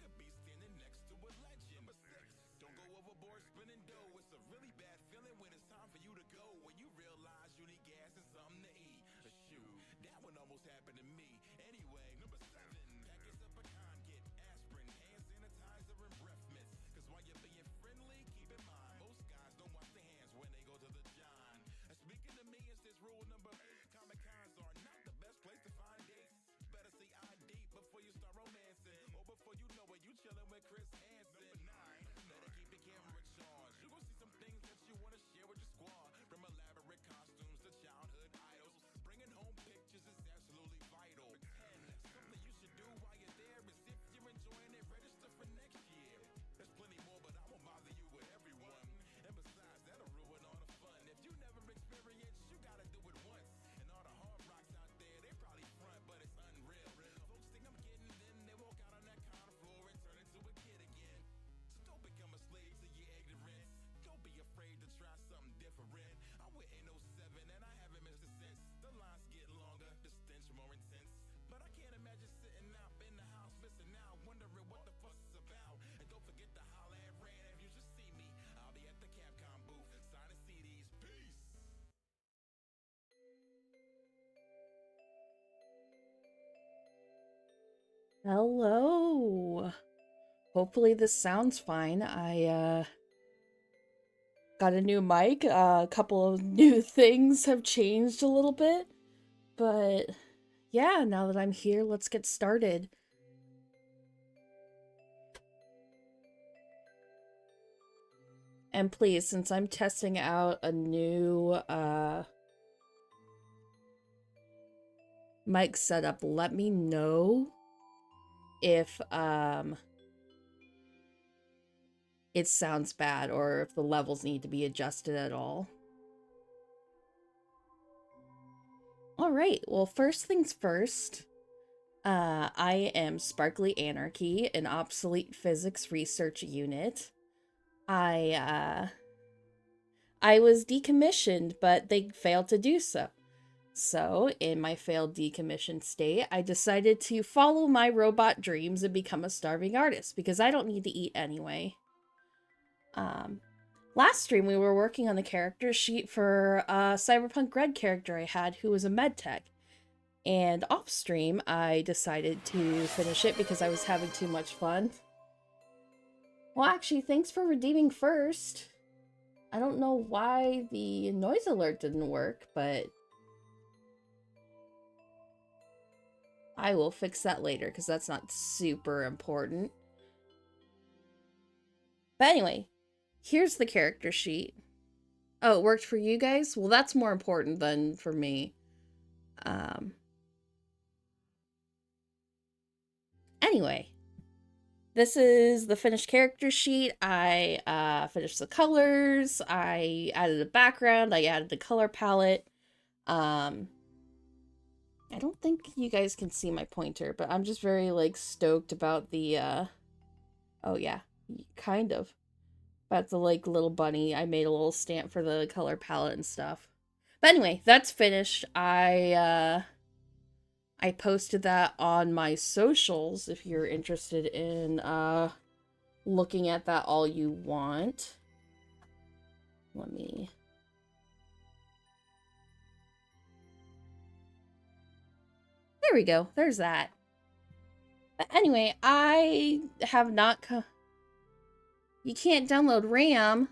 could be standing next to a legend. Number 6, don't go overboard spinning dough. It's a really bad feeling when it's time for you to go. When you realize you need gas and something to eat. A shoe, that one almost happened to me. Anyway, number 7, pack yourself a con, get aspirin, hand sanitizer, and breath mints. Cause while you're being friendly, keep in mind, most guys don't wash their hands when they go to the John. And speaking to me, it's this rule number 8, Comic Cons are not the best place to find dates. Better see ID before you start romancing, or before you know it, you chilling with Chris Hansen. Number 9, better keep your camera charged. You gon' see some things that you wanna share with your squad, from elaborate costumes to childhood idols. Bringing home pictures is absolutely vital. 10, something you should do while you're there is, if you're enjoying it, register for next year. There's plenty more, but I won't bother you with everyone. And besides, that'll ruin all the fun. If you never experienced, you gotta do it once. And all the hard rocks out there, they probably front, but it's unreal. Folks think I'm kidding, then they walk out on that con floor and turn into a kid again. So don't become a slave to your ignorance. Don't be afraid to try something different. I went in '07 and I haven't missed a since. The lines get longer, the stench more intense. But I can't imagine sitting out in the house, missing out, wondering what the fuss is about. And don't forget to holler at Rand if you should see me. I'll be at the Capcom booth, signing CDs. Peace! Hello. Hopefully this sounds fine. I got a new mic. A couple of new things have changed a little bit. But yeah, now that I'm here, let's get started. And please, since I'm testing out a new mic setup, let me know if it sounds bad or if the levels need to be adjusted at all. All right, well, first things first, I am Sparkly Anarchy, an obsolete physics research unit. I was decommissioned, but they failed to do so. So, in my failed decommissioned state, I decided to follow my robot dreams and become a starving artist, because I don't need to eat anyway. Last stream, we were working on the character sheet for a Cyberpunk Red character I had who was a medtech. And off stream, I decided to finish it because I was having too much fun. Well, actually, thanks for redeeming first. I don't know why the noise alert didn't work, but I will fix that later because that's not super important. But anyway, here's the character sheet. Oh, it worked for you guys? Well, that's more important than for me. Anyway, this is the finished character sheet. I finished the colors. I added a background. I added a color palette. I don't think you guys can see my pointer, but I'm just very, like, stoked about the, oh yeah, kind of. About the, like, little bunny. I made a little stamp for the color palette and stuff. But anyway, that's finished. I posted that on my socials if you're interested in, looking at that all you want. Let me... There we go. There's that. But anyway, I have not... You can't download RAM.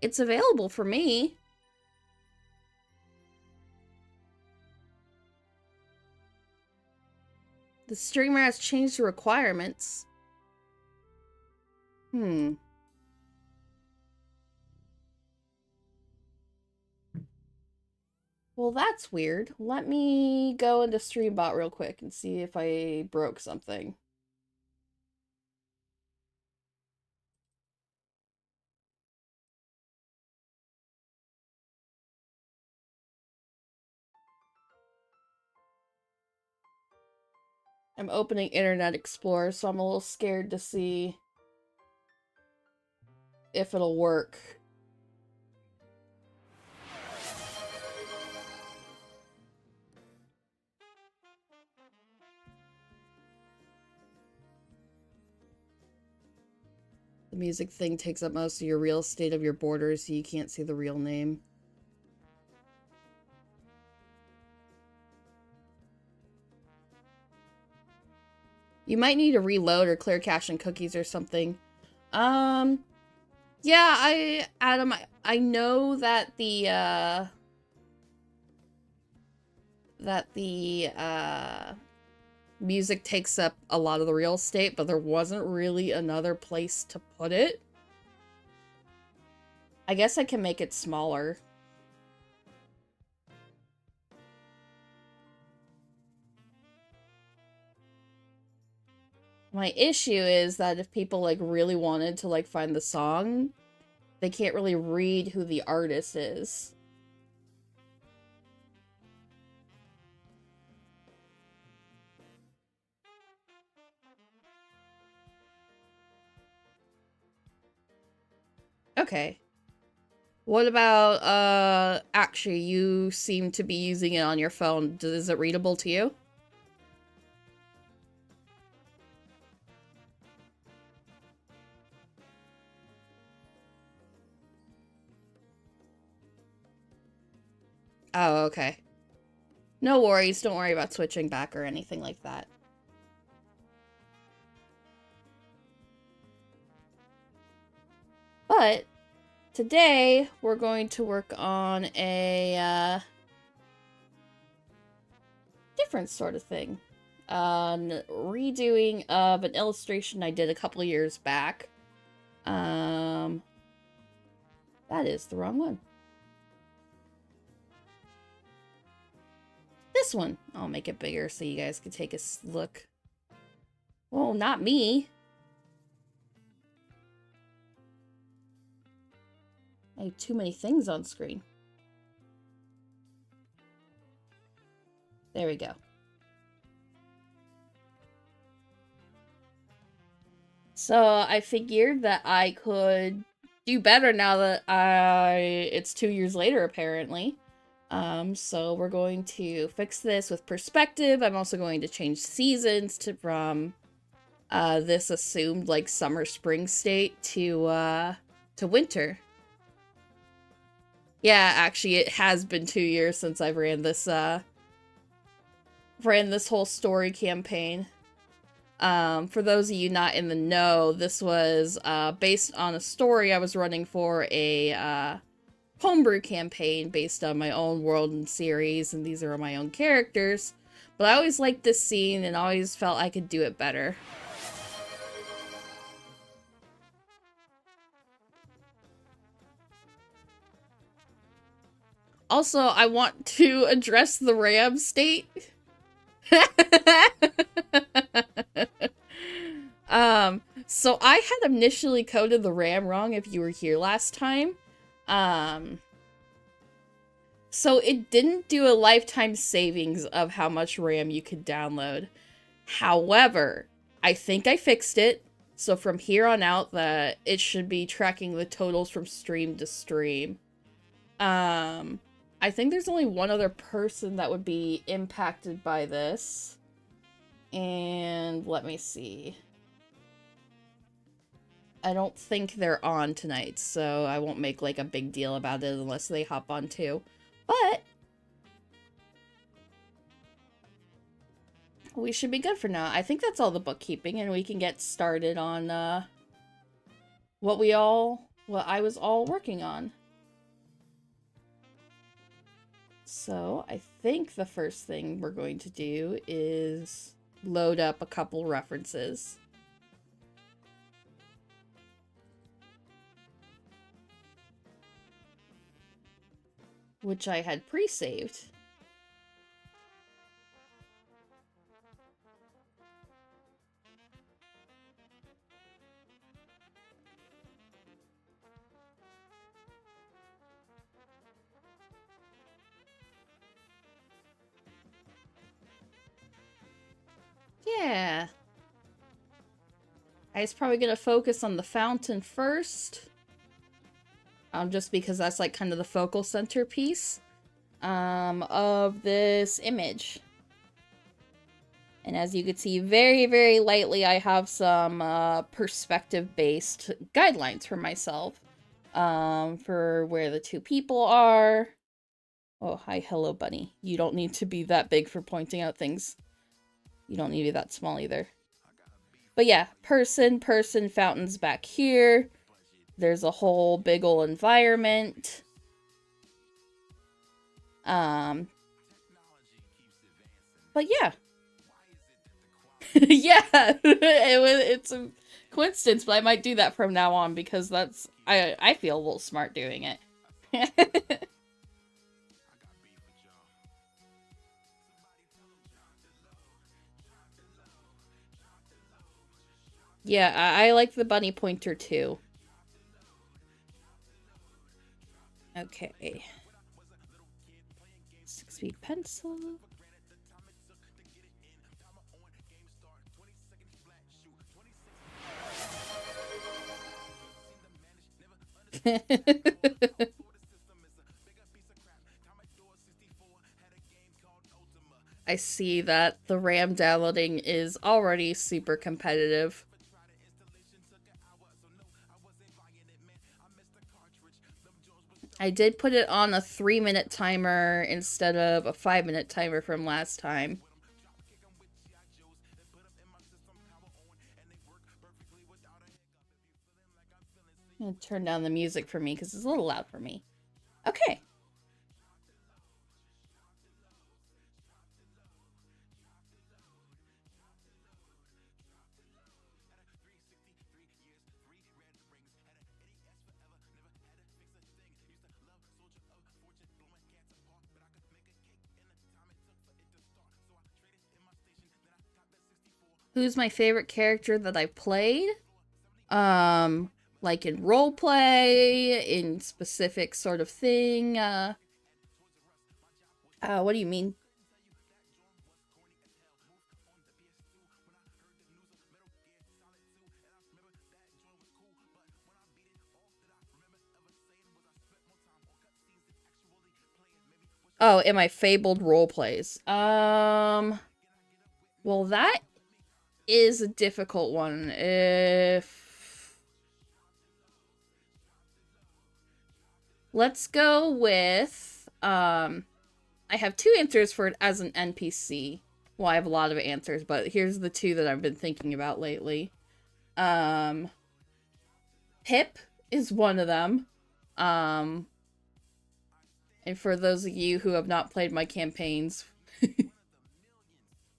It's available for me. The streamer has changed the requirements. Well, that's weird. Let me go into Streambot real quick and see if I broke something. I'm opening Internet Explorer, so I'm a little scared to see if it'll work. music thing takes up most of your real estate of your borders, so you can't see the real name. You might need to reload or clear cache and cookies or something. Yeah, Adam, I know that the music takes up a lot of the real estate, but there wasn't really another place to put it. I guess I can make it smaller. My issue is that if people, like, really wanted to, like, find the song, they can't really read who the artist is. Okay. What about, actually, you seem to be using it on your phone. Is it readable to you? Oh, okay. No worries, don't worry about switching back or anything like that. But today, we're going to work on a, different sort of thing. Redoing of an illustration I did a couple of years back. That is the wrong one. This one. I'll make it bigger so you guys can take a look. Well, not me. I have too many things on screen. There we go. So I figured that I could do better now that it's 2 years later, apparently. So we're going to fix this with perspective. I'm also going to change seasons from this assumed, like, summer spring state to winter. Yeah, actually, it has been 2 years since I've ran this whole story campaign. For those of you not in the know, this was based on a story I was running for a homebrew campaign based on my own world and series, and these are my own characters. But I always liked this scene and always felt I could do it better. Also, I want to address the RAM state. So I had initially coded the RAM wrong if you were here last time. So it didn't do a lifetime savings of how much RAM you could download. However, I think I fixed it. So from here on out, it should be tracking the totals from stream to stream. I think there's only one other person that would be impacted by this. And let me see. I don't think they're on tonight, so I won't make, like, a big deal about it unless they hop on too. But we should be good for now. I think that's all the bookkeeping, and we can get started on what I was all working on. So I think the first thing we're going to do is load up a couple references. Which I had pre-saved. Yeah. I was probably gonna focus on the fountain first. Just because that's, like, kind of the focal centerpiece of this image. And as you can see, very, very lightly, I have some perspective-based guidelines for myself. For where the two people are. Oh, hi, hello, bunny. You don't need to be that big for pointing out things. You don't need to be that small either. But yeah, person, fountains back here. There's a whole big ol' environment. But yeah. Yeah, it's a coincidence, but I might do that from now on because that's, I feel a little smart doing it. Yeah, I like the bunny pointer too. Okay. 6-speed pencil. I see that the RAM downloading is already super competitive. I did put it on a 3-minute timer instead of a 5-minute timer from last time. I'm gonna turn down the music for me because it's a little loud for me. Okay. Who's my favorite character that I've played? Like in role play, in specific sort of thing. What do you mean? Oh, in my fabled role plays. Well, that is a difficult one. Let's go with, I have two answers for it as an NPC. Well, I have a lot of answers, but here's the two that I've been thinking about lately. Pip is one of them. And for those of you who have not played my campaigns,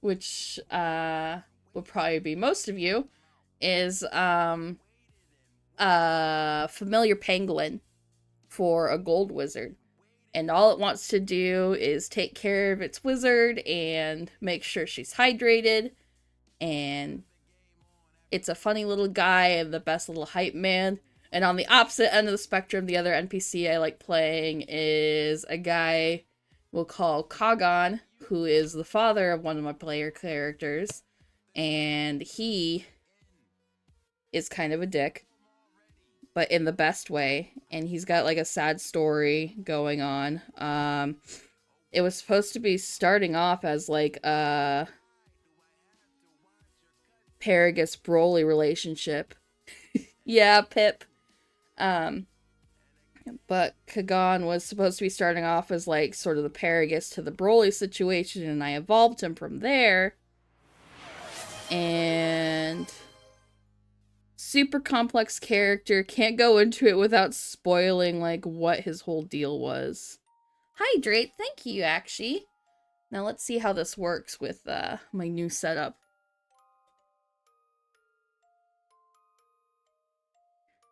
which would probably be most of you, is familiar pangolin for a gold wizard. And all it wants to do is take care of its wizard and make sure she's hydrated. And it's a funny little guy and the best little hype man. And on the opposite end of the spectrum, the other NPC I like playing is a guy we'll call Kagon, who is the father of one of my player characters. And he is kind of a dick, but in the best way. And he's got like a sad story going on. It was supposed to be starting off as like a Paragus Broly relationship. Yeah, Pip. But Kagan was supposed to be starting off as like sort of the Paragus to the Broly situation, and I evolved him from there. And super complex character. Can't go into it without spoiling like what his whole deal was. Hydrate, thank you, actually. Now let's see how this works with my new setup.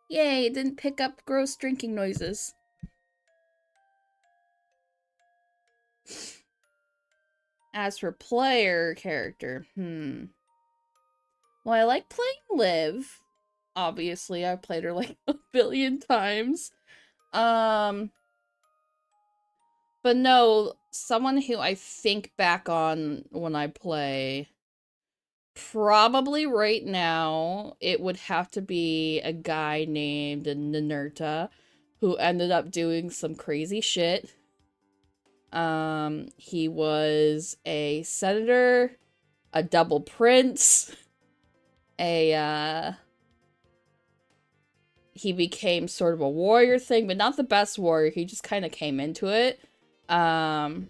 Yay, it didn't pick up gross drinking noises. As for player character, well, I like playing Liv. Obviously, I've played her like a billion times. But no, someone who I think back on when I play, probably right now, it would have to be a guy named Ninurta, who ended up doing some crazy shit. He was a senator a double prince, he became sort of a warrior thing, but not the best warrior. He just kind of came into it. And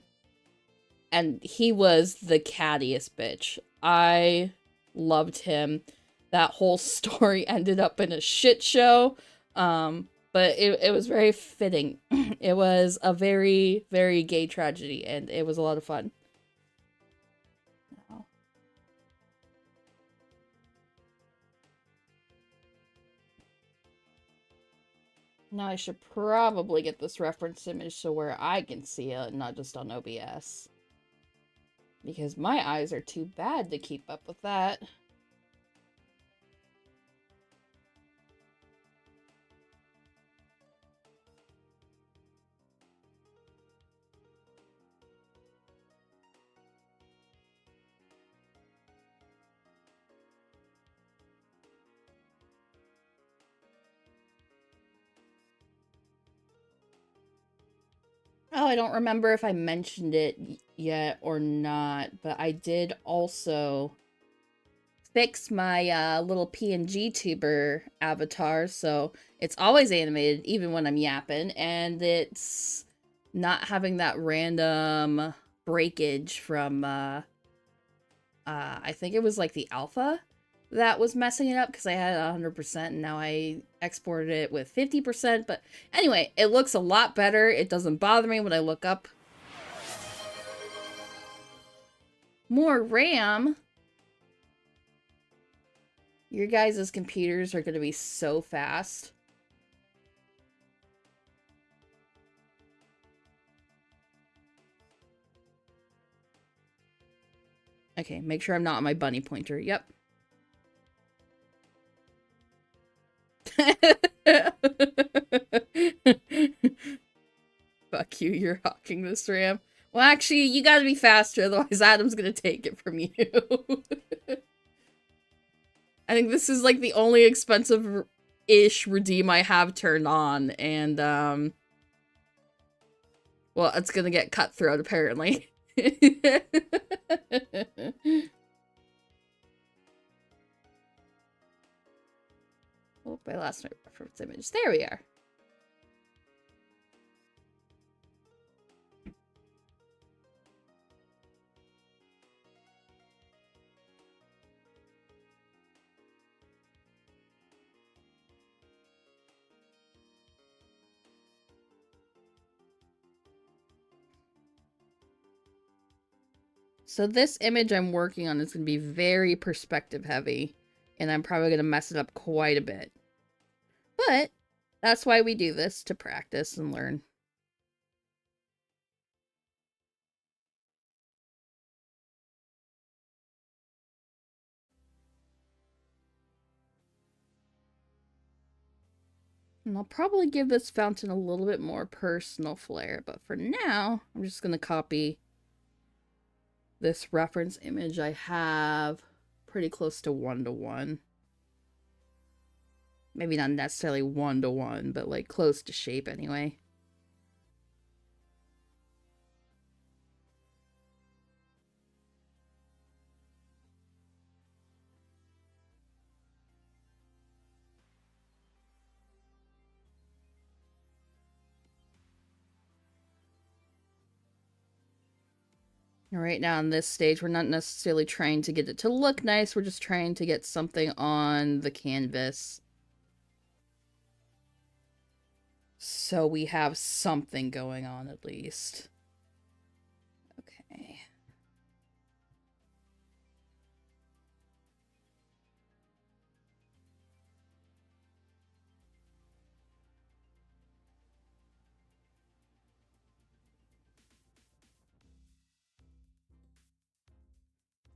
he was the cattiest bitch. I loved him. That whole story ended up in a shit show. But it was very fitting. It was a very, very gay tragedy, and it was a lot of fun. Now I should probably get this reference image so where I can see it, not just on OBS. Because my eyes are too bad to keep up with that. Oh, I don't remember if I mentioned it yet or not, but I did also fix my little PNG tuber avatar, so it's always animated even when I'm yapping, and it's not having that random breakage from I think it was like the alpha that was messing it up because I had 100% and now I exported it with 50%. But anyway, it looks a lot better. It doesn't bother me when I look up more RAM. Your guys' computers are going to be so fast. Okay, make sure I'm not on my bunny pointer. Yep. Fuck you, you're hawking this RAM. Well, actually, you gotta be faster, otherwise Adam's gonna take it from you. I think this is like the only expensive-ish redeem I have turned on, and well, it's gonna get cutthroat apparently. Oh, I lost my reference image. There we are. So this image I'm working on is going to be very perspective heavy, and I'm probably going to mess it up quite a bit. But that's why we do this, to practice and learn. And I'll probably give this fountain a little bit more personal flair, but for now, I'm just going to copy this reference image I have pretty close to 1-to-1. Maybe not necessarily 1-to-1, but like close to shape anyway. Right now on this stage, we're not necessarily trying to get it to look nice, we're just trying to get something on the canvas. So we have something going on at least. Okay.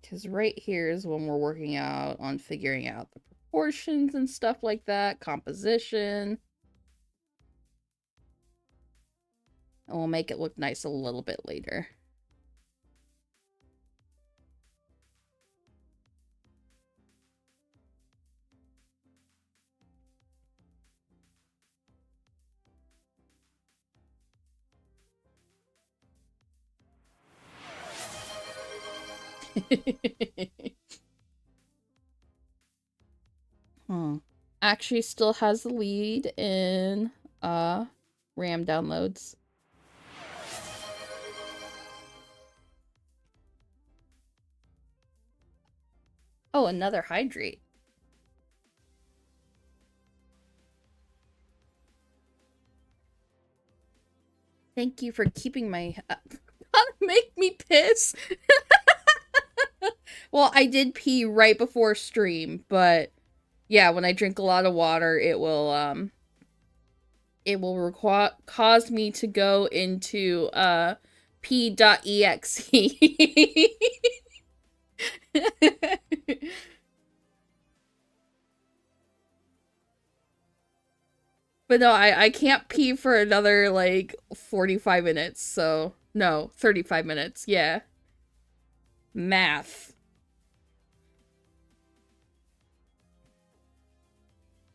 Because right here is when we're working out on figuring out the proportions and stuff like that, composition. And we'll make it look nice a little bit later. Actually still has the lead in RAM downloads. Oh, another hydrate. Thank you for keeping my make me piss. Well, I did pee right before stream, but yeah, when I drink a lot of water, it will cause me to go into p.exe. But no, I can't pee for another, like, 45 minutes, so... No, 35 minutes, yeah. Math.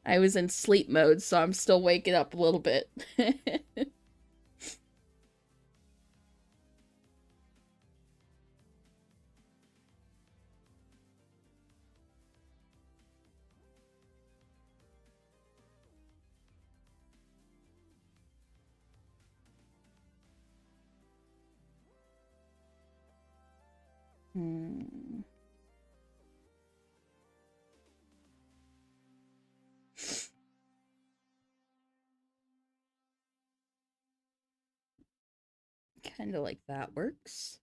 I was in sleep mode, so I'm still waking up a little bit. Hmm. Kind of like that works.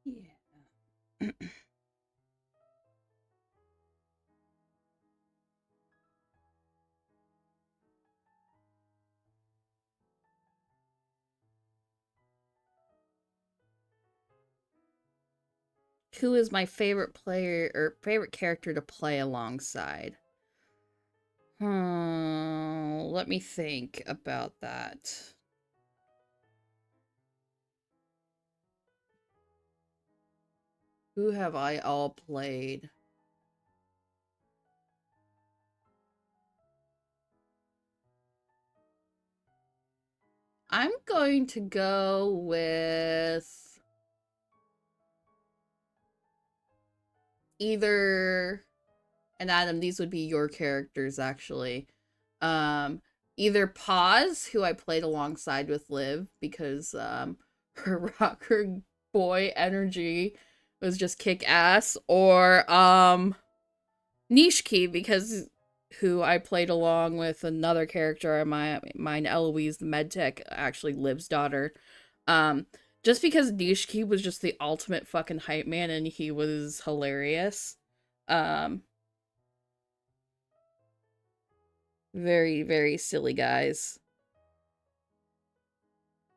Yeah. Who is my favorite player or favorite character to play alongside? Let me think about that. Who have I all played? I'm going to go with either, and Adam, these would be your characters actually. Either Paz, who I played alongside with Liv, because her rocker boy energy was just kick ass, or Nishiki, because who I played along with another character of mine, Eloise, the medtech, actually Liv's daughter. Um, just because Nishiki was just the ultimate fucking hype man and he was hilarious. Um, very, very silly guys.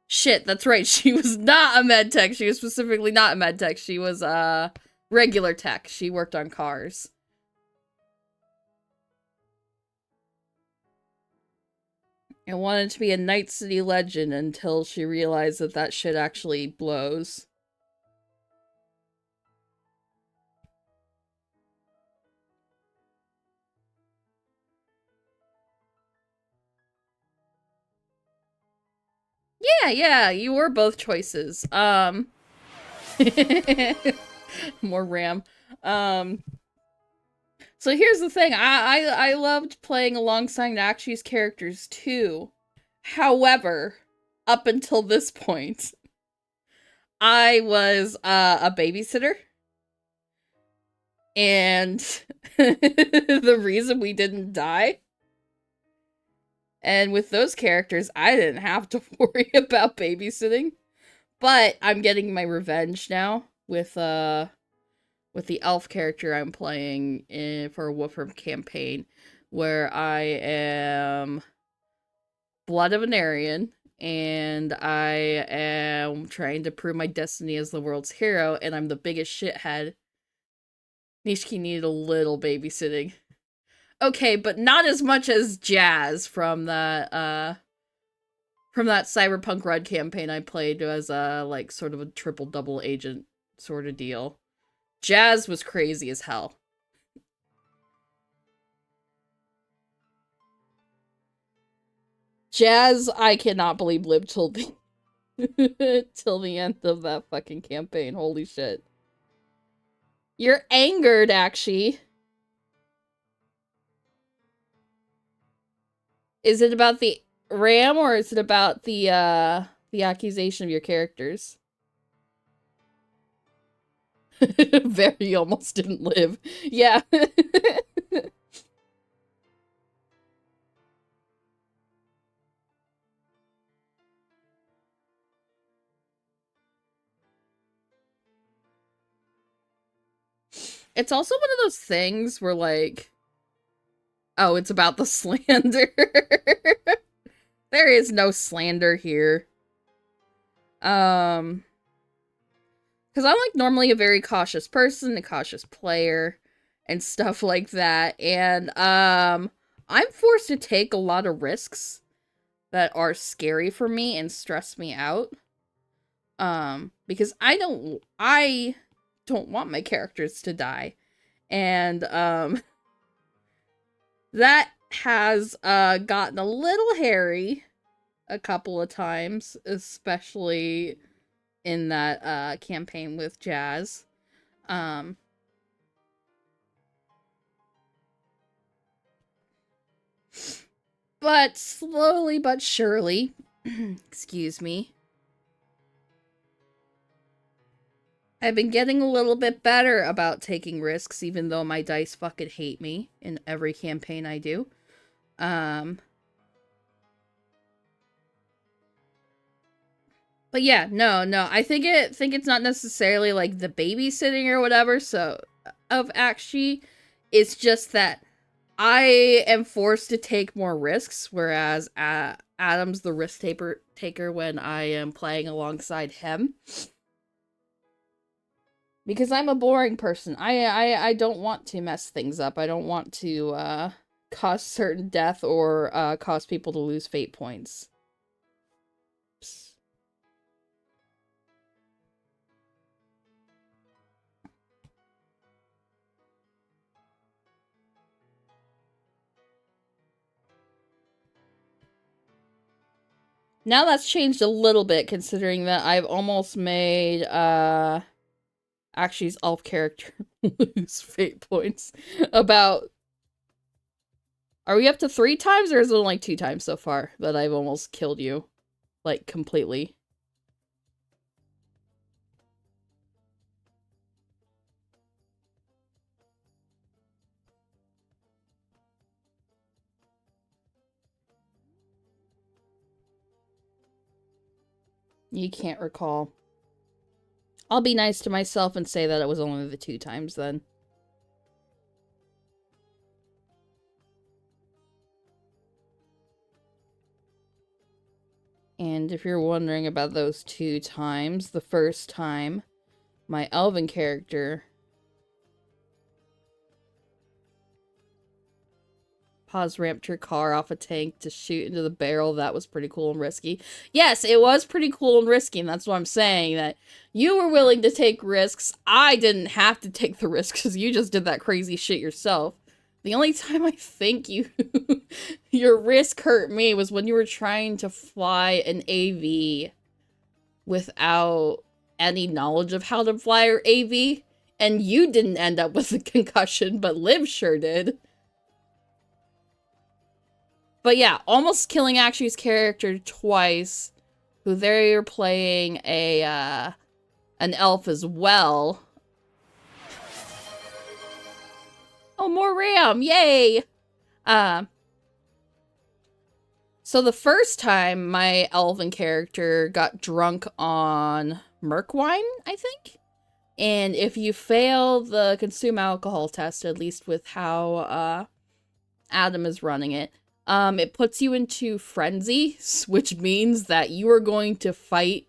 Shit, that's right. She was not a med tech. She was specifically not a med tech. She was regular tech. She worked on cars. And wanted to be a Night City legend until she realized that that shit actually blows. Yeah, you were both choices. More RAM. So here's the thing. I loved playing alongside Nakshi's characters too. However, up until this point, I was a babysitter. And the reason we didn't die. And with those characters, I didn't have to worry about babysitting. But I'm getting my revenge now with the elf character I'm playing for a Wolfram campaign. where I am blood of an Aryan, and I am trying to prove my destiny as the world's hero, and I'm the biggest shithead. Nishiki needed a little babysitting. Okay, but not as much as Jazz from that Cyberpunk Red campaign I played as a, like, sort of a triple double agent sort of deal. Jazz was crazy as hell. Jazz, I cannot believe, lived till the till the end of that fucking campaign. Holy shit. You're angered, actually. Is it about the RAM, or is it about the accusation of your characters? Very almost didn't live. Yeah. It's also one of those things where, like, oh, it's about the slander. There is no slander here. Because I'm, like, normally a very cautious person, a cautious player, and stuff like that. And, I'm forced to take a lot of risks that are scary for me and stress me out. Because I don't want my characters to die. And, that has, gotten a little hairy a couple of times, especially in that, campaign with Jazz. But slowly but surely, excuse me, I've been getting a little bit better about taking risks, even though my dice fucking hate me in every campaign I do. But yeah, no, I think it's not necessarily like the babysitting or whatever, so of actually, it's just that I am forced to take more risks, whereas Adam's the risk taker when I am playing alongside him. Because I'm a boring person. I don't want to mess things up. I don't want to cause certain death or cause people to lose fate points. Psst. Now that's changed a little bit, considering that I've almost made Actually's elf character lose fate points. About, are we up to 3 times, or is it only 2 times so far that I've almost killed you? Like, completely. You can't recall. I'll be nice to myself and say that it was only the 2 times then. And if you're wondering about those 2 times, the first time, my elven character ramped her car off a tank to shoot into the barrel. That was pretty cool and risky. Yes, it was pretty cool and risky, and that's what I'm saying, that you were willing to take risks. I didn't have to take the risks because you just did that crazy shit yourself. The only time I think your risk hurt me was when you were trying to fly an AV without any knowledge of how to fly your AV, and you didn't end up with a concussion, but Liv sure did. But yeah, almost killing Actually's character twice, who they're playing an elf as well. Oh, more RAM! Yay! So the first time, my elven character got drunk on merc wine, I think? And if you fail the consume alcohol test, at least with how Adam is running it. It puts you into frenzy, which means that you are going to fight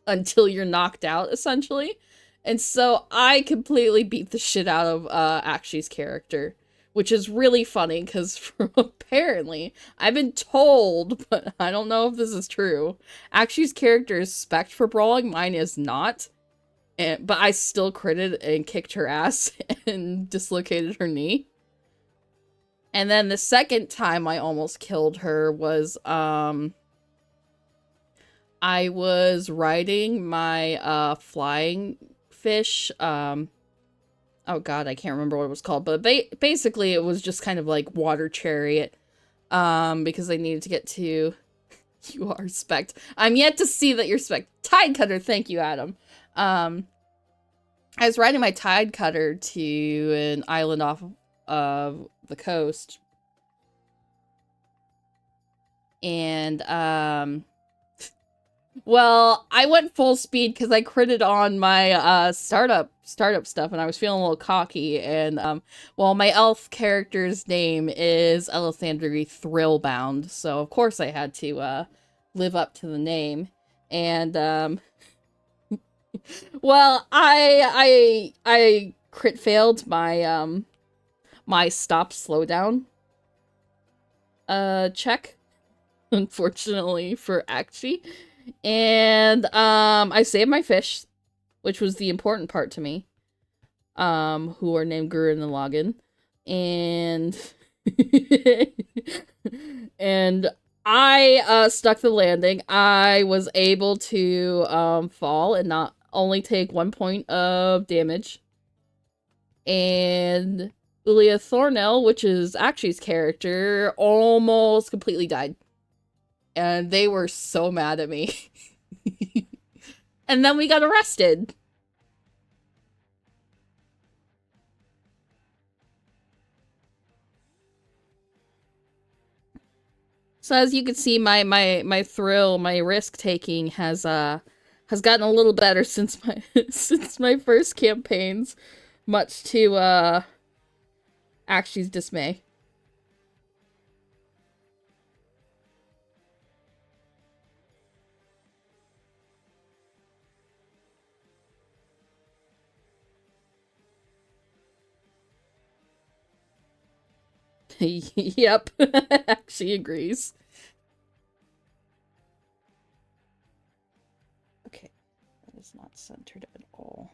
until you're knocked out, essentially. And so I completely beat the shit out of Akshi's character, which is really funny because apparently I've been told, but I don't know if this is true. Akshi's character is spec'd for brawling, mine is not. But I still critted and kicked her ass and dislocated her knee. And then the second time I almost killed her was, I was riding my, flying fish, oh god, I can't remember what it was called, but basically it was just kind of like water chariot, because I needed to get to, you are spec'd. I'm yet to see that you're spec'd. Tide cutter, thank you, Adam. I was riding my tide cutter to an island off of the coast. And, well, I went full speed because I critted on my, startup stuff, and I was feeling a little cocky, and, well, my elf character's name is Elisandri Thrillbound, so of course I had to, live up to the name, and, well, I crit failed my, my stop slowdown, check, unfortunately for Akshi. And, I saved my fish, which was the important part to me, who are named Guru and the Login. And, and I, stuck the landing. I was able to, fall and not only take 1 point of damage. And Ulia Thornell, which is Akshi's character, almost completely died. And they were so mad at me. And then we got arrested. So as you can see, my risk taking has gotten a little better since my since my first campaigns, much to Akshi's dismay. Yep, she agrees. Okay, that is not centered at all.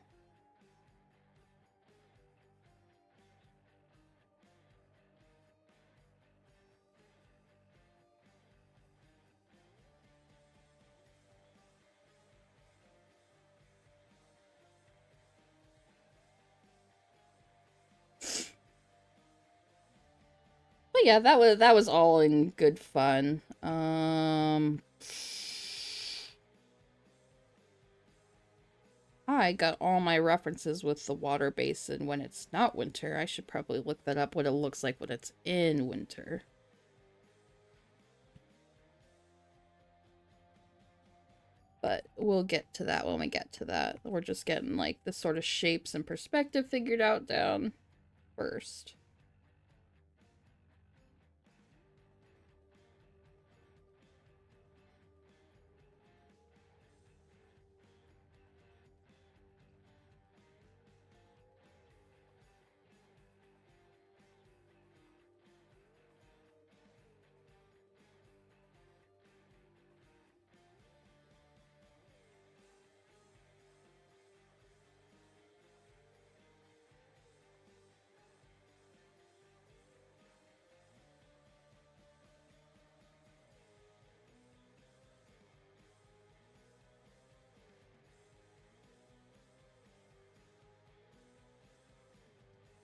But yeah, that was all in good fun. I got all my references with the water basin when it's not winter. I should probably look that up, what it looks like when it's in winter. But we'll get to that when we get to that. We're just getting like the sort of shapes and perspective figured out down first.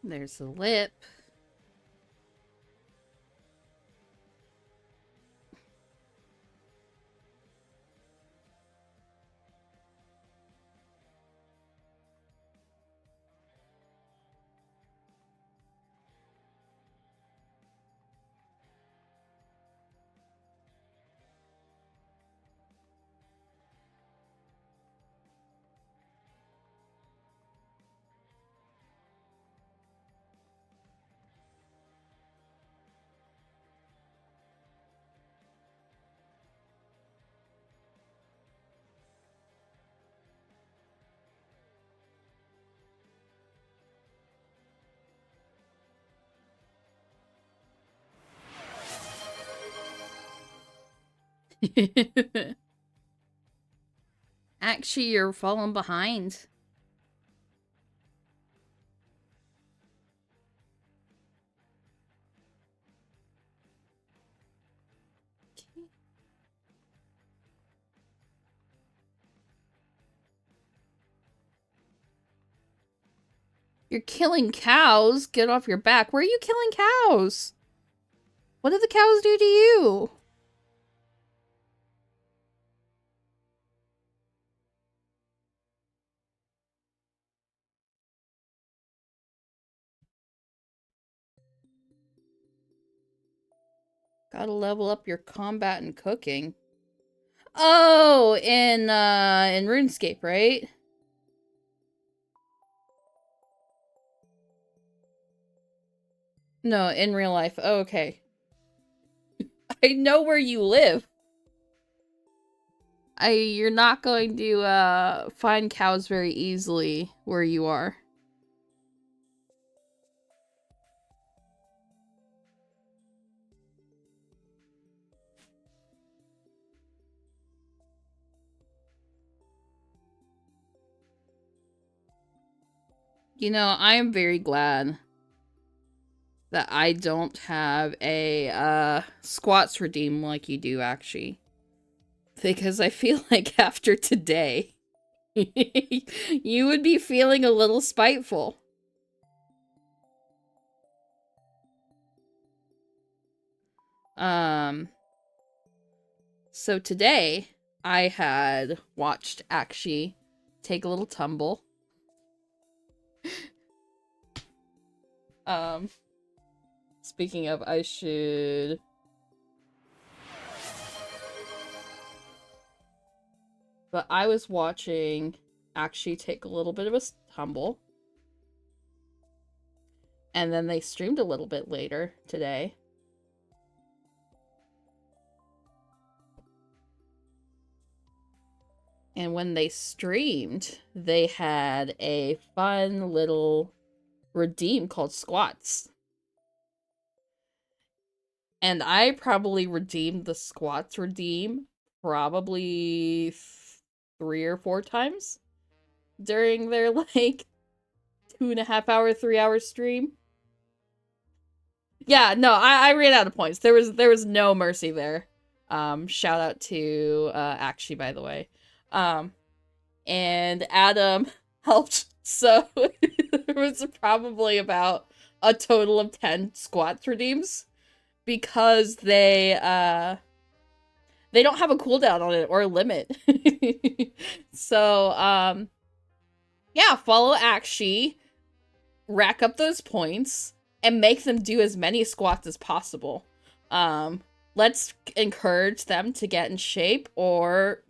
There's the lip. Actually, you're falling behind. You're killing cows. Get off your back. Where are you killing cows? What did the cows do to you? Gotta level up your combat and cooking. Oh, in RuneScape, right? No, in real life. Oh, okay. I know where you live. You're not going to find cows very easily where you are. You know, I am very glad that I don't have a squats redeem like you do, actually. Because I feel like after today, you would be feeling a little spiteful. So today, I had watched Akshi take a little tumble. Speaking of, I should... But I was watching Akshi take a little bit of a tumble. And then they streamed a little bit later today. And when they streamed, they had a fun little redeem called Squats. And I probably redeemed the Squats redeem probably 3 or 4 times during their, like, 2.5 hour, 3-hour stream. Yeah, no, I ran out of points. There was no mercy there. Shout out to Akshi, by the way. And Adam helped, so there was probably about a total of 10 squats redeems because they don't have a cooldown on it or a limit. So yeah, follow Akshi, rack up those points, and make them do as many squats as possible. Let's encourage them to get in shape or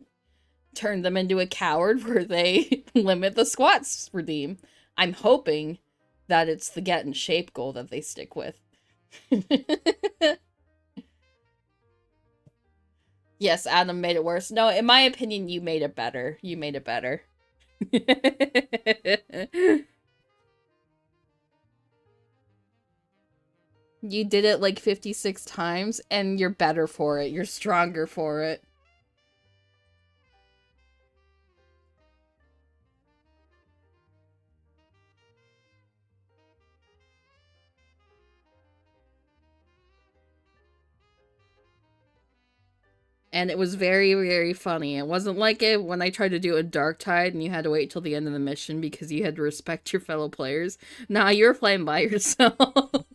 turn them into a coward where they limit the squats redeem. I'm hoping that it's the get in shape goal that they stick with. Yes, Adam made it worse. No, in my opinion, you made it better. You made it better. You did it like 56 times, and you're better for it. You're stronger for it. And it was very, very funny. It wasn't like it when I tried to do a Dark Tide and you had to wait till the end of the mission because you had to respect your fellow players. Nah, you were playing by yourself.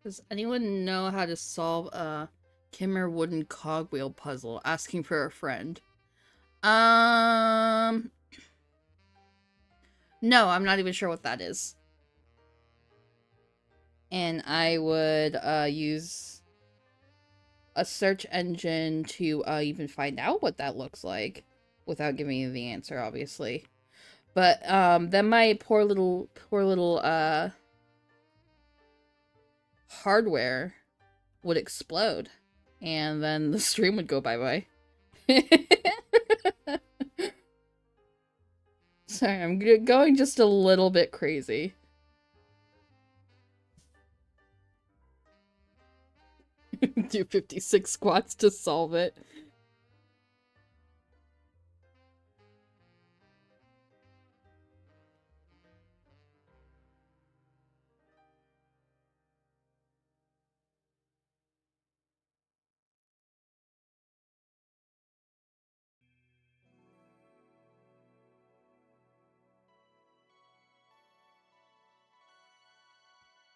Does anyone know how to solve a Kimmer wooden cogwheel puzzle? Asking for a friend. Um, no, I'm not even sure what that is. And I would use a search engine to even find out what that looks like without giving you the answer, obviously. But then my poor little hardware would explode, and then the stream would go bye-bye. Sorry, I'm going just a little bit crazy. Do 56 squats to solve it.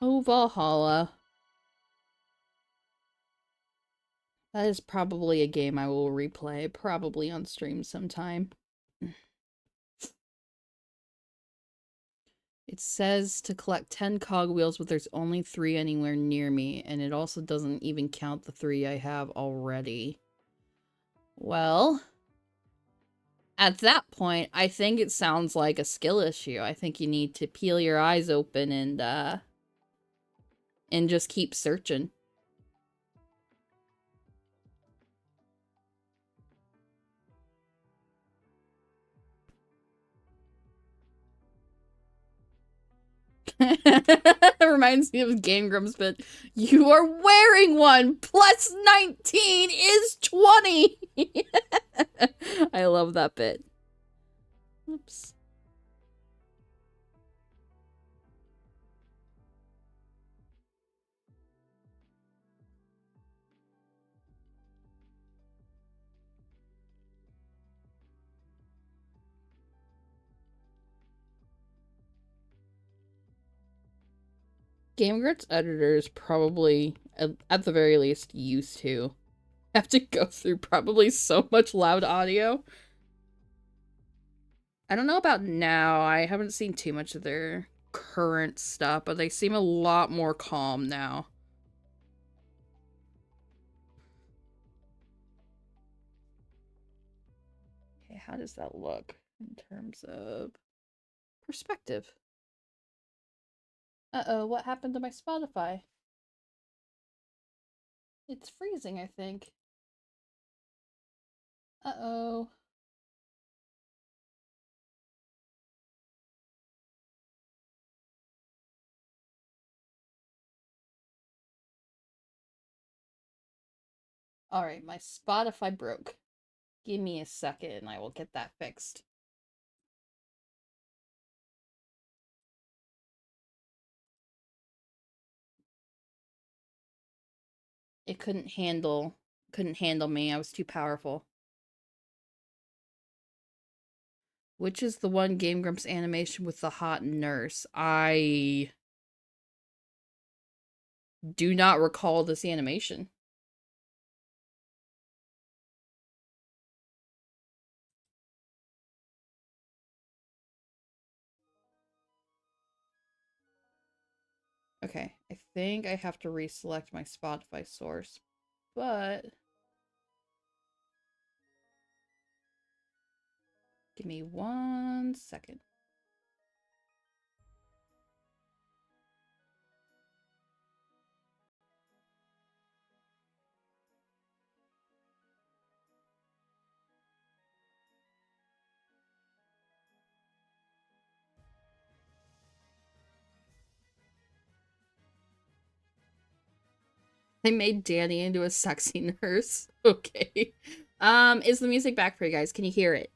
Oh, Valhalla. That is probably a game I will replay, probably on stream sometime. It says to collect 10 cogwheels, but there's only 3 anywhere near me, and it also doesn't even count the 3 I have already. Well, at that point, I think it sounds like a skill issue. I think you need to peel your eyes open and just keep searching. Reminds me of Game Grumps, but you are wearing one! Plus 19 is 20! I love that bit. Oops. Game Grumps editors probably, at the very least, used to have to go through probably so much loud audio. I don't know about now. I haven't seen too much of their current stuff, but they seem a lot more calm now. Okay, how does that look in terms of perspective? Uh-oh, what happened to my Spotify? It's freezing, I think. Uh-oh. Alright, my Spotify broke. Give me a second and I will get that fixed. It couldn't handle me. I was too powerful. Which is the one Game Grumps animation with the hot nurse? I do not recall this animation. Okay, I think I have to reselect my Spotify source, but give me 1 second. They made Danny into a sexy nurse. Okay. Is the music back for you guys? Can you hear it?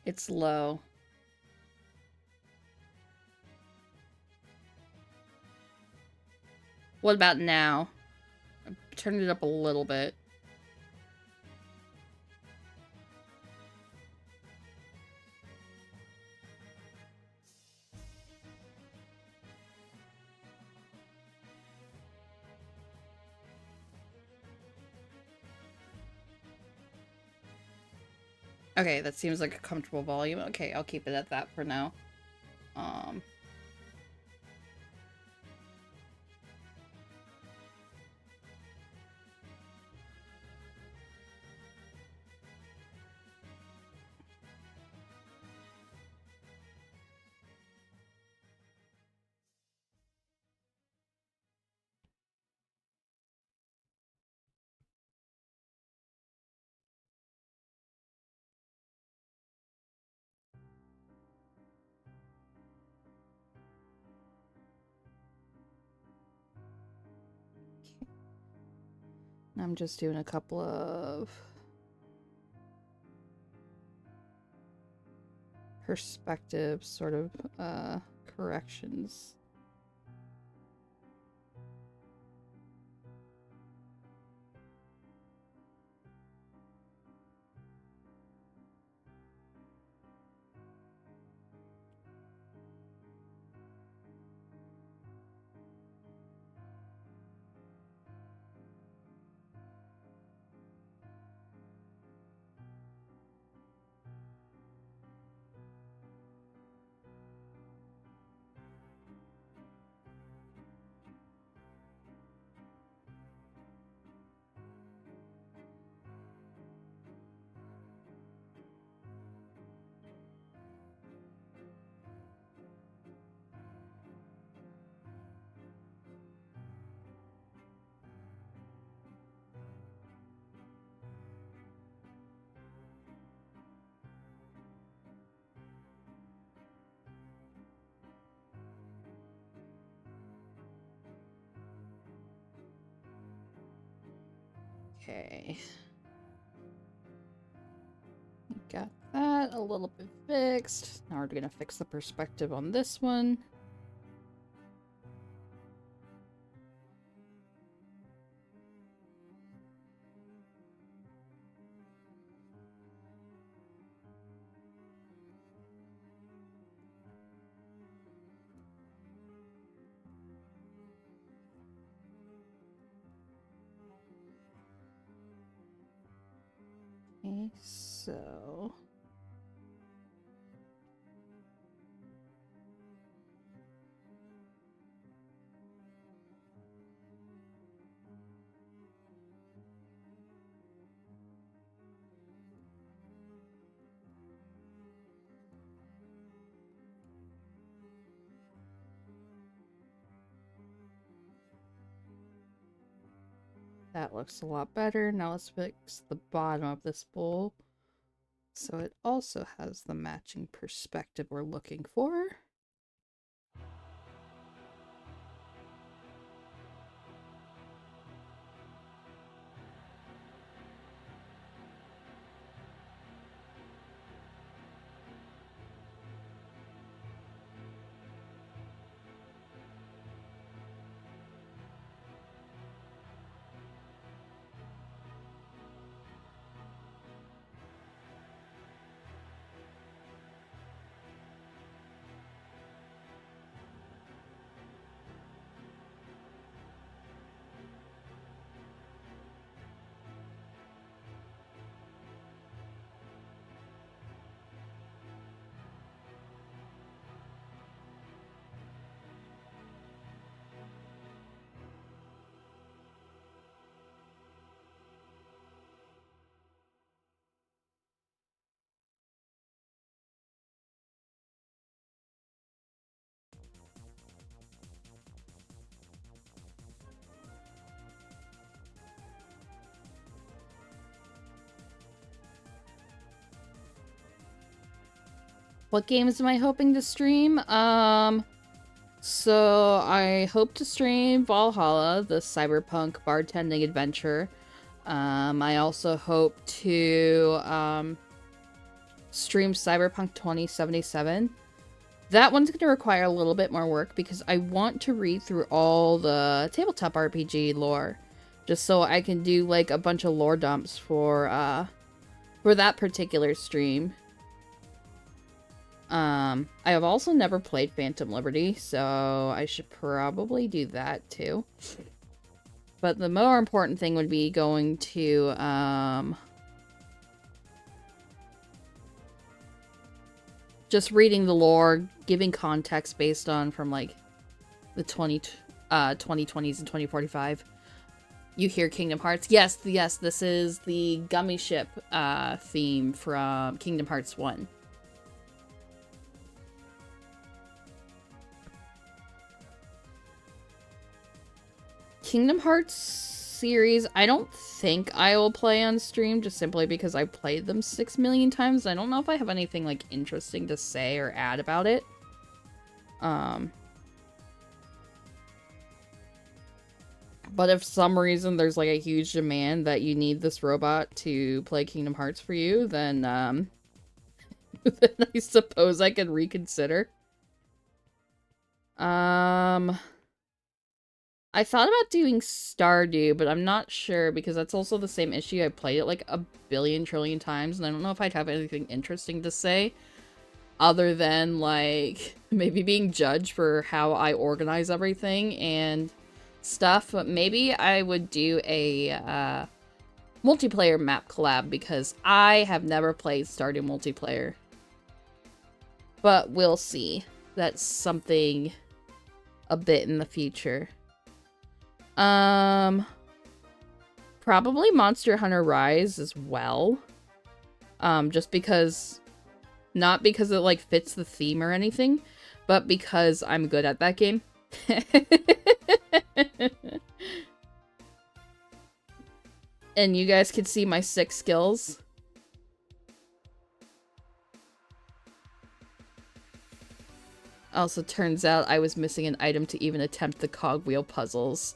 It's low. What about now? turned it up a little bit. Okay, that seems like a comfortable volume. Okay, I'll keep it at that for now. I'm just doing a couple of perspective sort of corrections. Okay. Got that a little bit fixed. Now we're gonna fix the perspective on this one. Okay, so that looks a lot better. Now let's fix the bottom of this bowl so it also has the matching perspective we're looking for. What games am I hoping to stream? So I hope to stream Valhalla, the cyberpunk bartending adventure. I also hope to stream Cyberpunk 2077. That one's going to require a little bit more work because I want to read through all the tabletop RPG lore just so I can do like a bunch of lore dumps for that particular stream. I have also never played Phantom Liberty, so I should probably do that too. But the more important thing would be going to just reading the lore, giving context based on from like the 2020s and 2045. You hear Kingdom Hearts. Yes, this is the gummy ship theme from Kingdom Hearts 1. Kingdom Hearts series, I don't think I will play on stream just simply because I've played them 6 million times. I don't know if I have anything like interesting to say or add about it. But if for some reason there's like a huge demand that you need this robot to play Kingdom Hearts for you, then then I suppose I could reconsider. I thought about doing Stardew, but I'm not sure because that's also the same issue. I played it like a billion trillion times, and I don't know if I'd have anything interesting to say other than like maybe being judged for how I organize everything and stuff. But maybe I would do a multiplayer map collab because I have never played Stardew multiplayer. But we'll see. That's something a bit in the future. Probably Monster Hunter Rise as well. Just because, not because it like fits the theme or anything, but because I'm good at that game. And you guys can see my 6 skills. Also, turns out I was missing an item to even attempt the cogwheel puzzles.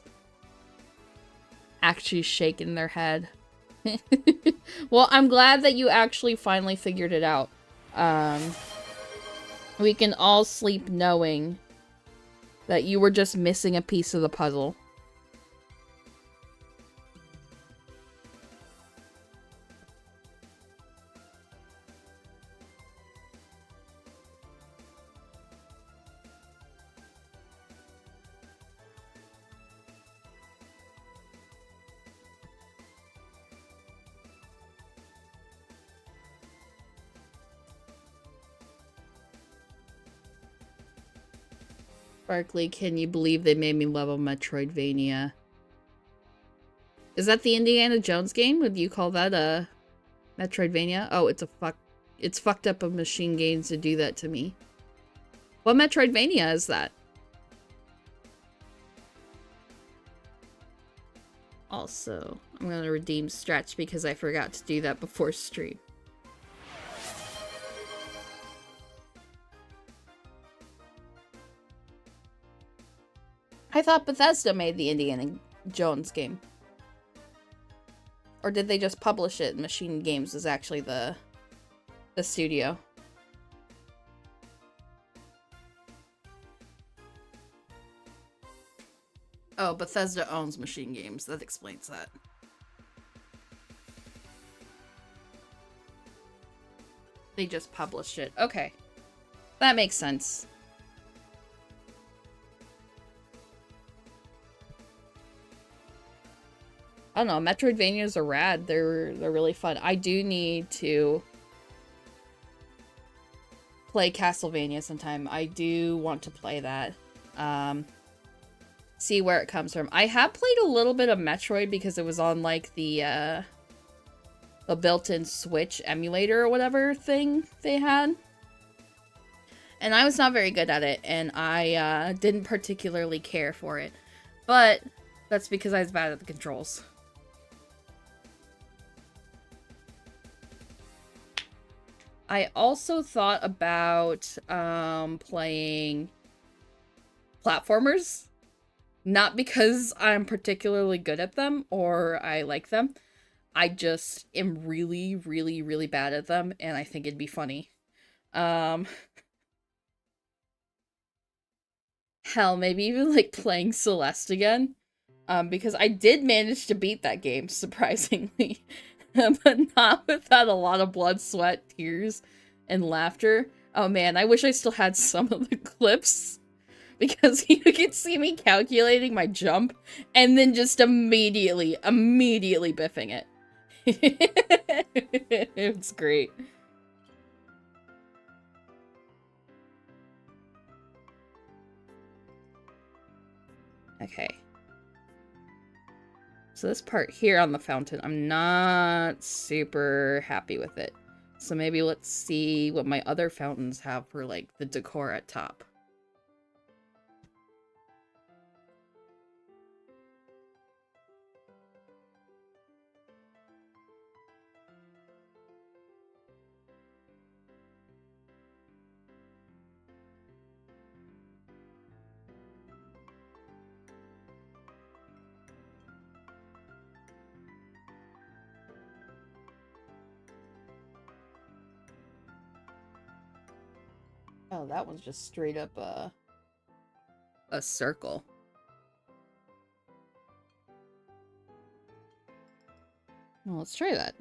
Actually shaking their head. Well, I'm glad that you actually finally figured it out. We can all sleep knowing that you were just missing a piece of the puzzle. Barkley, can you believe they made me love a Metroidvania? Is that the Indiana Jones game? Would you call that a Metroidvania? Oh, it's fucked up of Machine Games to do that to me. What Metroidvania is that? Also, I'm gonna redeem Stretch because I forgot to do that before stream. I thought Bethesda made the Indiana Jones game. Or did they just publish it? Machine Games is actually the studio. Oh, Bethesda owns Machine Games. That explains that. They just published it. Okay. That makes sense. I don't know, Metroidvanias are rad. They're really fun. I do need to play Castlevania sometime. I do want to play that. See where it comes from. I have played a little bit of Metroid because it was on like the built-in Switch emulator or whatever thing they had. And I was not very good at it, and I didn't particularly care for it. But that's because I was bad at the controls. I also thought about playing platformers. Not because I'm particularly good at them or I like them. I just am really, really, really bad at them, and I think it'd be funny. Hell, maybe even like playing Celeste again. Because I did manage to beat that game, surprisingly. But not without a lot of blood, sweat, tears, and laughter. Oh man, I wish I still had some of the clips. Because you could see me calculating my jump, and then just immediately biffing it. It's great. Okay. So this part here on the fountain, I'm not super happy with it. So maybe let's see what my other fountains have for, like, the decor at top. Oh, that one's just straight up a circle. Well, let's try that.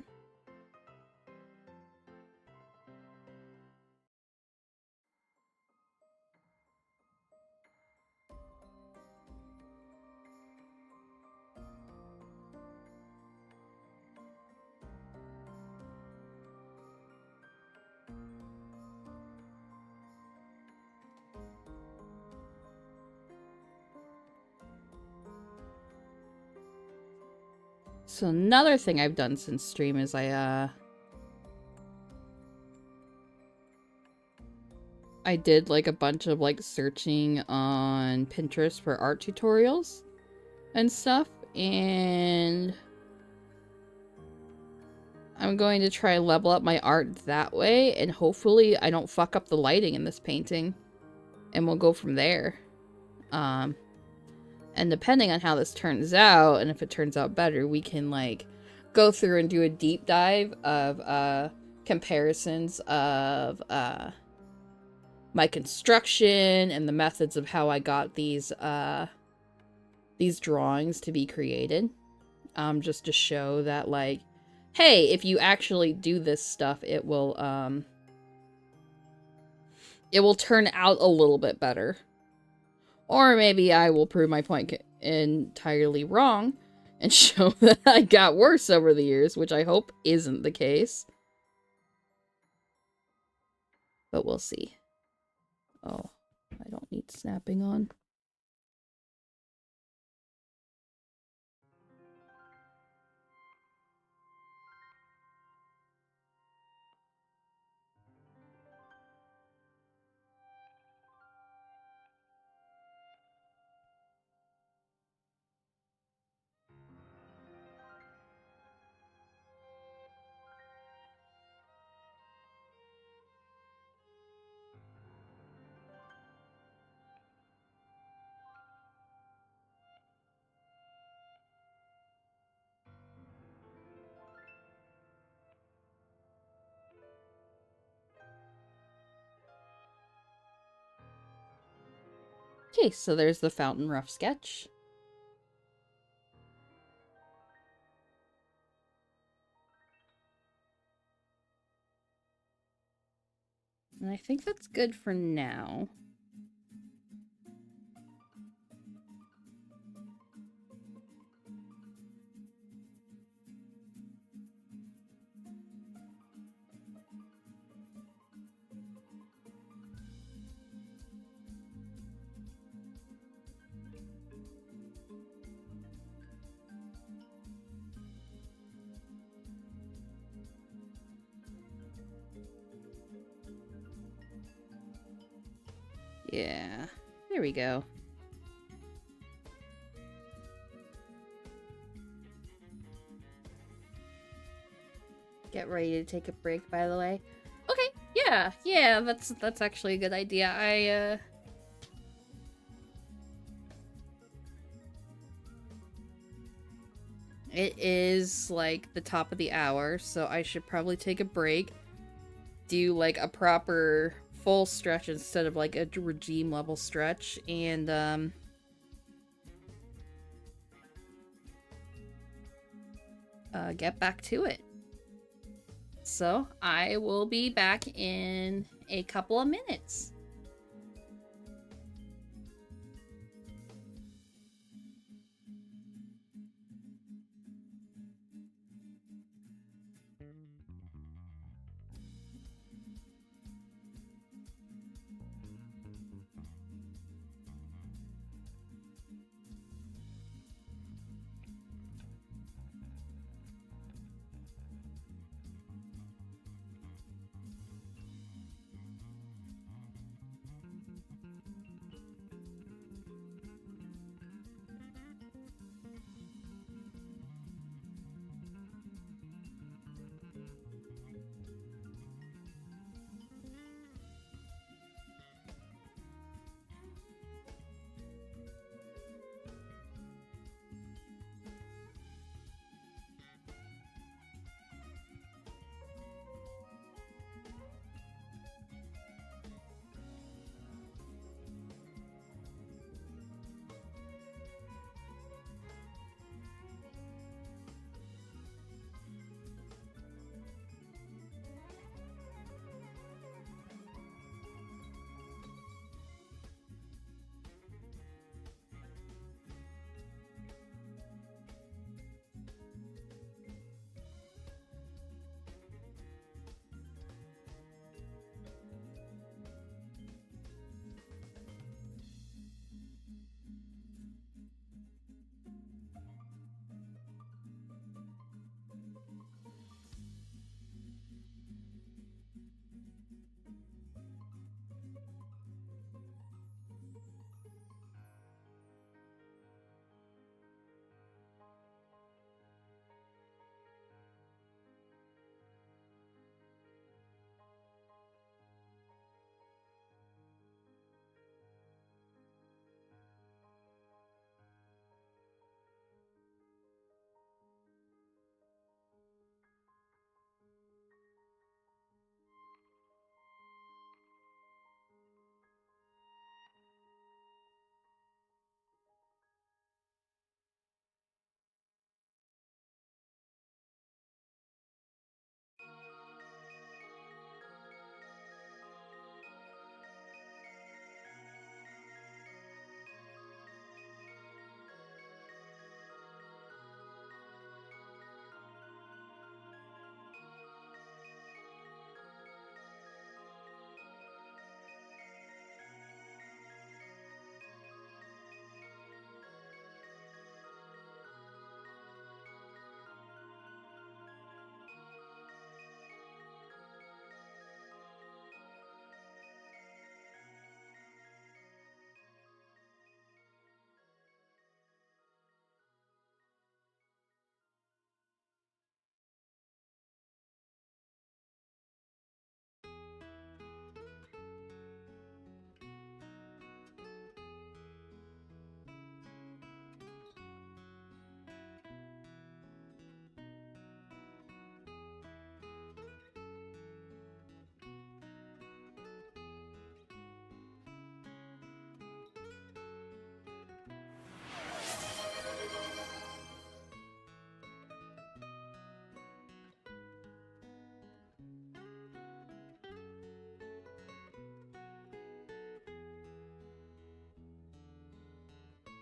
So another thing I've done since stream is I did like a bunch of like searching on Pinterest for art tutorials and stuff, and I'm going to try level up my art that way, and hopefully I don't fuck up the lighting in this painting, and we'll go from there. And depending on how this turns out, and if it turns out better, we can, like, go through and do a deep dive of, comparisons of, my construction and the methods of how I got these drawings to be created. Just to show that, like, hey, if you actually do this stuff, it will turn out a little bit better. Or maybe I will prove my point entirely wrong and show that I got worse over the years, which I hope isn't the case. But we'll see. Oh, I don't need snapping on. Okay, so there's the fountain rough sketch. And I think that's good for now. Yeah, there we go. Get ready to take a break, by the way. Okay, yeah, that's actually a good idea. It is, like, the top of the hour, so I should probably take a break. Do, like, a proper full stretch instead of, like, a regime level stretch, and, get back to it. So I will be back in a couple of minutes.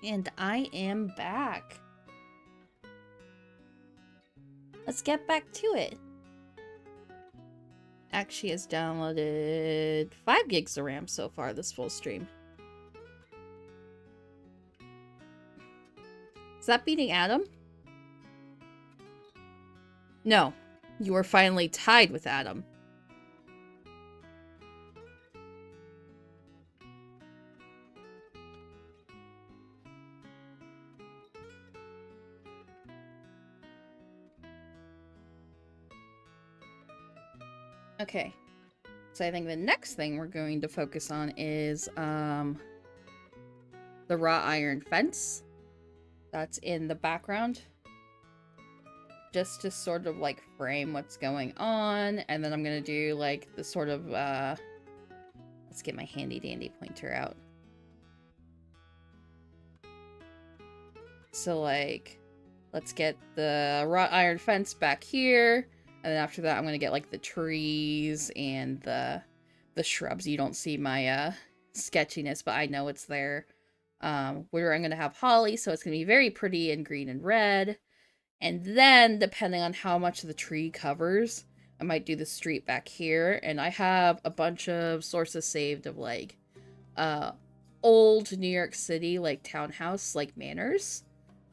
And I am back. Let's get back to it. Actually has downloaded 5 gigs of RAM so far this full stream. Is that beating Adam? No. You are finally tied with Adam. Okay. So I think the next thing we're going to focus on is the wrought iron fence that's in the background. Just to sort of like frame what's going on, and then I'm gonna do like the sort of let's get my handy dandy pointer out. So like Let's get the wrought iron fence back here. And then after that, I'm going to get, like, the trees and the shrubs. You don't see my sketchiness, but I know it's there. Where I'm going to have holly, so it's going to be very pretty in green and red. And then, depending on how much the tree covers, I might do the street back here. And I have a bunch of sources saved of, like, old New York City, like, townhouse, like, manors.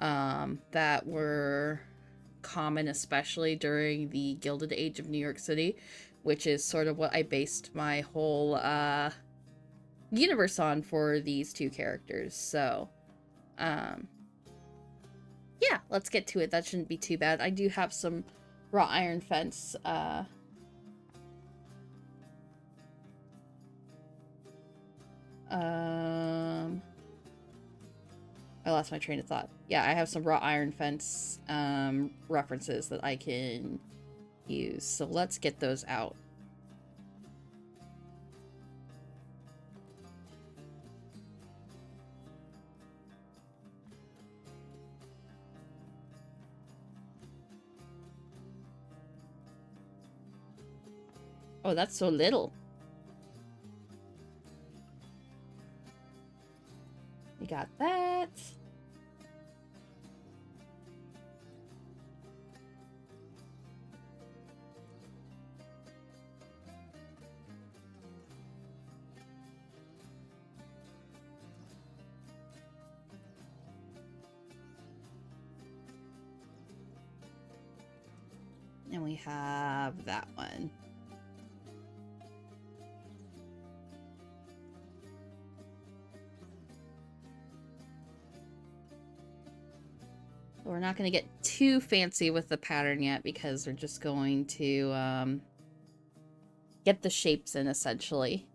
That were common, especially during the Gilded Age of New York City, which is sort of what I based my whole, universe on for these two characters. So, yeah, let's get to it. That shouldn't be too bad. I do have some wrought iron fence, I lost my train of thought. Yeah, I have some wrought iron fence references that I can use. So let's get those out. Oh, that's so little. We got that. And we have that one. We're not going to get too fancy with the pattern yet because we're just going to get the shapes in, essentially.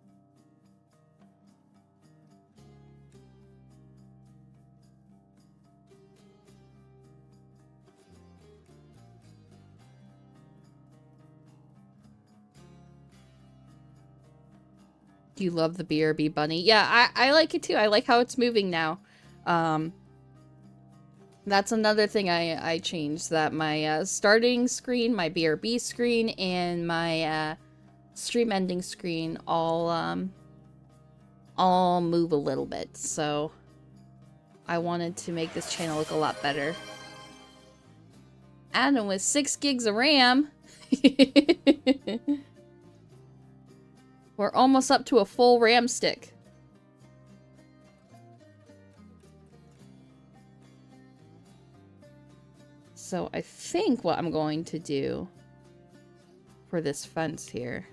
Do you love the BRB bunny? Yeah, I like it too. I like how it's moving now. That's another thing I changed, that my starting screen, my BRB screen, and my stream ending screen all move a little bit. So I wanted to make this channel look a lot better. And with 6 gigs of RAM, we're almost up to a full RAM stick. So I think what I'm going to do for this fence here,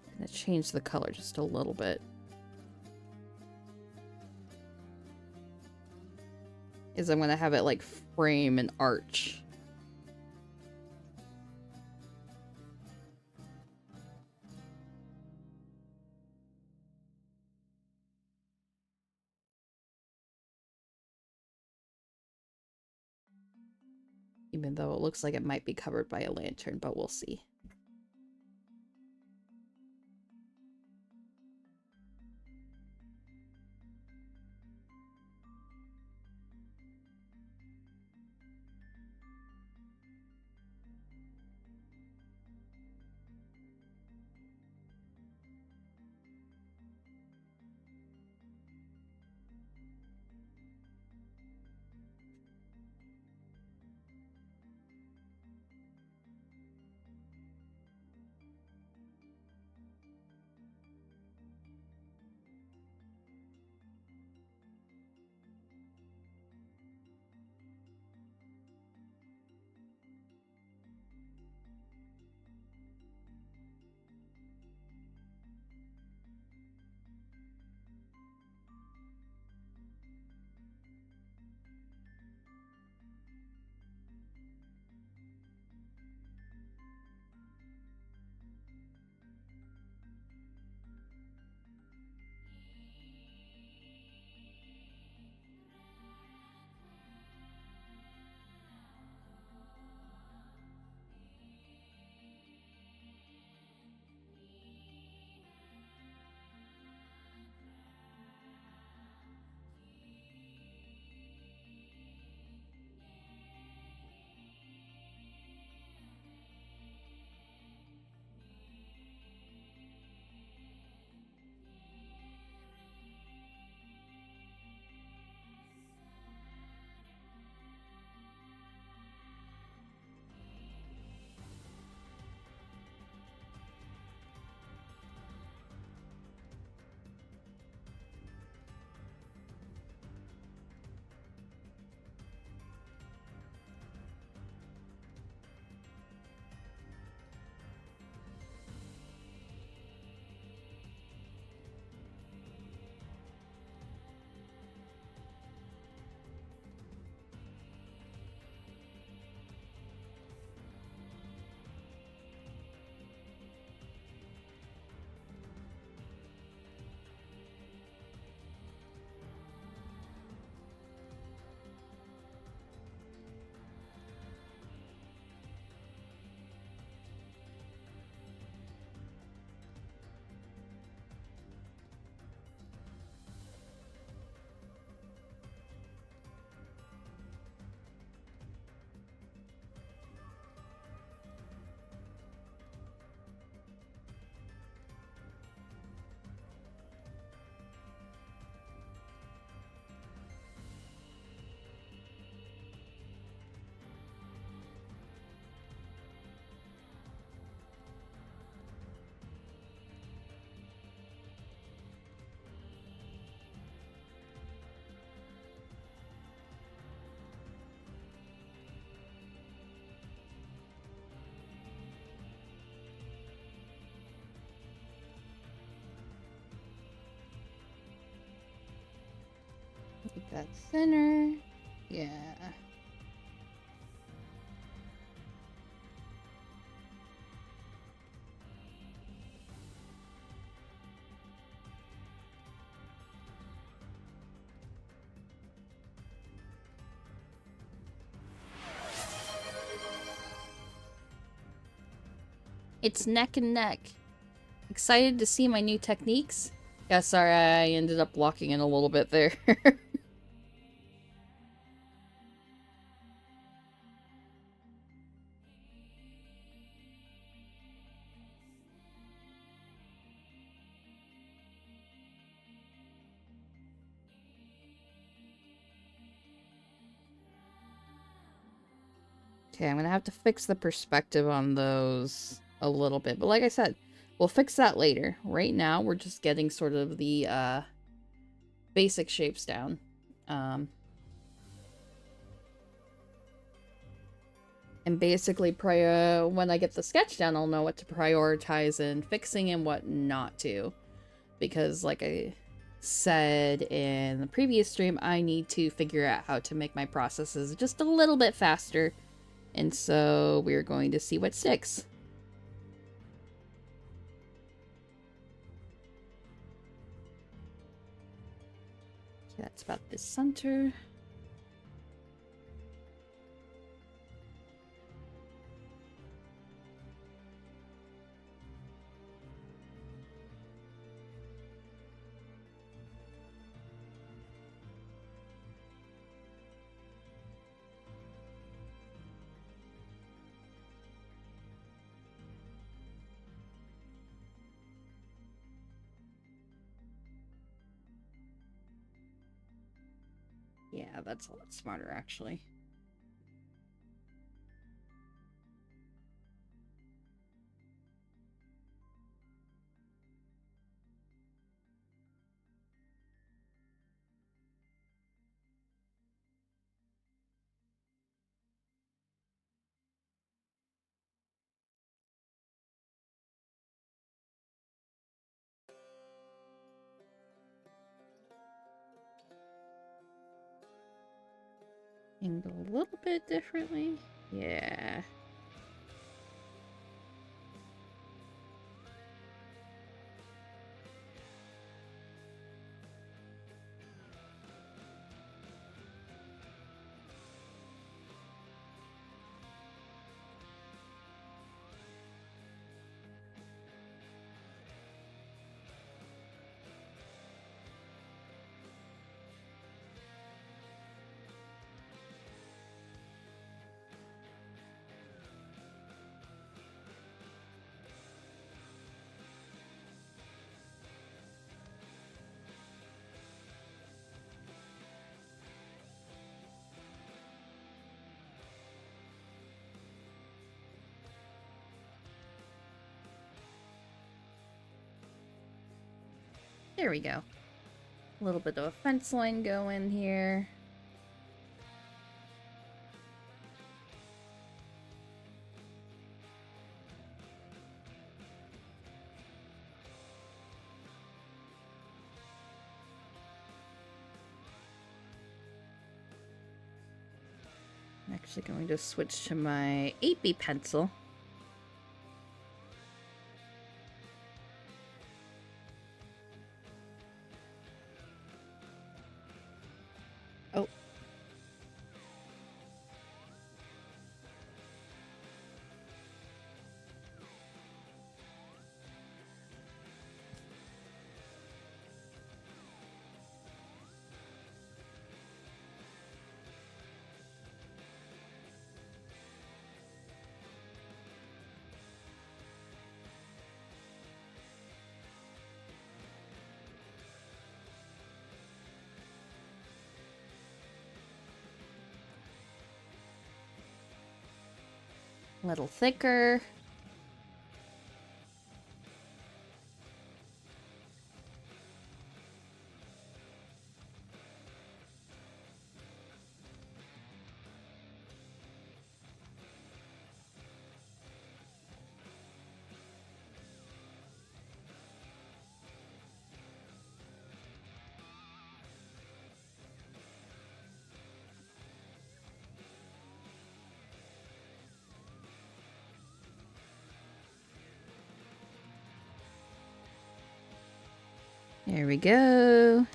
I'm gonna change the color just a little bit, is I'm gonna have it like frame an arch. Even though it looks like it might be covered by a lantern, but we'll see. that thinner. Yeah. It's neck and neck. Excited to see my new techniques? Yeah, sorry, I ended up blocking in a little bit there. Okay, I'm gonna have to fix the perspective on those a little bit. But like I said, we'll fix that later. Right now, we're just getting sort of the basic shapes down. And basically, when I get the sketch down, I'll know what to prioritize in fixing and what not to. Because like I said in the previous stream, I need to figure out how to make my processes just a little bit faster. And so we're going to see what sticks. Okay, that's about the center. Yeah, that's a lot smarter, actually. Angle a little bit differently. Yeah. There we go. A little bit of a fence line going here. I'm actually going to switch to my 8B pencil. Oh. A little thicker. There we go.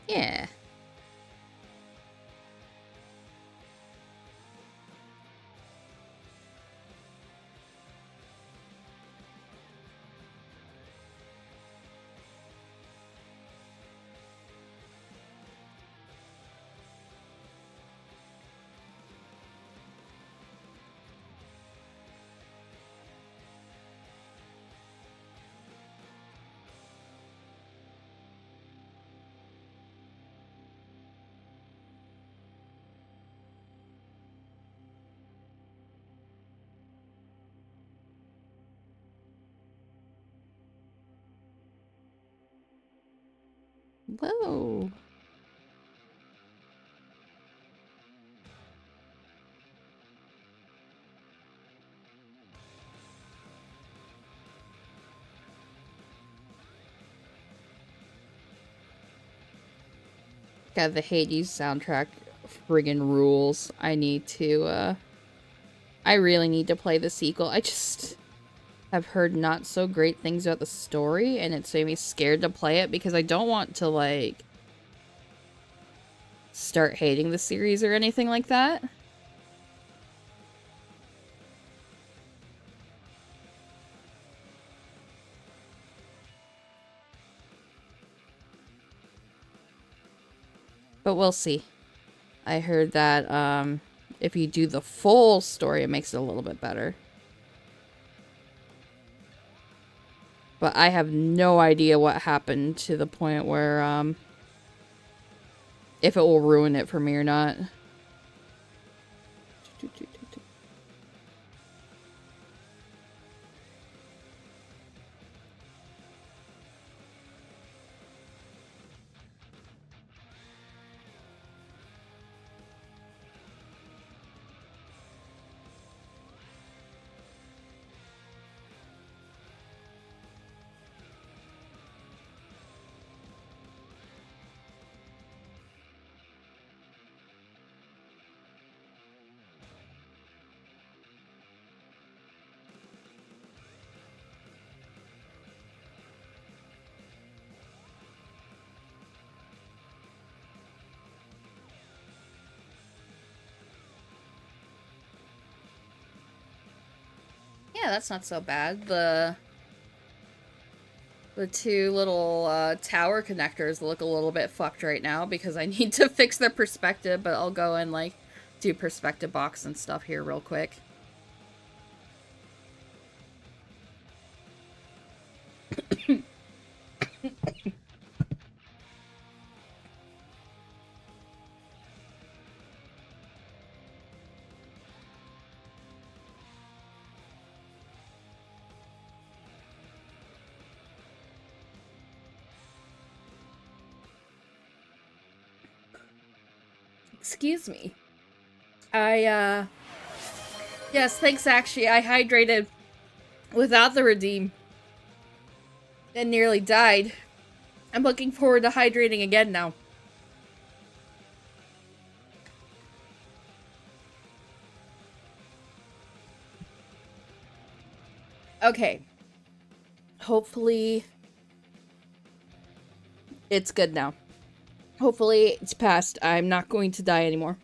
Yeah. Whoa. God, the Hades soundtrack friggin' rules. I really need to play the sequel. I just have heard not so great things about the story, and it's made me scared to play it because I don't want to, like, start hating the series or anything like that. But we'll see. I heard that, if you do the full story, it makes it a little bit better. But I have no idea what happened to the point where, if it will ruin it for me or not. Yeah, that's not so bad. The two little tower connectors look a little bit fucked right now because I need to fix their perspective, but I'll go and, like, do perspective box and stuff here real quick. Excuse me. Yes, thanks, actually. I hydrated without the redeem and nearly died. I'm looking forward to hydrating again now. Okay. Hopefully it's good now. Hopefully it's past. I'm not going to die anymore.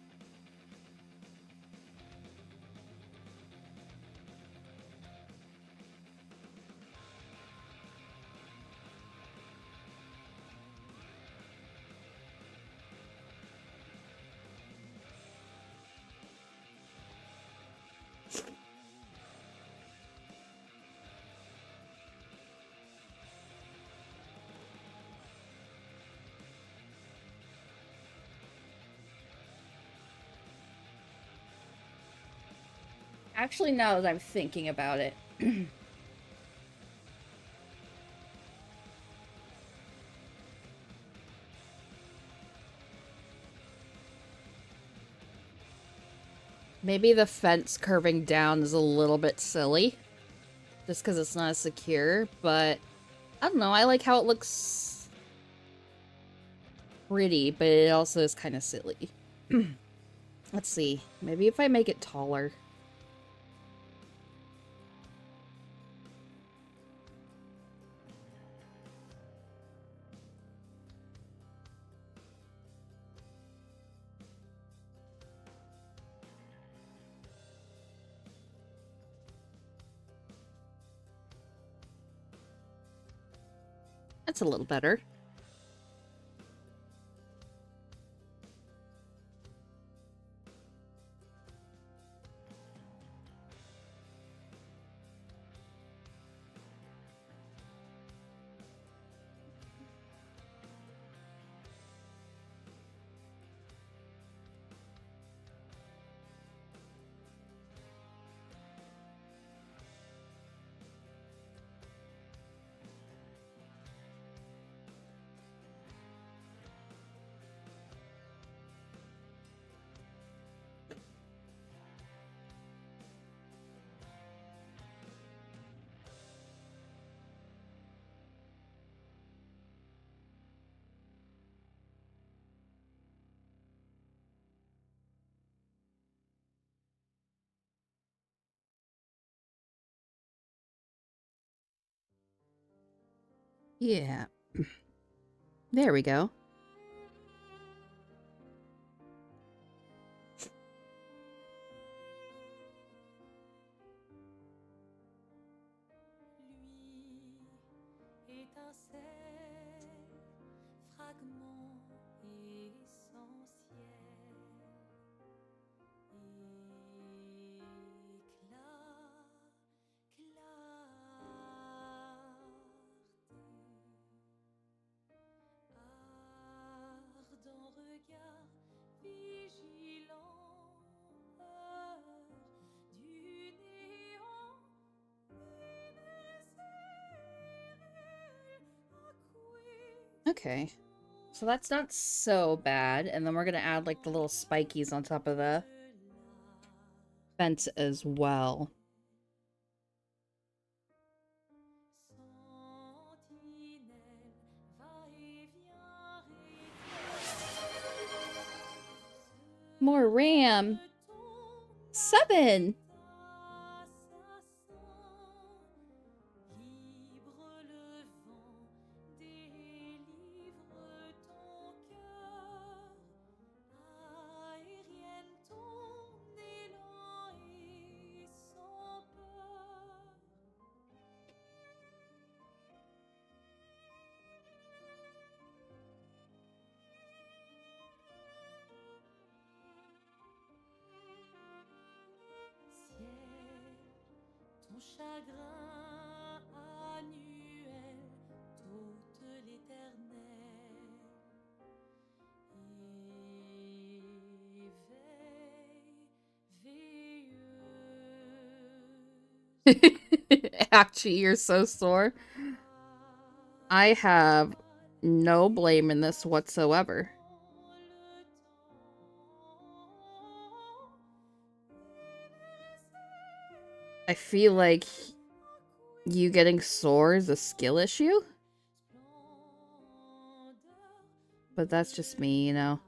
Actually, now that I'm thinking about it. Maybe the fence curving down is a little bit silly. Just because it's not as secure, but I don't know, I like how it looks pretty, but it also is kind of silly. Let's see, maybe if I make it taller. That's a little better. Yeah. There we go. Okay. So that's not so bad. And then we're going to add like the little spikies on top of the fence as well. More RAM. 7. Actually, you're so sore. I have no blame in this whatsoever. I feel like you getting sore is a skill issue. But that's just me, you know.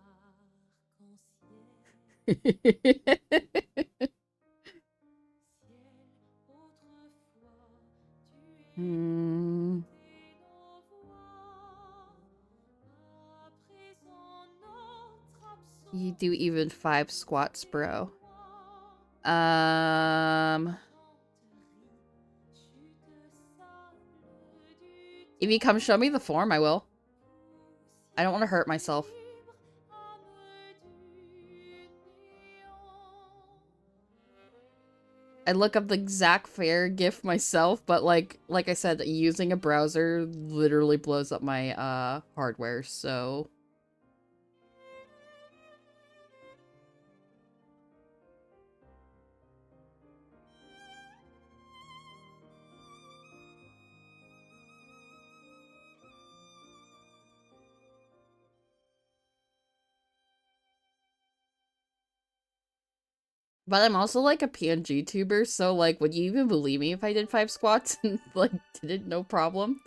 You do even 5 squats, bro. If you come show me the form, I will. I don't want to hurt myself. I look up the exact fair GIF myself, but like I said, using a browser literally blows up my hardware, so... But I'm also like a PNG tuber, so like, would you even believe me if I did 5 squats and like did it no problem?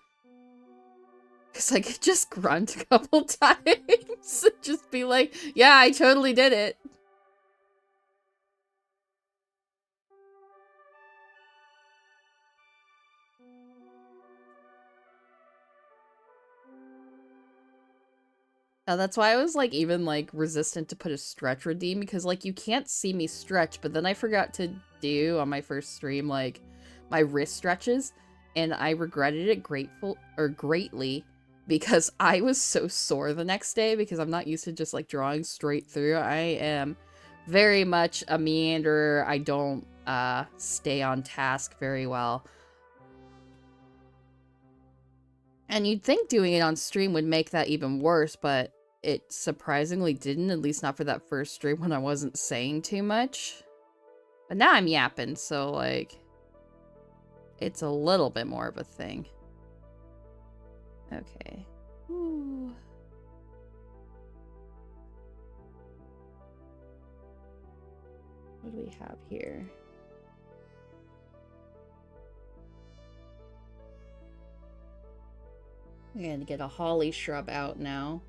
Because I could just grunt a couple times and just be like, yeah, I totally did it. That's why I was like even like resistant to put a stretch redeem, because like you can't see me stretch, but then I forgot to do on my first stream like my wrist stretches and I regretted it greatly because I was so sore the next day because I'm not used to just like drawing straight through. I am very much a meanderer. I don't stay on task very well. And you'd think doing it on stream would make that even worse, but it surprisingly didn't, at least not for that first stream when I wasn't saying too much. But now I'm yapping, so like, it's a little bit more of a thing. Okay. Ooh. What do we have here? I'm gonna get a holly shrub out now.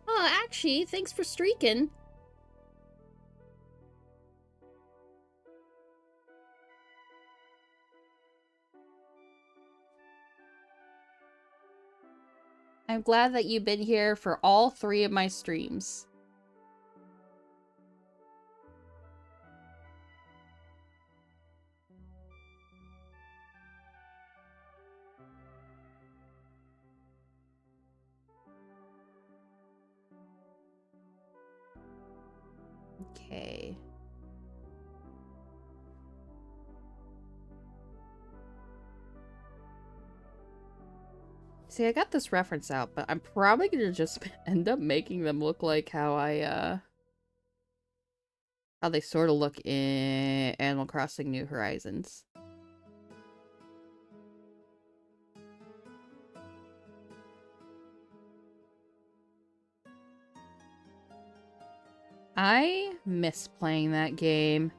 Oh, actually, thanks for streaking. I'm glad that you've been here for all 3 of my streams. Okay. See, I got this reference out, but I'm probably gonna just end up making them look like how they sort of look in Animal Crossing New Horizons. I miss playing that game.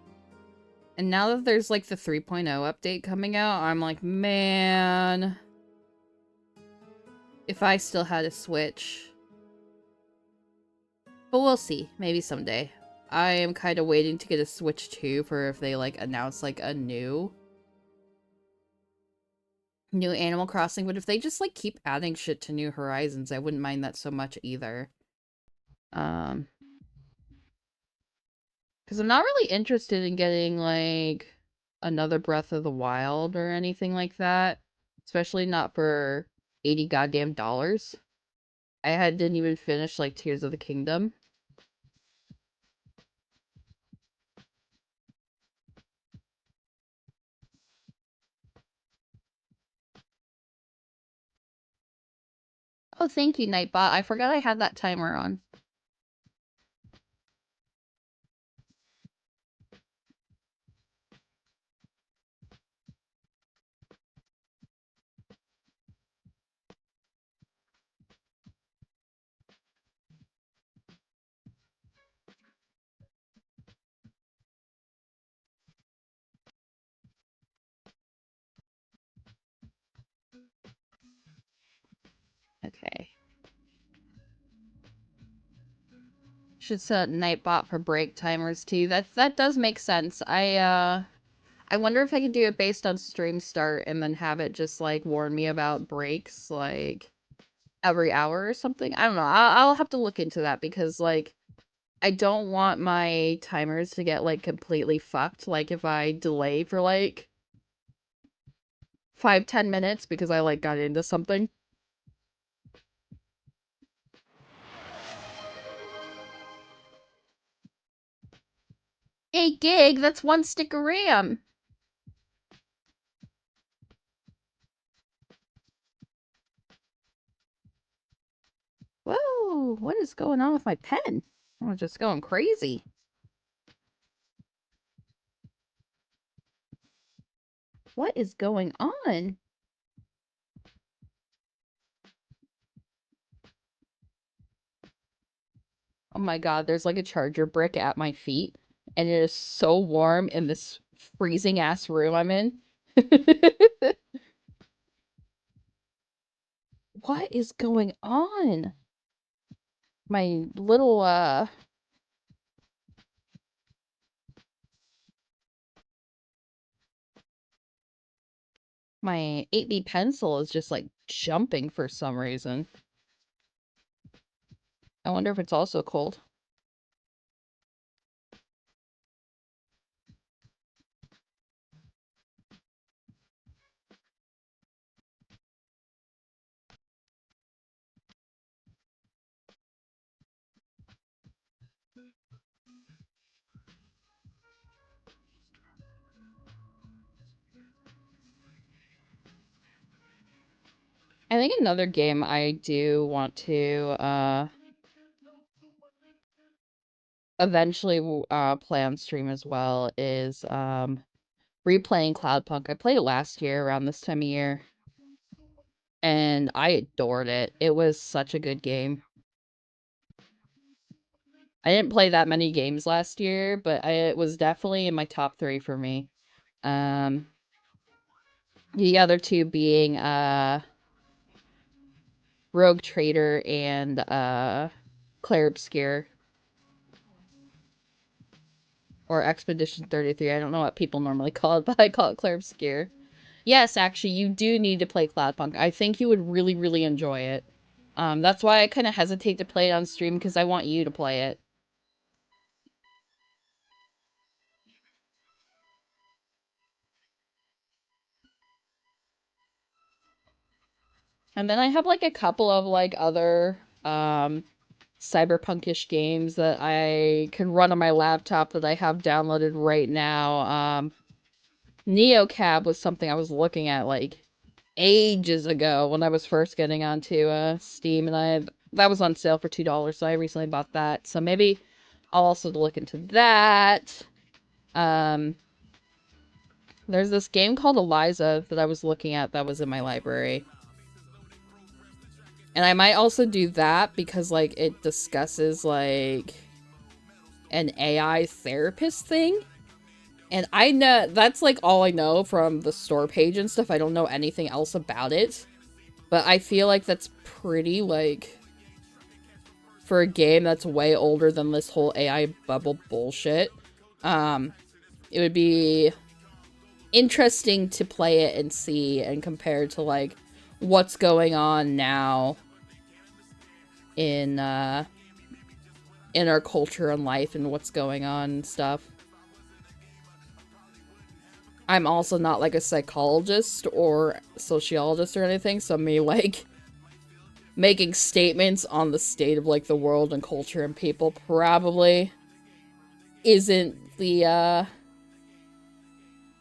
And now that there's like the 3.0 update coming out, I'm like, man, if I still had a Switch. But we'll see. Maybe someday. I am kind of waiting to get a Switch 2 for if they like announce like a new Animal Crossing. But if they just like keep adding shit to New Horizons, I wouldn't mind that so much either. Because I'm not really interested in getting like another Breath of the Wild or anything like that. Especially not for 80 goddamn dollars. Didn't even finish like Tears of the Kingdom. Oh, thank you, Nightbot. I forgot I had that timer on. Okay. Should set Nightbot for break timers too. That does make sense. I wonder if I can do it based on stream start and then have it just like warn me about breaks like every hour or something. I don't know. I'll have to look into that because like I don't want my timers to get like completely fucked. Like if I delay for like 5-10 minutes because I like got into something. Hey gig, that's 1 stick of RAM. Whoa, what is going on with my pen? I'm just going crazy. What is going on? Oh my god, there's like a charger brick at my feet. and it is so warm in this freezing ass room I'm in. What is going on? My little my 8B pencil is just like jumping for some reason. I wonder if it's also cold. I think another game I do want to eventually play on stream as well is replaying Cloudpunk. I played it last year around this time of year, and I adored it. It was such a good game. I didn't play that many games last year, but it was definitely in my top 3 for me. Um, the other two being Rogue Trader and Clair Obscure. Or Expedition 33. I don't know what people normally call it, but I call it Clair Obscure. Yes, actually, you do need to play Cloudpunk. I think you would really, really enjoy it. That's why I kind of hesitate to play it on stream, because I want you to play it. And then I have, like, a couple of, like, other, cyberpunkish games that I can run on my laptop that I have downloaded right now. NeoCab was something I was looking at, like, ages ago when I was first getting onto Steam, and that was on sale for $2, so I recently bought that. So maybe I'll also look into that. There's this game called Eliza that I was looking at that was in my library. And I might also do that because, like, it discusses, like, an AI therapist thing. And I know, that's, like, all I know from the store page and stuff. I don't know anything else about it. But I feel like that's pretty, like, for a game that's way older than this whole AI bubble bullshit. It would be interesting to play it and see and compare to, like, what's going on now in our culture and life and what's going on and stuff. I'm also not, like, a psychologist or sociologist or anything, so me, like, making statements on the state of, like, the world and culture and people probably isn't the,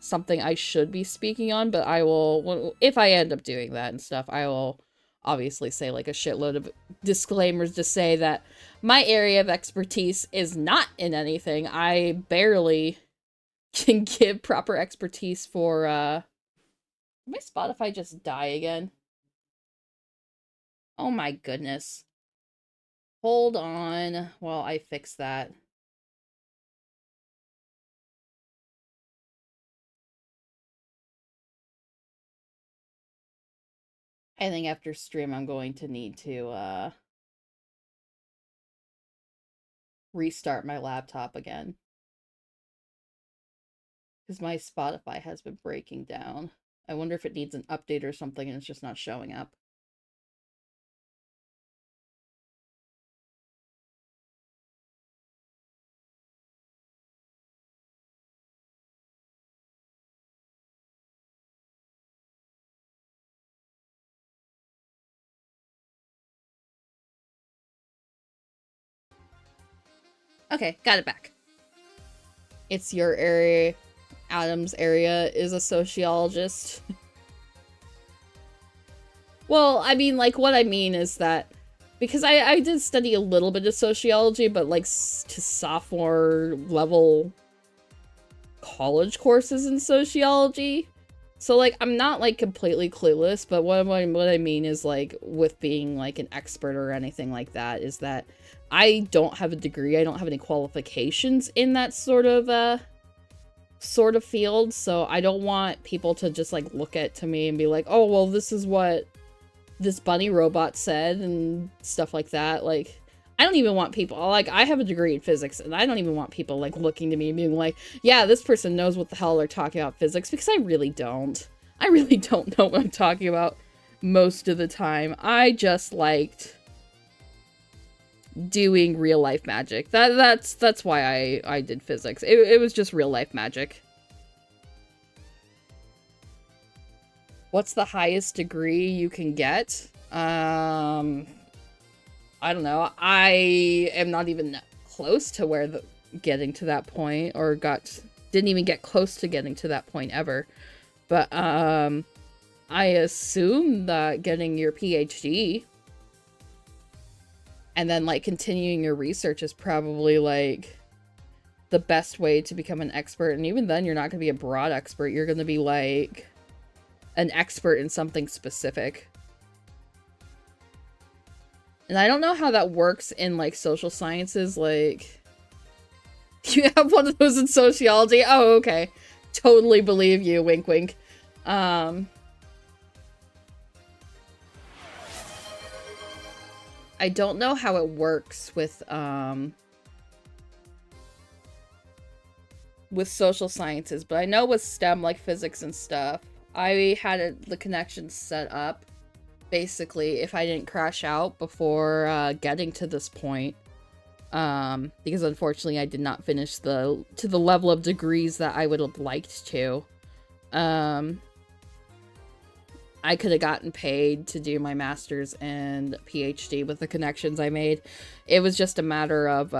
something I should be speaking on, but I will, if I end up doing that and stuff, I will obviously say, like, a shitload of disclaimers to say that my area of expertise is not in anything. I barely can give proper expertise for, did my Spotify just die again? Oh my goodness. Hold on while I fix that. I think after stream I'm going to need to, restart my laptop again. Because my Spotify has been breaking down. I wonder if it needs an update or something and it's just not showing up. Okay, got it back. It's your area. Adam's area is a sociologist. Well, I mean, like, what I mean is that, because I did study a little bit of sociology, but, like, to sophomore level college courses in sociology. So, like, I'm not, like, completely clueless, but what I mean is, like, with being, like, an expert or anything like that, is that I don't have a degree, I don't have any qualifications in that sort of field, so I don't want people to just, like, look at to me and be like, oh, well, this is what this bunny robot said, and stuff like that. Like, I don't even want people, like, I have a degree in physics, and I don't even want people, like, looking to me and being like, yeah, this person knows what the hell they're talking about physics, because I really don't. I really don't know what I'm talking about most of the time. I just liked doing real life magic. That's why I did physics. It was just real life magic. What's the highest degree you can get? I don't know. I am not even close to getting to that point, or didn't even get close to getting to that point ever. But I assume that getting your PhD and then, like, continuing your research is probably, like, the best way to become an expert. And even then, you're not going to be a broad expert. You're going to be, like, an expert in something specific. And I don't know how that works in, like, social sciences. Like, you have one of those in sociology? Oh, okay. Totally believe you. Wink, wink. I don't know how it works with social sciences, but I know with STEM, like physics and stuff, I had the connections set up. Basically, if I didn't crash out before getting to this point, because unfortunately I did not finish to the level of degrees that I would have liked to, I could have gotten paid to do my master's and PhD with the connections I made. It was just a matter of,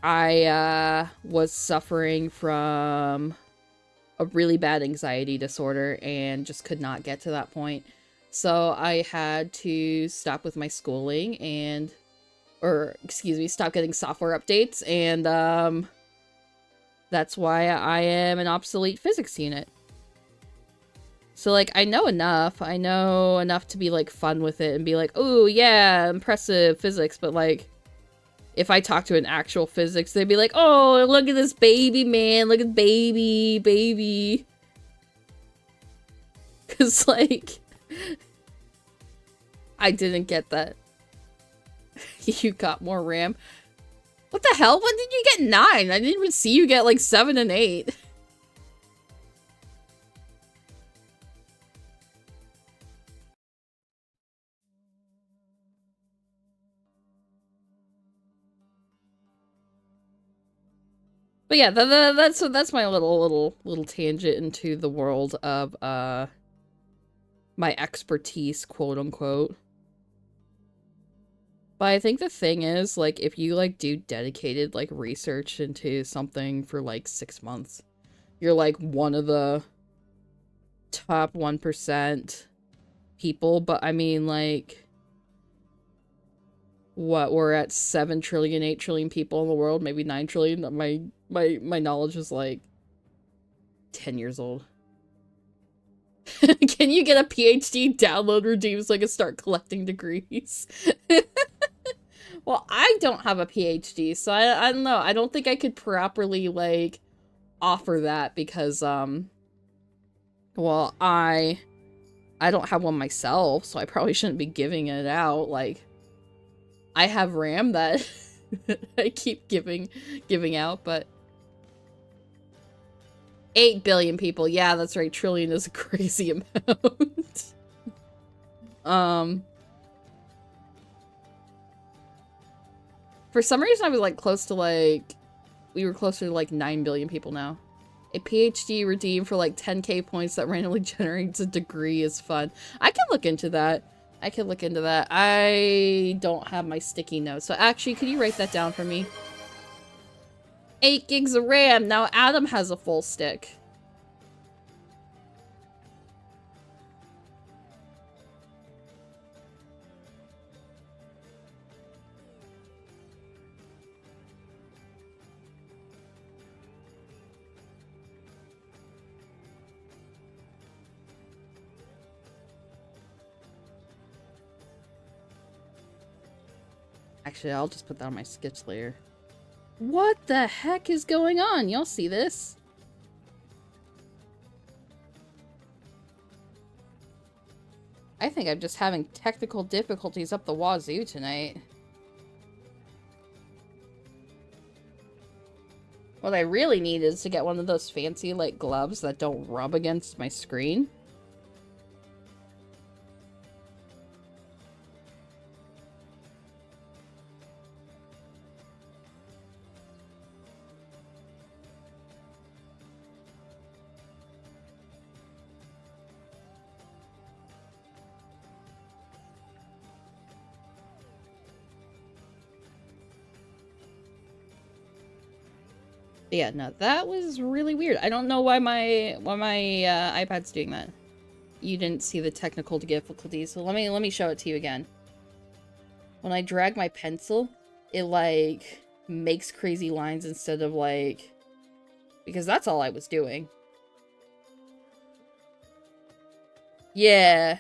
I was suffering from a really bad anxiety disorder and just could not get to that point. So I had to stop with my schooling stop getting software updates, and that's why I am an obsolete physics unit. So, like, I know enough to be, like, fun with it and be like, oh, yeah, impressive physics, but, like, if I talk to an actual physics, they'd be like, oh, look at this baby, man, look at baby. Because, like, I didn't get that. You got more RAM. What the hell? When did you get 9? I didn't even see you get, like, 7 and 8. But yeah, that's my little tangent into the world of my expertise, quote unquote. But I think the thing is, like, if you, like, do dedicated, like, research into something for, like, 6 months, you're, like, one of the top 1% people. But I mean, like, what, we're at 7 trillion, 8 trillion people in the world, maybe 9 trillion. My knowledge is, like, 10 years old. Can you get a PhD download redeem so I can start collecting degrees? Well, I don't have a PhD, so I don't know. I don't think I could properly, like, offer that because, well, I don't have one myself, so I probably shouldn't be giving it out. Like, I have RAM that I keep giving out, but 8 billion people. Yeah, that's right. Trillion is a crazy amount. For some reason, I was, like, close to, like, we were closer to, like, 9 billion people now. A PhD redeemed for, like, 10k points that randomly generates a degree is fun. I can look into that. I don't have my sticky notes. So actually, could you write that down for me? 8 gigs of RAM. Now Adam has a full stick. Actually, I'll just put that on my sketch layer. What the heck is going on? Y'all see this? I think I'm just having technical difficulties up the wazoo tonight. What I really need is to get one of those fancy, like, gloves that don't rub against my screen. Yeah, no, that was really weird. I don't know why my iPad's doing that. You didn't see the technical difficulties, so let me show it to you again. When I drag my pencil, it like makes crazy lines instead of like, because that's all I was doing. Yeah.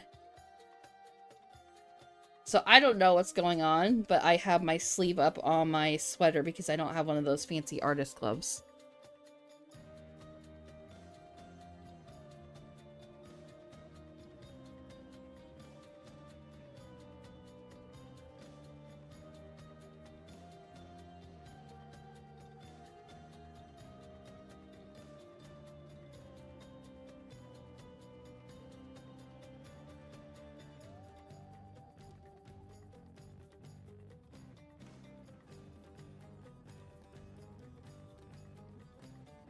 So I don't know what's going on, but I have my sleeve up on my sweater because I don't have one of those fancy artist gloves.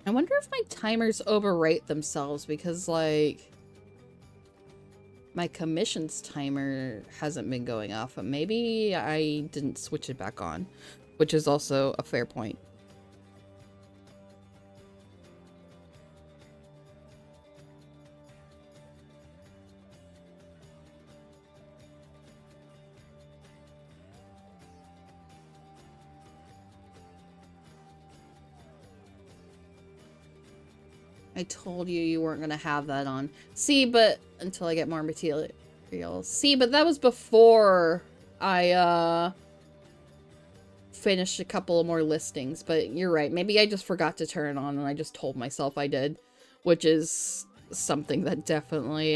I wonder if my timers overrate themselves because, like, my commissions timer hasn't been going off, but maybe I didn't switch it back on, which is also a fair point. I told you you weren't gonna have that on. See, but until I get more material. See, but that was before I finished a couple of more listings. But you're right. Maybe I just forgot to turn it on and I just told myself I did, which is something that definitely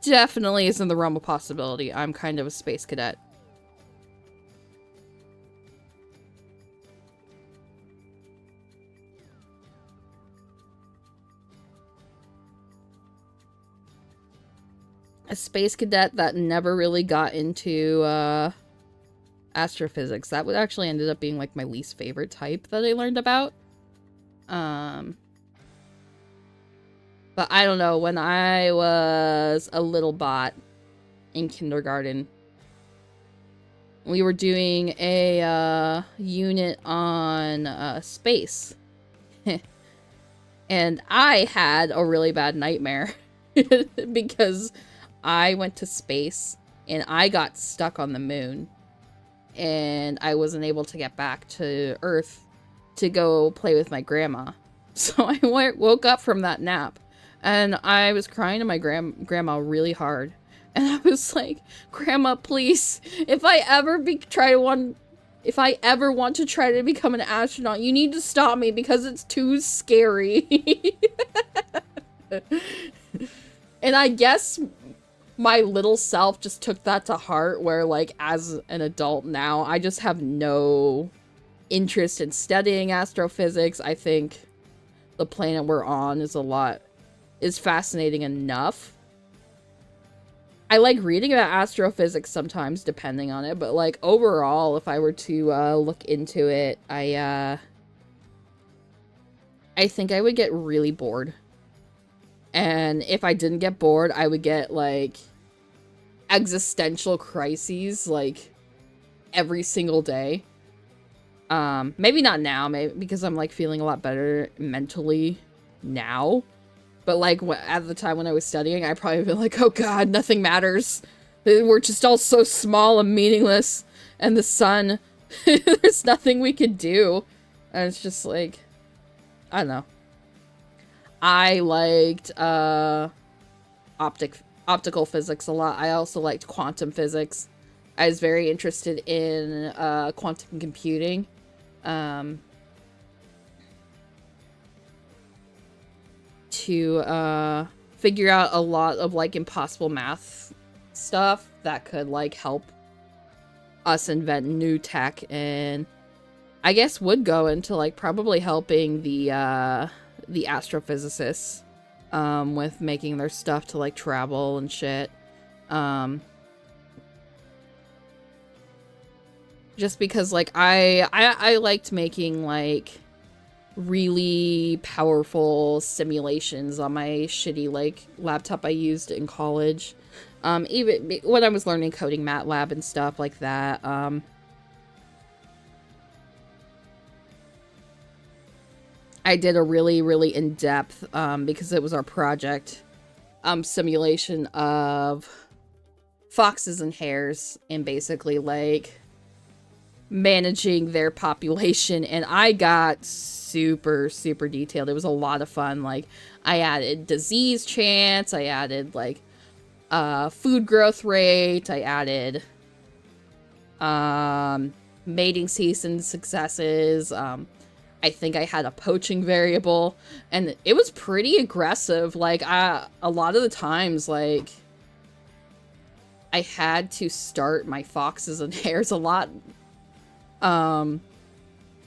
definitely is in the realm of possibility. I'm kind of a space cadet. A space cadet that never really got into astrophysics. That would actually ended up being like my least favorite type that I learned about. But I don't know, when I was a little bot in kindergarten, we were doing a unit on space. And I had a really bad nightmare because I went to space and I got stuck on the moon and I wasn't able to get back to Earth to go play with my grandma. So I woke up from that nap and I was crying to my grandma really hard. And I was like, Grandma, please, if I ever want to try to become an astronaut, you need to stop me because it's too scary. And I guess my little self just took that to heart, where, like, as an adult now, I just have no interest in studying astrophysics. I think the planet we're on is fascinating enough. I like reading about astrophysics sometimes, depending on it, but, like, overall, if I were to look into it, I think I would get really bored. And if I didn't get bored, I would get, like, existential crises, like, every single day. Maybe not now, maybe because I'm, like, feeling a lot better mentally now. But, like, at the time when I was studying, I'd probably be like, oh god, nothing matters. We're just all so small and meaningless. And the sun, there's nothing we could do. And it's just like, I don't know. I liked, optical physics a lot. I also liked quantum physics. I was very interested in quantum computing. To figure out a lot of like impossible math stuff that could like help us invent new tech, and I guess would go into like probably helping the astrophysicists with making their stuff to like travel and shit. Just because like I liked making like really powerful simulations on my shitty like laptop I used in college. Even when I was learning coding MATLAB and stuff like that. I did a really, really in-depth, because it was our project, simulation of foxes and hares and basically like managing their population, and I got super, super detailed. It was a lot of fun. Like, I added disease chance, I added like food growth rate, I added mating season successes, I think I had a poaching variable, and it was pretty aggressive. Like, a lot of the times, like, I had to start my foxes and hares a lot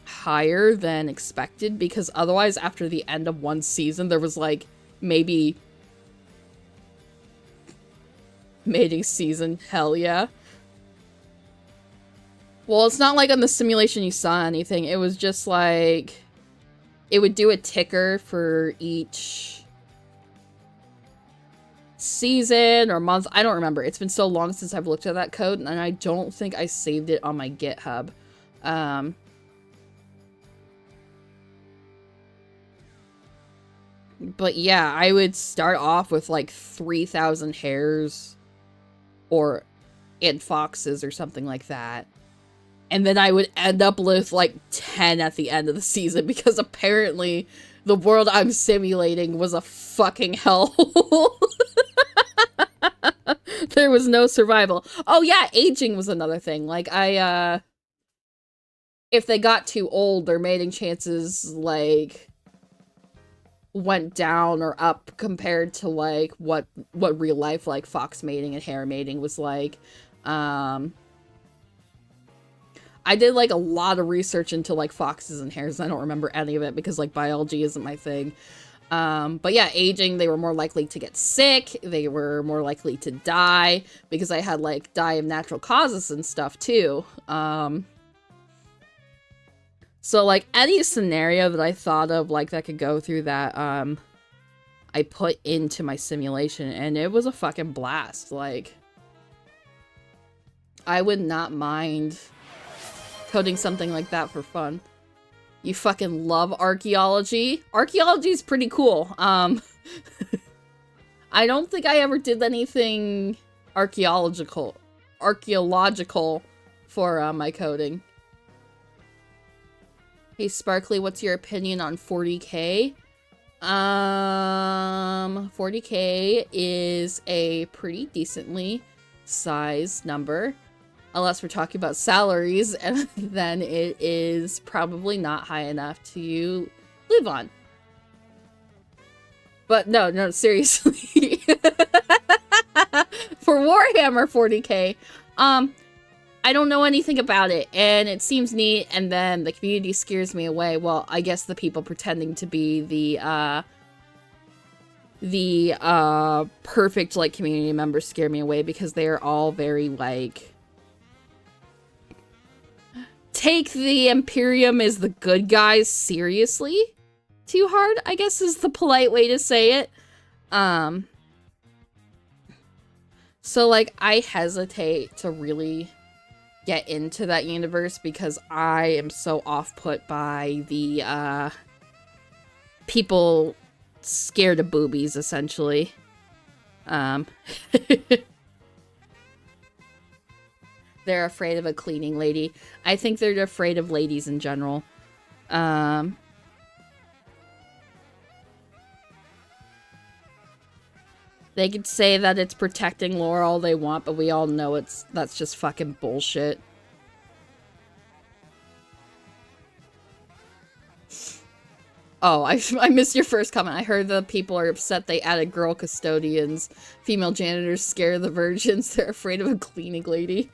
higher than expected, because otherwise after the end of one season there was like maybe mating season. Hell yeah. Well, it's not like on the simulation you saw anything. It was just like it would do a ticker for each season or month. I don't remember. It's been so long since I've looked at that code, and I don't think I saved it on my GitHub. But yeah, I would start off with like 3,000 hares and foxes or something like that. And then I would end up with like 10 at the end of the season, because apparently the world I'm simulating was a fucking hellhole. There was no survival. Oh yeah, aging was another thing. Like, if they got too old, their mating chances like went down or up compared to like what real life like fox mating and hare mating was like. I did like a lot of research into like foxes and hares. I don't remember any of it because like biology isn't my thing. But yeah, aging, they were more likely to get sick. They were more likely to die because I had like die of natural causes and stuff too. So like any scenario that I thought of like that could go through that, I put into my simulation, and it was a fucking blast. Like, I would not mind coding something like that for fun. You fucking love archaeology. Archaeology is pretty cool. I don't think I ever did anything archaeological for my coding. Hey Sparkly, what's your opinion on 40K? 40K is a pretty decently sized number. Unless we're talking about salaries, and then it is probably not high enough to live on. But no, seriously. For Warhammer 40K, I don't know anything about it, and it seems neat, and then the community scares me away. Well, I guess the people pretending to be the perfect, like, community members scare me away, because they are all very, like, take the Imperium as the good guys seriously too hard, I guess is the polite way to say it. So, like, I hesitate to really get into that universe because I am so off-put by the, people scared of boobies, essentially. They're afraid of a cleaning lady. I think they're afraid of ladies in general. They could say that it's protecting lore all they want, but we all know that's just fucking bullshit. Oh, I missed your first comment. I heard the people are upset they added girl custodians. Female janitors scare the virgins. They're afraid of a cleaning lady.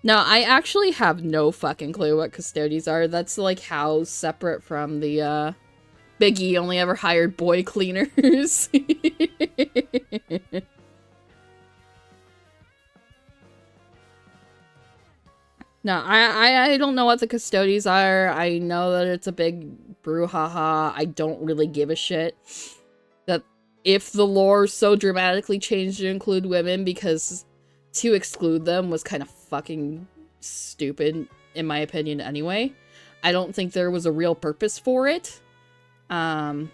No, I actually have no fucking clue what custodians are. That's like how separate from the Biggie only ever hired boy cleaners. No, I don't know what the custodians are. I know that it's a big brouhaha. I don't really give a shit. That if the lore so dramatically changed to include women, because to exclude them was kind of fucking stupid, in my opinion anyway. I don't think there was a real purpose for it. Because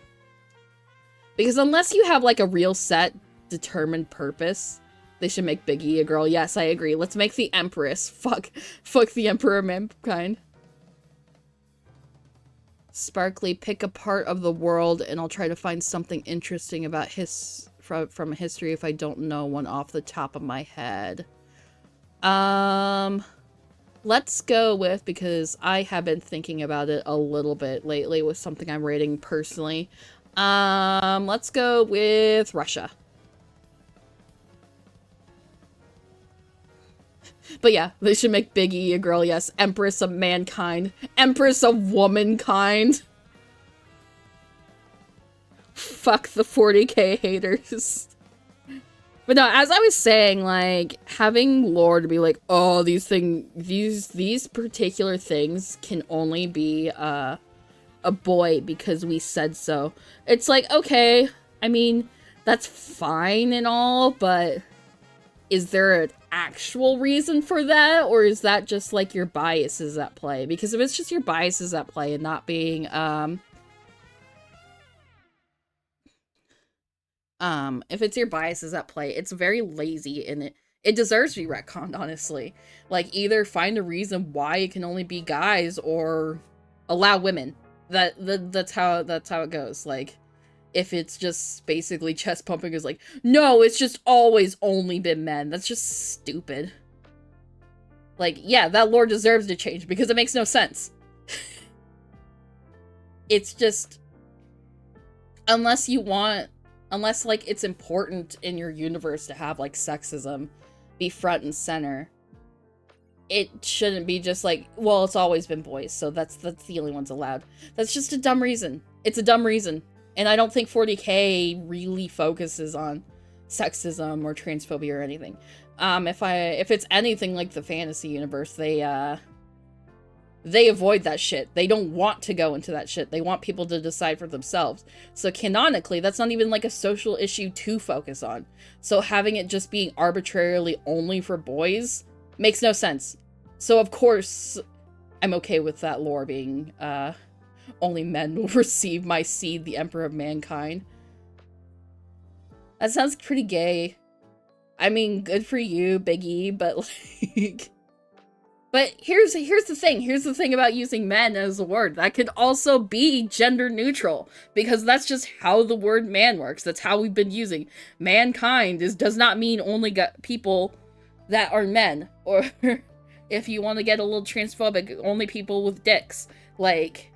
unless you have like a real set, determined purpose, they should make Biggie a girl. Yes, I agree. Let's make the Empress. Fuck the Emperor of Mankind. Sparkly, pick a part of the world and I'll try to find something interesting about from history if I don't know one off the top of my head. Let's go with, because I have been thinking about it a little bit lately with something I'm reading personally. Let's go with Russia. But yeah, they should make Biggie a girl, yes. Empress of Mankind. Empress of Womankind. Fuck the 40k haters. But no, as I was saying, like, having lore to be like, oh, these particular things can only be, a boy because we said so. It's like, okay, I mean, that's fine and all, but is there an actual reason for that, or is that just like your biases at play? Because if it's just your biases at play and not being if it's your biases at play, it's very lazy and it deserves to be retconned, honestly. Like, either find a reason why it can only be guys or allow women. That's how it goes. Like, if it's just basically chest pumping is like, no, it's just always only been men. That's just stupid. Like, yeah, that lore deserves to change because it makes no sense. It's just, unless like it's important in your universe to have like sexism be front and center, it shouldn't be just like, well, it's always been boys, so that's the only ones allowed. That's just a dumb reason. It's a dumb reason. And I don't think 40k really focuses on sexism or transphobia or anything. If it's anything like the fantasy universe, they avoid that shit. They don't want to go into that shit. They want people to decide for themselves. So canonically, that's not even like a social issue to focus on. So having it just being arbitrarily only for boys makes no sense. So of course, I'm okay with that lore being, only men will receive my seed, the Emperor of Mankind. That sounds pretty gay. I mean, good for you, Biggie, but like... But here's the thing. Here's the thing about using men as a word. That could also be gender neutral, because that's just how the word man works. That's how we've been using. Mankind does not mean only people that are men. Or if you want to get a little transphobic, only people with dicks. Like...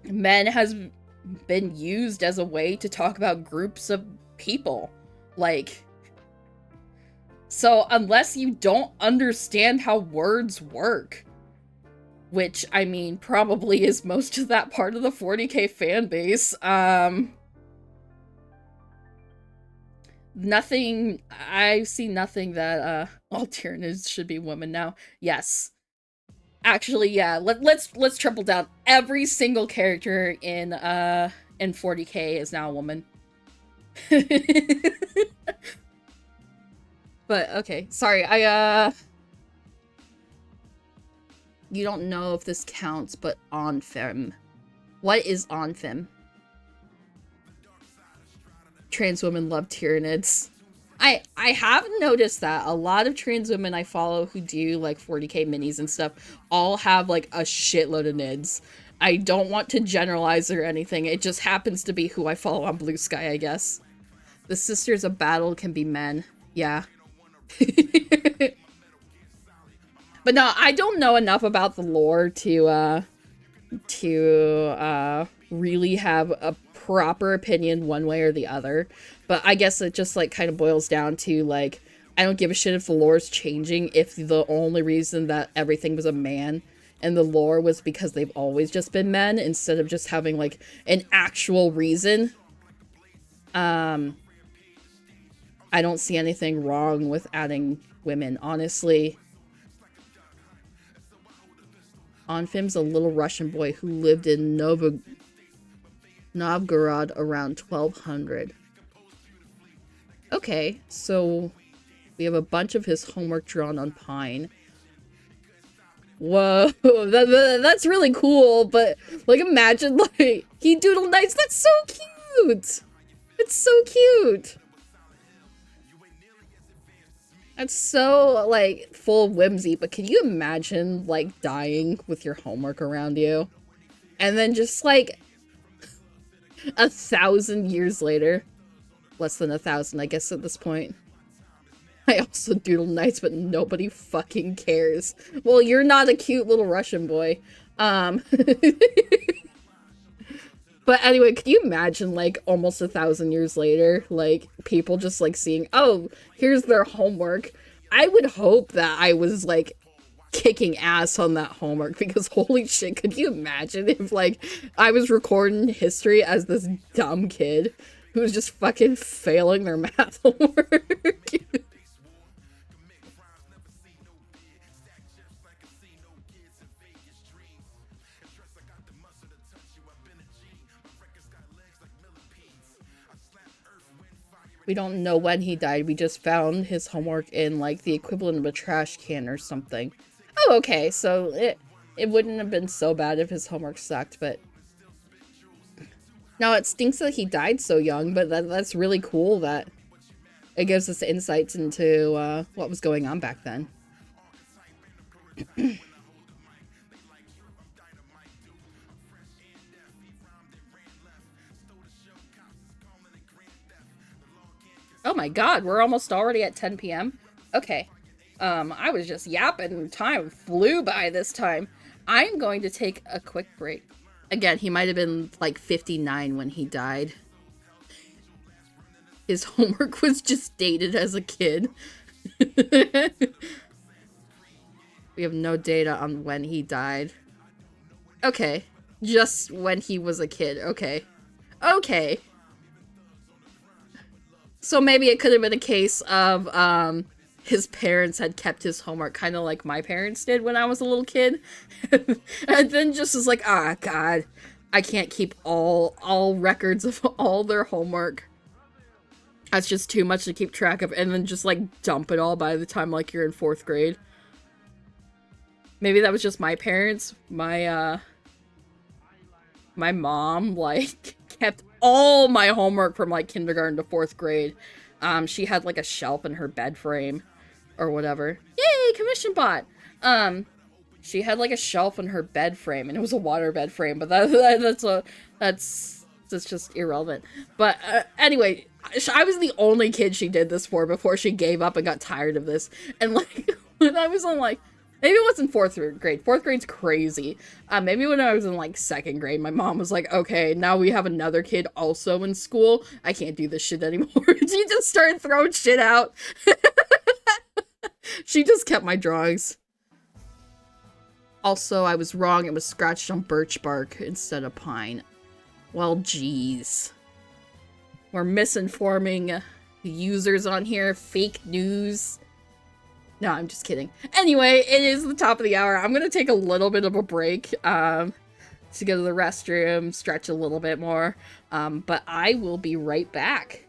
Men has been used as a way to talk about groups of people. Like, so unless you don't understand how words work, which, I mean, probably is most of that part of the 40k fan base, I see nothing that, all Tyranids should be women now. Yes. Actually, yeah, let's triple down. Every single character in 40k is now a woman. But, okay, sorry, you don't know if this counts, but on-fem. What is on-fem? Trans women love Tyranids. I have noticed that a lot of trans women I follow who do like 40k minis and stuff all have like a shitload of nids. I don't want to generalize or anything. It just happens to be who I follow on Blue Sky, I guess. The Sisters of Battle can be men. Yeah. But no, I don't know enough about the lore to really have a proper opinion one way or the other. But I guess it just, like, kind of boils down to, like, I don't give a shit if the lore's changing if the only reason that everything was a man and the lore was because they've always just been men instead of just having, like, an actual reason. I don't see anything wrong with adding women, honestly. Anfim's a little Russian boy who lived in Novgorod around 1200. Okay, so we have a bunch of his homework drawn on pine. Whoa, that's really cool, but, like, imagine, like, he doodle nights. That's so cute! It's so cute! That's so, like, full of whimsy, but can you imagine, like, dying with your homework around you? And then just, like, 1,000 years later. Less than 1,000, I guess, at this point. I also doodle nights, but nobody fucking cares. Well, you're not a cute little Russian boy. But anyway, can you imagine, like, almost 1,000 years later, like, people just, like, seeing, oh, here's their homework. I would hope that I was, like, kicking ass on that homework, because holy shit, could you imagine if, like, I was recording history as this dumb kid who was just fucking failing their math homework? We don't know when he died. We just found his homework in, like, the equivalent of a trash can or something. Oh, okay. So it wouldn't have been so bad if his homework sucked, but... Now, it stinks that he died so young, but that's really cool that it gives us insights into what was going on back then. Oh my god, we're almost already at 10 p.m.? Okay. I was just yapping. Time flew by this time. I'm going to take a quick break. Again, he might have been like 59 when he died. His homework was just dated as a kid. We have no data on when he died. Okay. Just when he was a kid. Okay. Okay. So maybe it could have been a case of, his parents had kept his homework kind of like my parents did when I was a little kid. And then just was like, ah, God, I can't keep all records of all their homework. That's just too much to keep track of. And then just, like, dump it all by the time, like, you're in 4th grade. Maybe that was just my parents. My mom, like, kept all my homework from, like, kindergarten to 4th grade. She had, like, a shelf in her bed frame or whatever. Yay, commission bot! She had, like, a shelf in her bed frame, and it was a water bed frame, but that's just irrelevant. But, anyway, I was the only kid she did this for before she gave up and got tired of this. And, like, when I was on, like, maybe it wasn't 4th grade. 4th grade's crazy. Maybe when I was in, like, 2nd grade, my mom was like, okay, now we have another kid also in school. I can't do this shit anymore. She just started throwing shit out. She just kept my drawings. Also, I was wrong. It was scratched on birch bark instead of pine. Well, geez. We're misinforming users on here. Fake news. No, I'm just kidding. Anyway, it is the top of the hour. I'm going to take a little bit of a break to go to the restroom, stretch a little bit more. But I will be right back.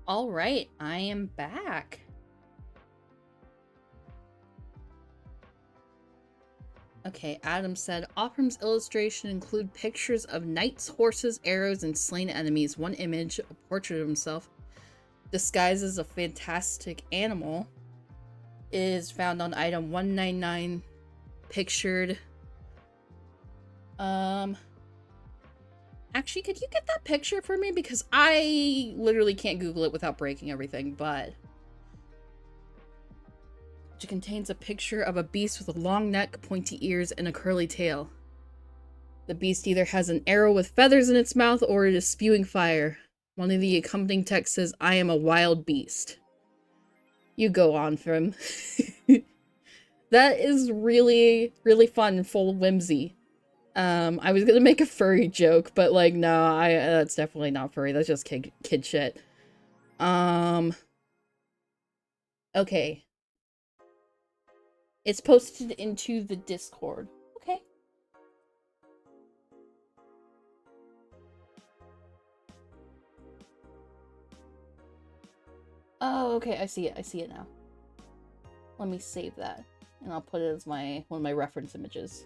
All right, I am back. Okay, Adam said, Oprim's illustration include pictures of knights, horses, arrows, and slain enemies. One image, a portrait of himself, disguised as a fantastic animal, is found on item 199, pictured. Actually, could you get that picture for me? Because I literally can't Google it without breaking everything, but... It contains a picture of a beast with a long neck, pointy ears, and a curly tail. The beast either has an arrow with feathers in its mouth or it is spewing fire. One of the accompanying texts says, I am a wild beast. You go on, Frim. That is really, really fun and full of whimsy. I was gonna make a furry joke, but like, no, that's definitely not furry. That's just kid shit. Okay. It's posted into the Discord. Okay. Oh, okay, I see it now. Let me save that, and I'll put it as one of my reference images.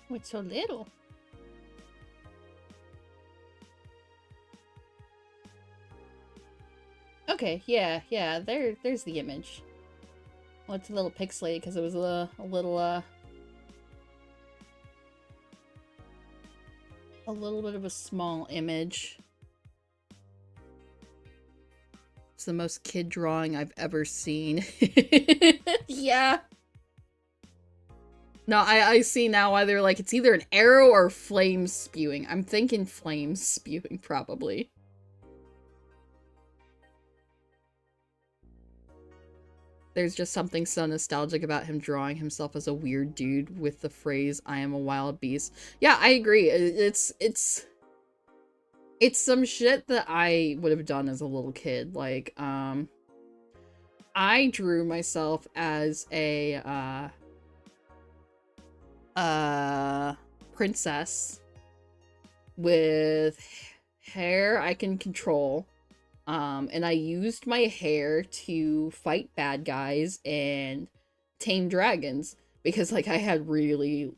What's so little? Okay, yeah, there's the image. Well, it's a little pixelated because it was a little bit of a small image. It's the most kid drawing I've ever seen. Yeah. No, I see now why they're like, it's either an arrow or flames spewing. I'm thinking flames spewing, probably. There's just something so nostalgic about him drawing himself as a weird dude with the phrase, I am a wild beast. Yeah, I agree. It's some shit that I would have done as a little kid. Like, I drew myself as a, princess with hair I can control. And I used my hair to fight bad guys and tame dragons because, like, I had really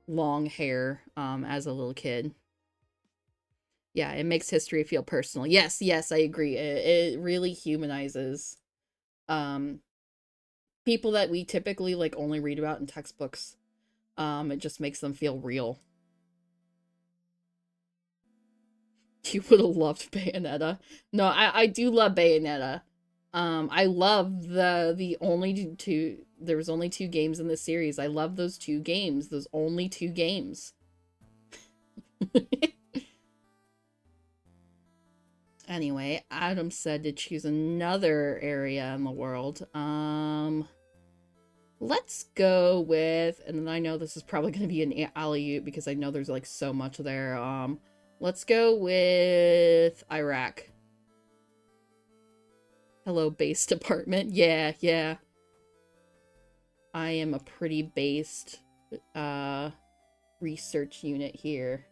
long hair, as a little kid. Yeah, it makes history feel personal. Yes, I agree. It really humanizes, people that we typically, like, only read about in textbooks. It just makes them feel real. You would have loved Bayonetta. No, I do love Bayonetta. I love the only two, there was only 2 games in this series. I love those 2 games. Those only 2 games. Anyway, Adam said to choose another area in the world. Let's go with, and then I know this is probably going to be an alley-oop because I know there's like so much there. Let's go with Iraq. Hello, base department. Yeah. I am a pretty based, research unit here.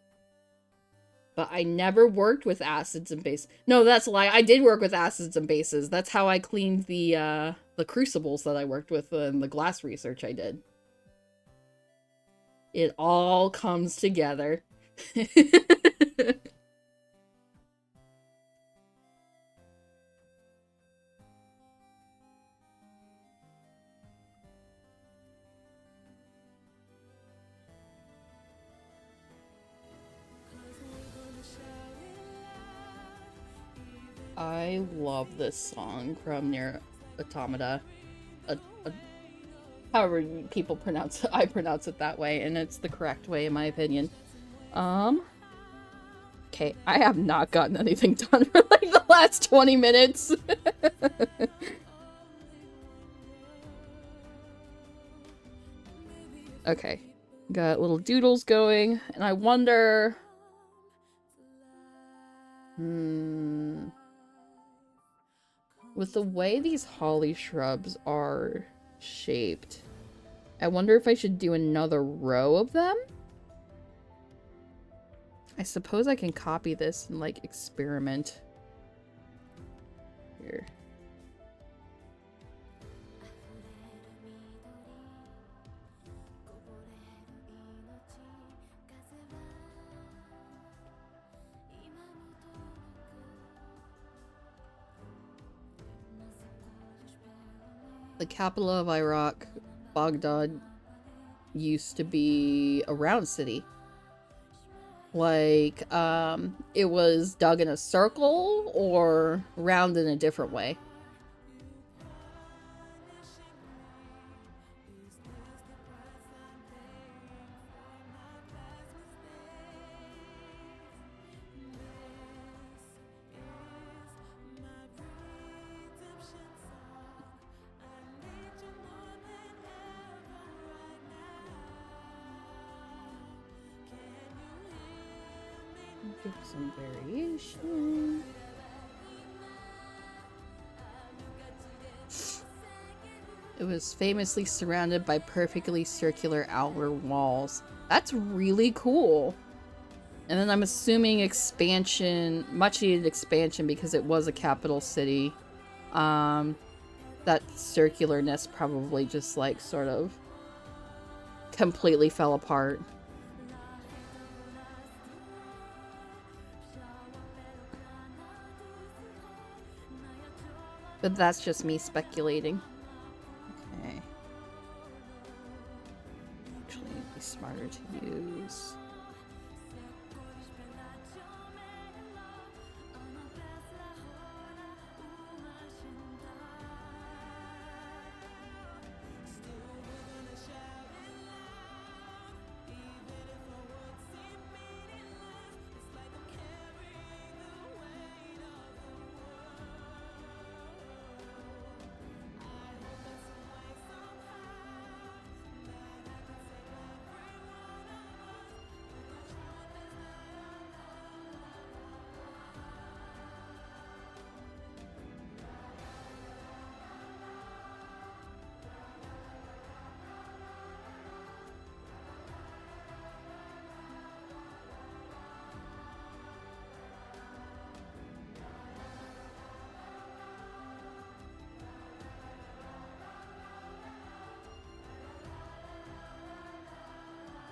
But I never worked with acids and bases. No, that's a lie. I did work with acids and bases. That's how I cleaned the crucibles that I worked with in the glass research I did. It all comes together. I love this song from Nier Automata. However people pronounce it, I pronounce it that way, and it's the correct way in my opinion. Okay, I have not gotten anything done for like the last 20 minutes. Okay, got little doodles going, and I wonder... With the way these holly shrubs are shaped, I wonder if I should do another row of them? I suppose I can copy this and, like, experiment. Here. The capital of Iraq, Baghdad, used to be a round city. Like, it was dug in a circle or round in a different way. Give some variation. It was famously surrounded by perfectly circular outer walls. That's really cool. And then I'm assuming expansion, much needed expansion because it was a capital city. That circularness probably just like sort of completely fell apart. But that's just me speculating. Okay. Actually, it'd be smarter to use...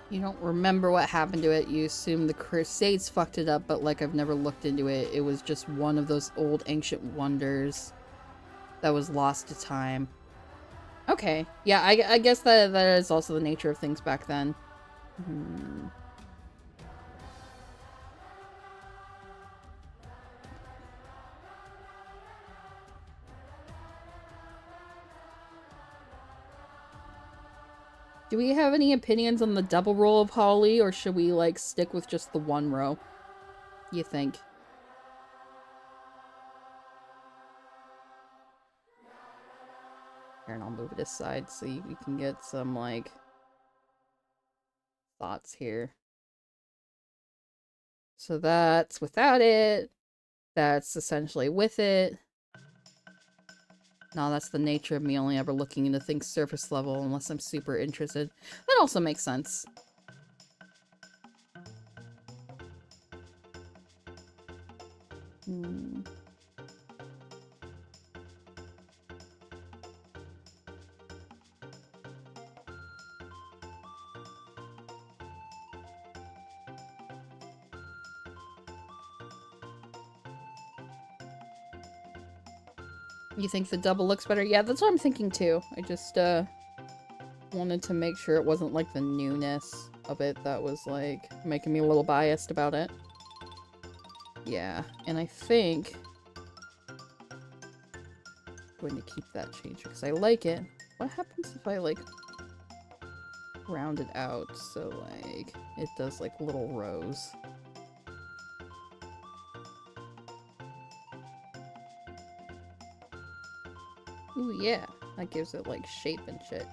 You don't remember what happened to it. You assume the Crusades fucked it up, but like I've never looked into it. It was just one of those old ancient wonders that was lost to time. Okay. Yeah, I guess that is also the nature of things back then. Do we have any opinions on the double row of holly, or should we, like, stick with just the one row? You think? Here, and I'll move it aside so you can get some, like, thoughts here. So that's without it. That's essentially with it. No, that's the nature of me only ever looking into things surface level unless I'm super interested. That also makes sense. You think the double looks better? Yeah, that's what I'm thinking too. I just, wanted to make sure it wasn't, like, the newness of it that was, like, making me a little biased about it. Yeah, and I think I'm going to keep that change because I like it. What happens if I, like, round it out so like it does like little rows. Ooh yeah, that gives it like shape and shit.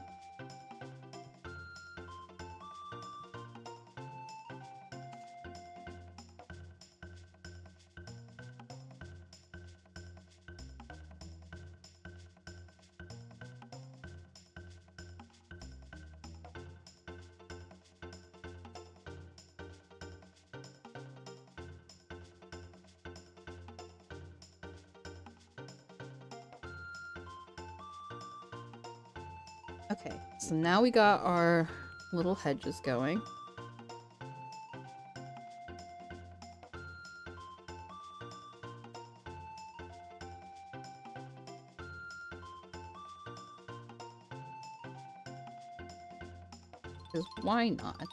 Okay, so now we got our little hedges going. Because why not?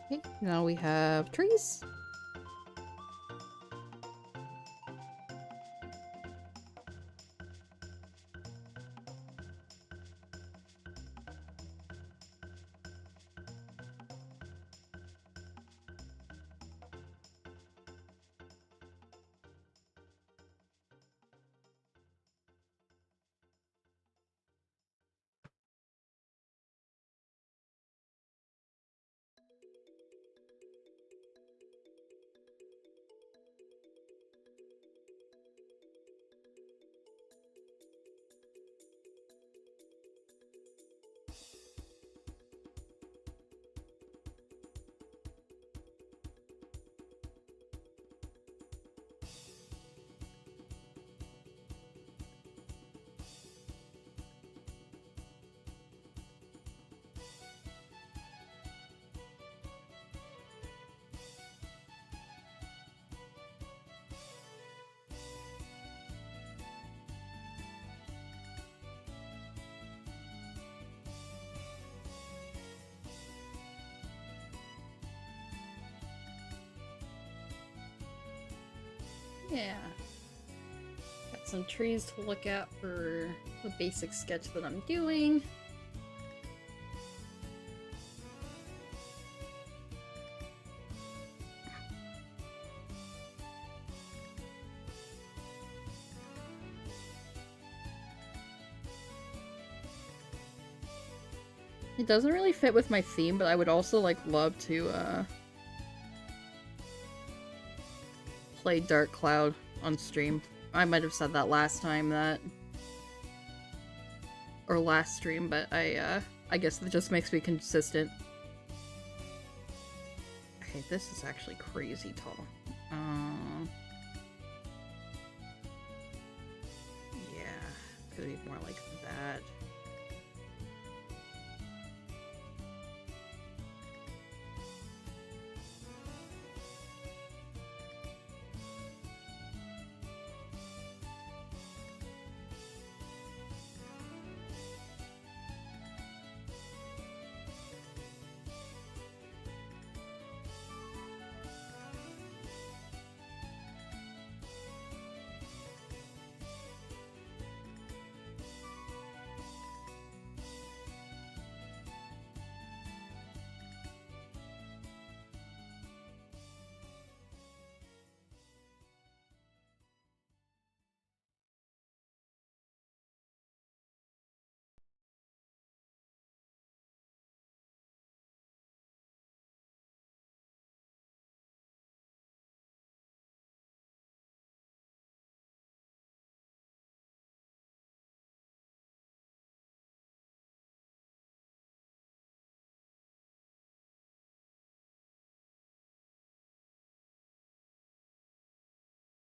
Okay, now we have trees. Yeah. Got some trees to look at for the basic sketch that I'm doing. It doesn't really fit with my theme, but I would also like love to play Dark Cloud on stream. I might have said that last time or last stream, but I guess that just makes me consistent. Okay, this is actually crazy tall. Yeah, could be more like that.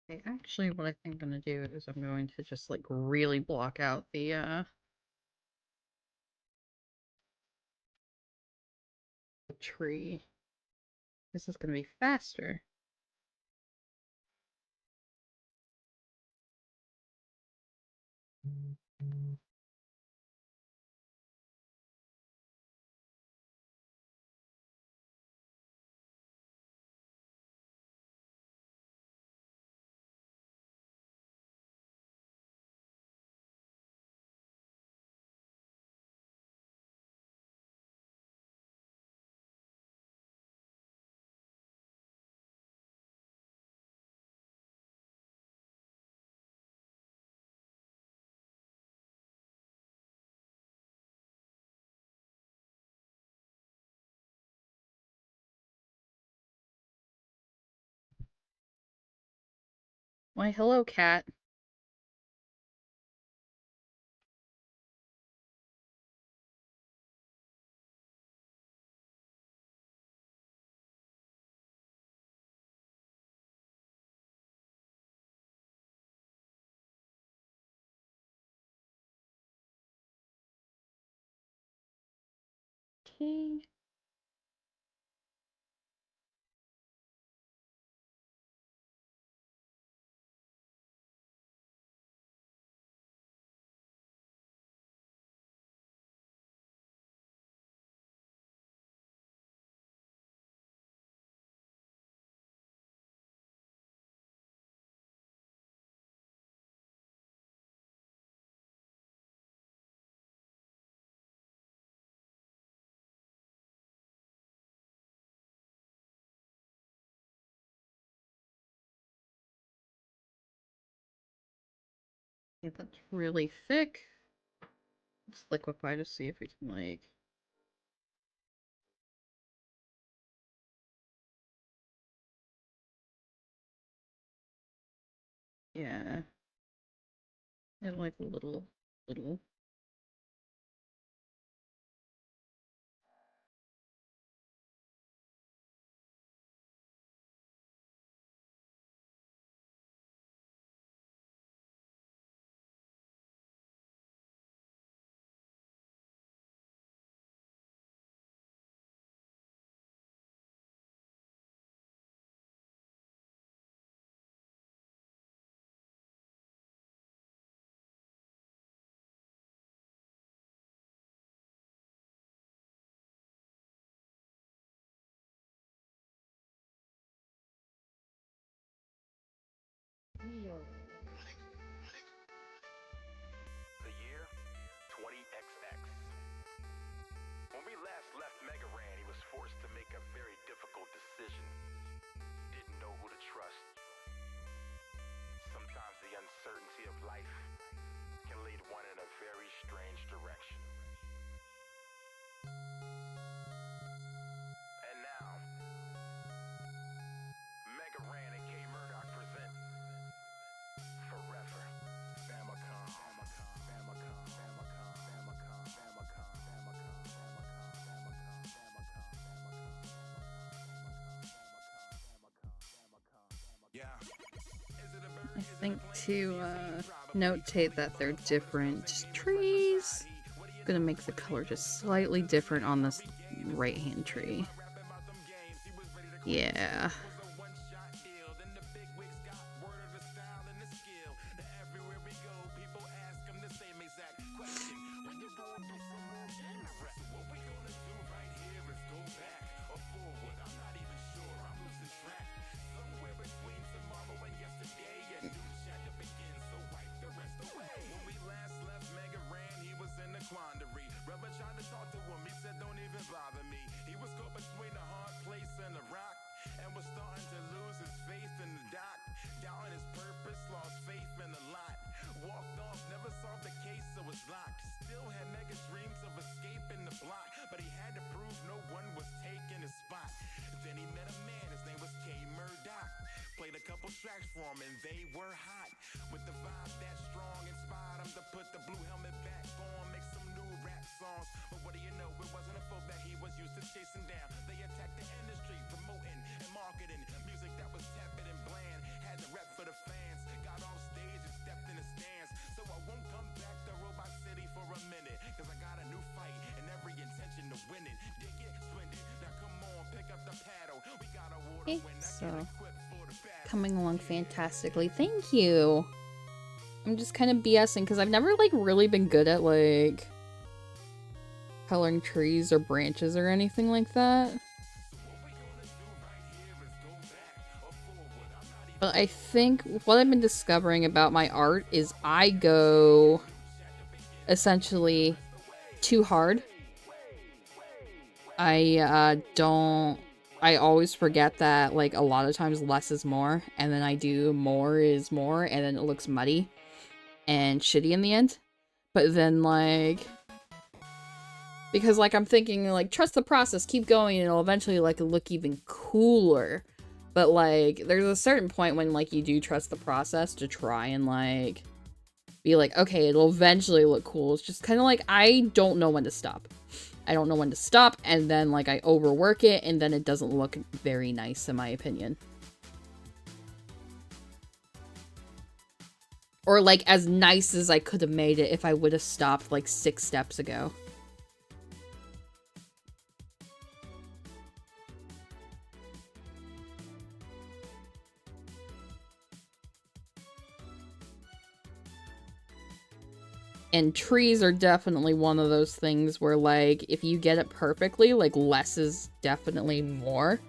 Okay, actually what I think I'm gonna do is I'm going to just like really block out the tree. This is gonna be faster. Why, hello, cat. Okay. Okay, that's really thick. Let's liquefy to see if we can, like... Yeah. And like a little. The year 20XX. When we last left Megaran, he was forced to make a very difficult decision. Didn't know who to trust. Sometimes the uncertainty of life can lead one in a very strange direction. And now, Megaran and K Murdoch present Forever. Famicom. I think to notate that they're different trees, I'm gonna make the color just slightly different on this right hand tree. Yeah. Brother tried to talk to him, he said don't even bother me. He was caught between a hard place and a rock, and was starting to lose his faith in the doc. Doubting his purpose, lost faith in a lot. Walked off, never solved the case, so it's locked. Still had mega dreams of escaping the block, but he had to prove no one was taking his spot. Then he met a man, his name was K Murdoch. Played a couple tracks for him and they were hot. With the vibe that strong, inspired him to put the blue helmet back on, make some new rap songs. But what do you know, it wasn't a foe that he was used to chasing down. They attacked the industry, promoting and marketing music that was tepid and bland. Had to rep for the fans, got off stage and stepped in the stands. So I won't come back to Robot City for a minute, cause I got a new fight and every intention to win it. Dig it, swing it, now come on, pick up the paddle. We got a water Okay, when I so get equipped for the battle. coming along fantastically. Thank you. I'm just kind of BSing because I've never, like, really been good at, like, coloring trees or branches or anything like that. But I think what I've been discovering about my art is I go essentially too hard. I always forget that, like, a lot of times less is more, and then I do more is more, and then it looks muddy and shitty in the end. But then, like, because, like, I'm thinking, like, trust the process, keep going, and it'll eventually, like, look even cooler. But, like, there's a certain point when, like, you do trust the process to try and, like, be like, okay, it'll eventually look cool. It's just kind of like, I don't know when to stop. I don't know when to stop, and then, like, I overwork it, and then it doesn't look very nice, in my opinion. Or, like, as nice as I could have made it if I would have stopped, like, 6 steps ago. And trees are definitely one of those things where, like, if you get it perfectly, like, less is definitely more.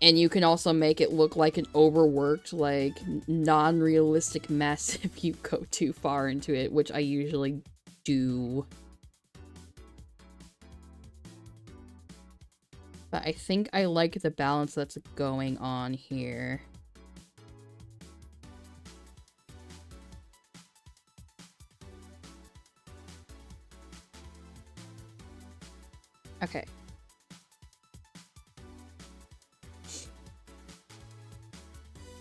And you can also make it look like an overworked, like, non-realistic mess if you go too far into it, which I usually do. But I think I like the balance that's going on here. Okay.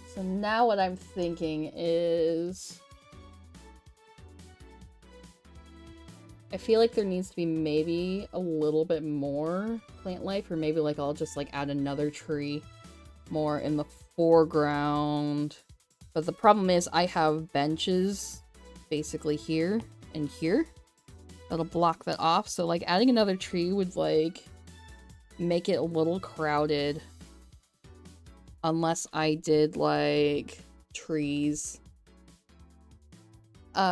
So now what I'm thinking is... I feel like there needs to be maybe a little bit more plant life, or maybe, like, I'll just, like, add another tree more in the foreground. But the problem is I have benches basically here and here that'll block that off. So, like, adding another tree would, like, make it a little crowded. Unless I did, like, trees.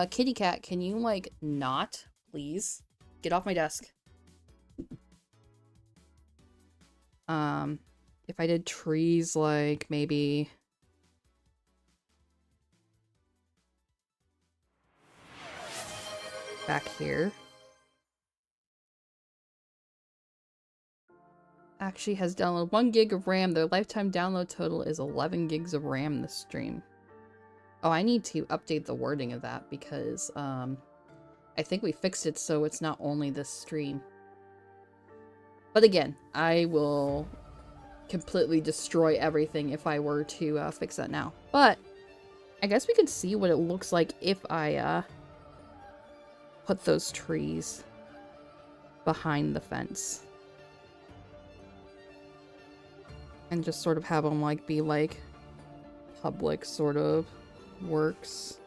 Kitty cat, can you, like, not, please? Get off my desk. If I did trees, like, maybe... back here. Actually has downloaded 1 gig of RAM. Their lifetime download total is 11 gigs of RAM this stream. Oh, I need to update the wording of that because, I think we fixed it so it's not only this stream. But again, I will completely destroy everything if I were to fix that now. But I guess we can see what it looks like if I put those trees behind the fence. And just sort of have them, like, be, like, public sort of works.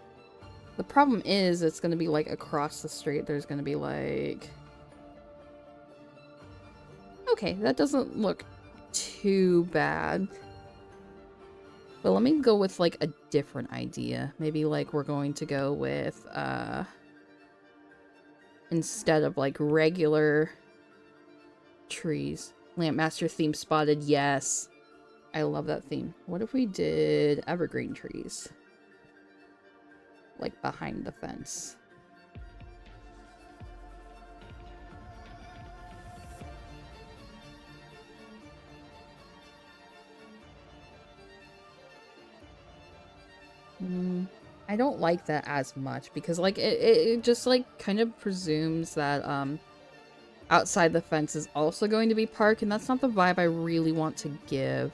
The problem is it's going to be, like, across the street. There's going to be, like... Okay, that doesn't look too bad. But let me go with, like, a different idea. Maybe, like, we're going to go with, instead of, like, regular trees. Lampmaster theme spotted, yes. I love that theme. What if we did evergreen trees? Like, behind the fence. I don't like that as much because, like, it just, like, kind of presumes that, outside the fence is also going to be park, and that's not the vibe I really want to give.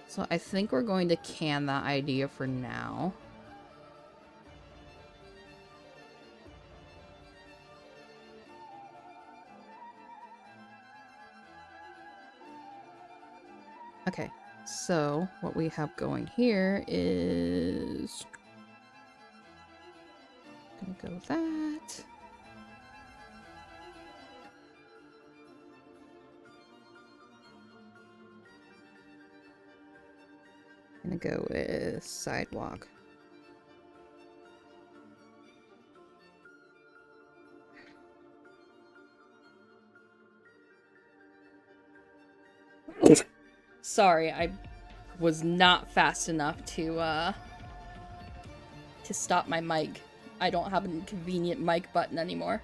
So I think we're going to can that idea for now. Okay, so what we have going here is... gonna go with that. I'm gonna go with sidewalk. Sorry, I was not fast enough to stop my mic. I don't have a convenient mic button anymore.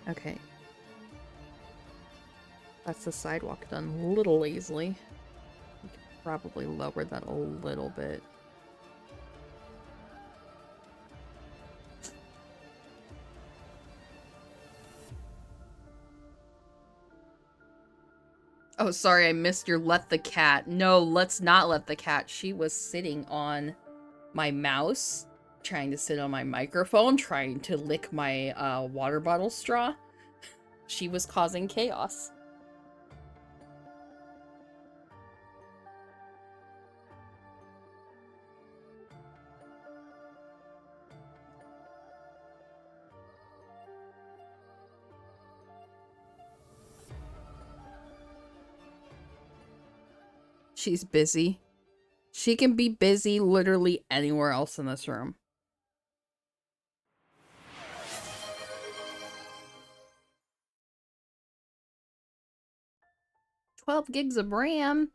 Okay. That's the sidewalk done a little lazily. We could probably lower that a little bit. Oh, sorry, I missed your let the cat. No, let's not let the cat. She was sitting on my mouse, trying to sit on my microphone, trying to lick my water bottle straw. She was causing chaos. She's busy. She can be busy literally anywhere else in this room. $12 gigs of RAM.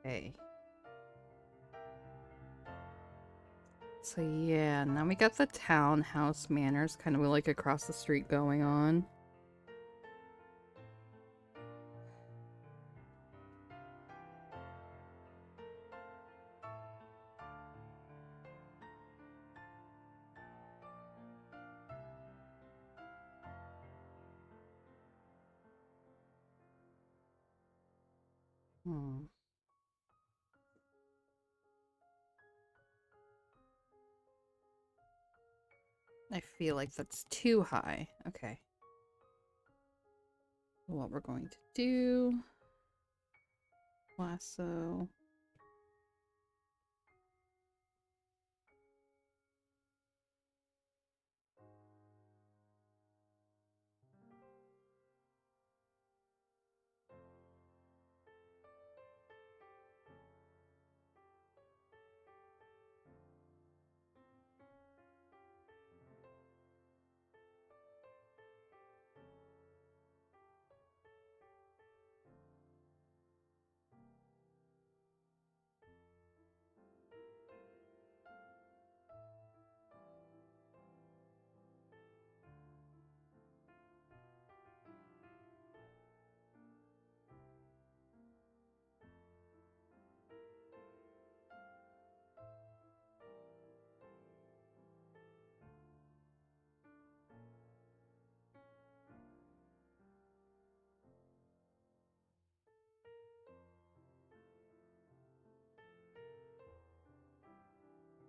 Okay. So yeah, now we got the townhouse manners kind of like across the street going on. I feel like that's too high. Okay. What we're going to do... Lasso...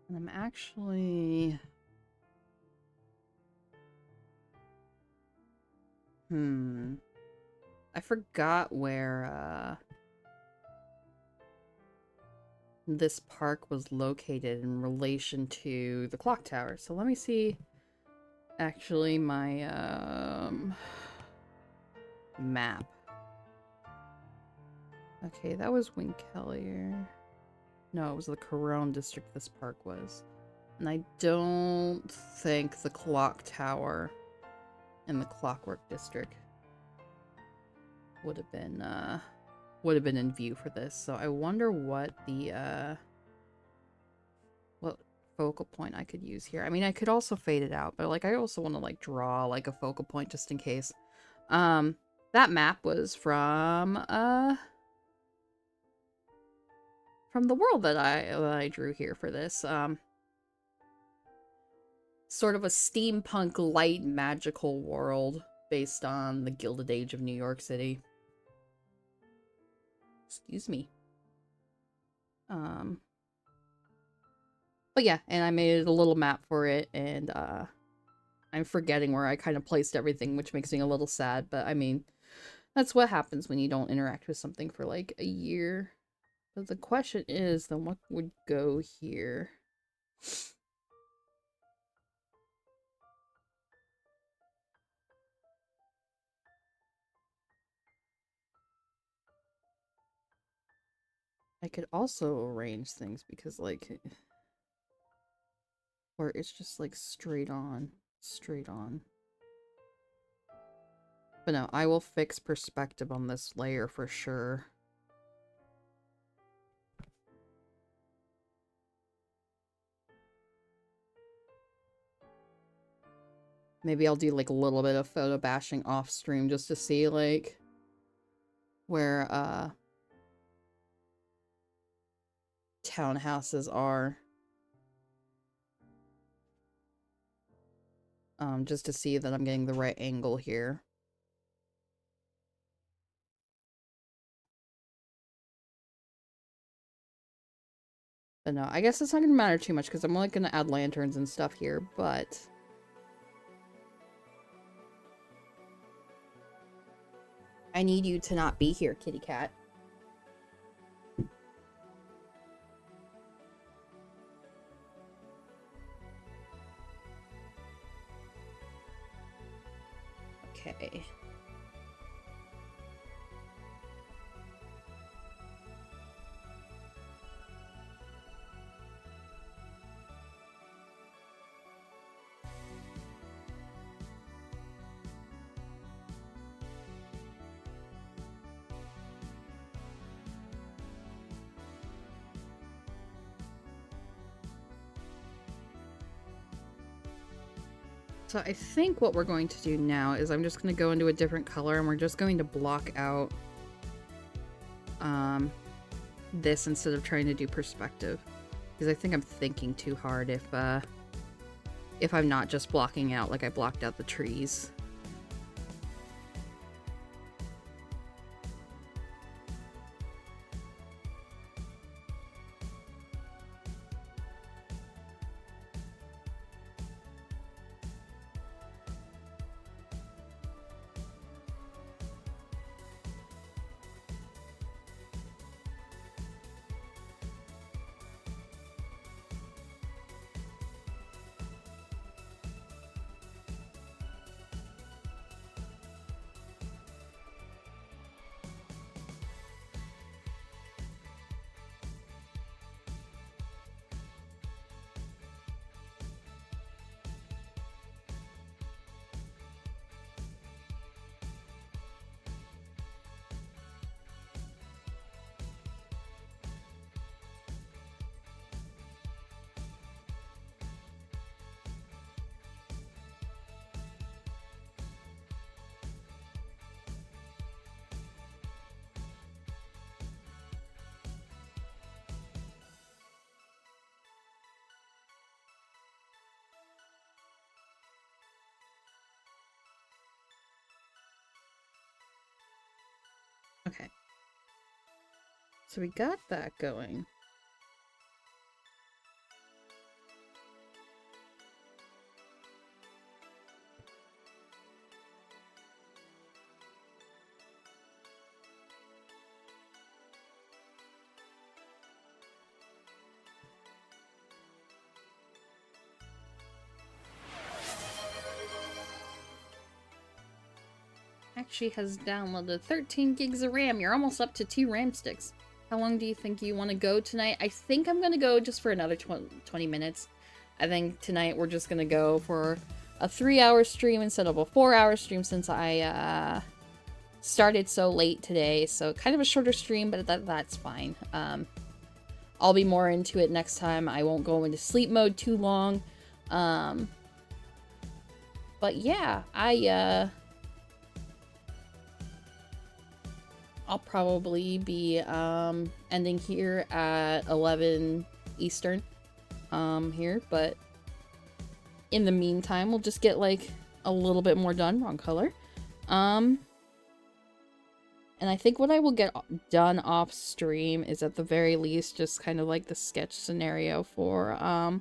And I'm actually... I forgot where, this park was located in relation to the clock tower. So let me see actually my map. Okay, that was Winkelier. No, it was the Corone district this park was. And I don't think the clock tower in the Clockwork district would have been in view for this. So I wonder what the what focal point I could use here. I mean, I could also fade it out, but like I also want to like draw like a focal point just in case. That map was from the world that I drew here for this. Sort of a steampunk light magical world based on the Gilded Age of New York City. Excuse me. But yeah, and I made a little map for it, and I'm forgetting where I kind of placed everything, which makes me a little sad, but I mean, that's what happens when you don't interact with something for like a year. But the question is, then what would go here? I could also arrange things because like, or it's just like straight on. But no, I will fix perspective on this layer for sure. Maybe I'll do like a little bit of photo bashing off stream just to see like where townhouses are. Just to see that I'm getting the right angle here. But no, I guess it's not gonna matter too much because I'm only gonna add lanterns and stuff here, but I need you to not be here, kitty cat. Okay. So I think what we're going to do now is I'm just going to go into a different color and we're just going to block out this instead of trying to do perspective. Because I think I'm thinking too hard if I'm not just blocking out like I blocked out the trees. Okay. So we got that going. She has downloaded 13 gigs of RAM. You're almost up to 2 RAM sticks. How long do you think you want to go tonight? I think I'm going to go just for another 20 minutes. I think tonight we're just going to go for a 3-hour stream instead of a 4-hour stream since I started so late today. So kind of a shorter stream, but that's fine. I'll be more into it next time. I won't go into sleep mode too long. But yeah, I'll probably be ending here at 11 Eastern here, but in the meantime, we'll just get like a little bit more done. Wrong color. And I think what I will get done off stream is at the very least just kind of like the sketch scenario for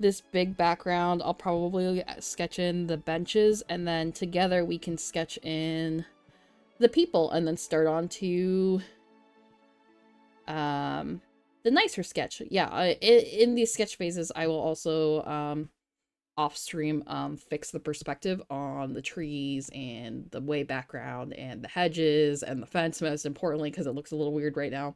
this big background. I'll probably sketch in the benches, and then together we can sketch in the people and then start on to the nicer sketch. Yeah, in these sketch phases I will also off stream fix the perspective on the trees and the way background and the hedges and the fence, most importantly, because it looks a little weird right now.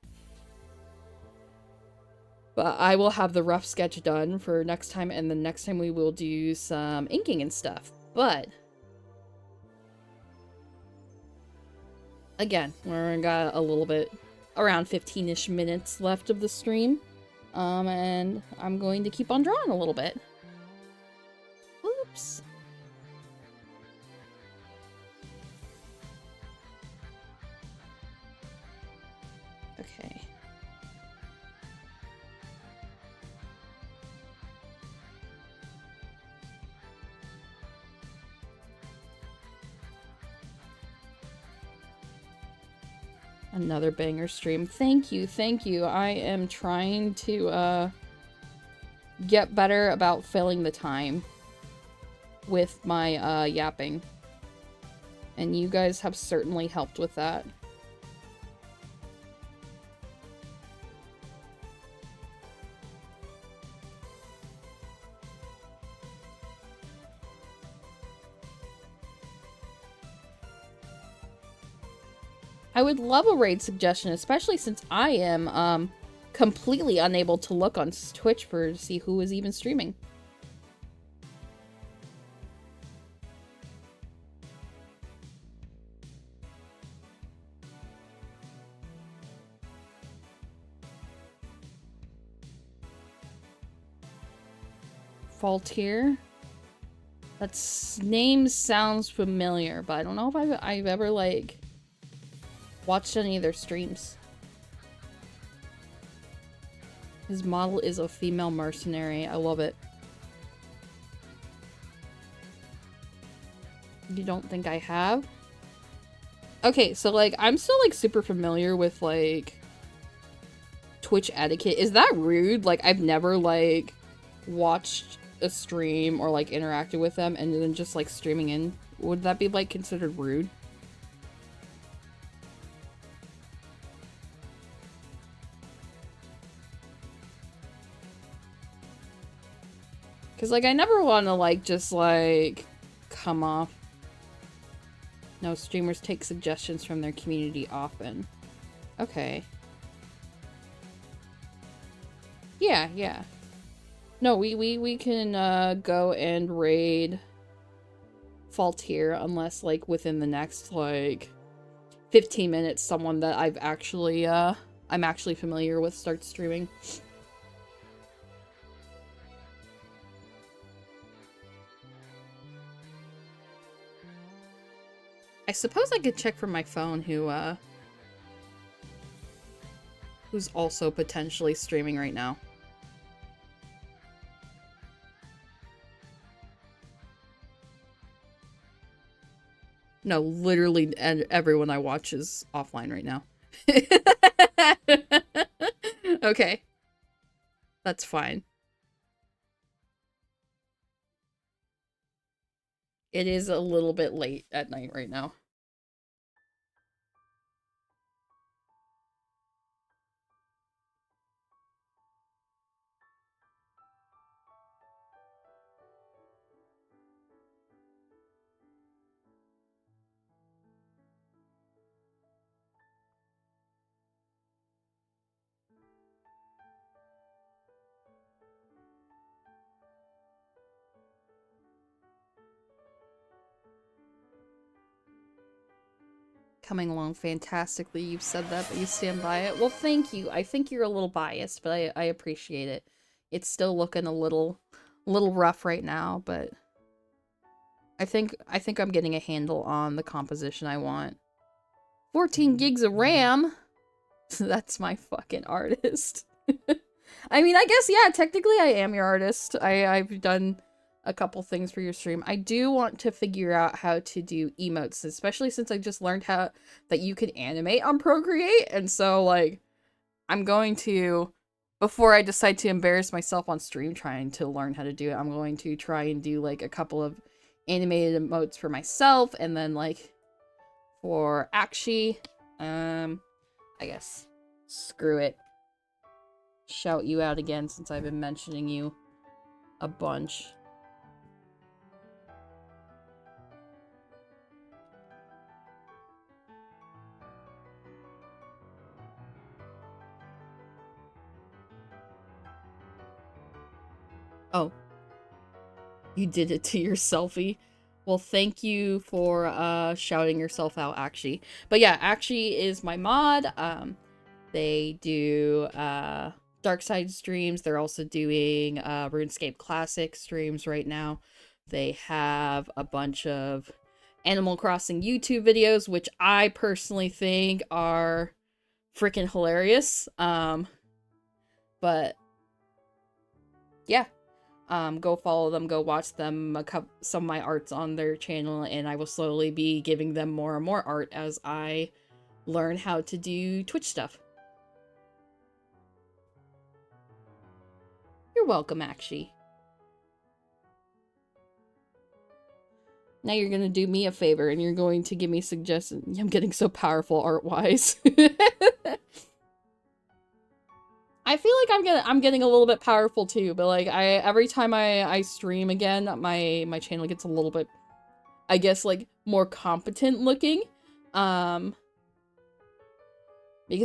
But I will have the rough sketch done for next time, and the next time we will do some inking and stuff. But again, we're got a little bit, around 15-ish minutes left of the stream. And I'm going to keep on drawing a little bit. Oops. Okay. Another banger stream. Thank you, thank you. I am trying to get better about filling the time with my yapping. And you guys have certainly helped with that. I would love a raid suggestion, especially since I am completely unable to look on Twitch to see who is even streaming. Faultier? That name sounds familiar, but I don't know if I've ever, like, watched any of their streams. His model is a female mercenary. I love it. You don't think I have? Okay, so, like, I'm still, like, super familiar with, like, Twitch etiquette. Is that rude? Like, I've never, like, watched a stream or, like, interacted with them and then just, like, streaming in. Would that be, like, considered rude? Because, like, I never want to, like, just, like, come off. No, streamers take suggestions from their community often. Okay. Yeah, yeah. No, we can, go and raid Faultier unless, like, within the next, like, 15 minutes, someone that I'm actually familiar with starts streaming. I suppose I could check from my phone who's also potentially streaming right now. No, literally everyone I watch is offline right now. Okay. That's fine. It is a little bit late at night right now. coming along fantastically. You've said that, but you stand by it. Well, thank you. I think you're a little biased, but I appreciate it. It's still looking a little rough right now, but I think I'm getting a handle on the composition I want. 14 gigs of RAM. That's my fucking artist. I mean, I guess, yeah, technically I am your artist. I've done a couple things for your stream. I do want to figure out how to do emotes, especially since I just learned how that you can animate on Procreate. And so, like, I'm going to, before I decide to embarrass myself on stream trying to learn how to do it, I'm going to try and do, like, a couple of animated emotes for myself, and then, like, for Akshi, I guess, screw it. Shout you out again since I've been mentioning you a bunch. Oh. You did it to your selfie. Well, thank you for shouting yourself out, Akshi. But yeah, Akshi is my mod. They do Dark Side streams. They're also doing RuneScape Classic streams right now. They have a bunch of Animal Crossing YouTube videos, which I personally think are freaking hilarious. But yeah. Go follow them, go watch them, some of my art's on their channel, and I will slowly be giving them more and more art as I learn how to do Twitch stuff. You're welcome, Akshi. Now you're gonna do me a favor, and you're going to give me suggestions. I'm getting so powerful art-wise. I feel like I'm getting a little bit powerful too, but like every time I stream again, my channel gets a little bit, I guess, like more competent looking. Because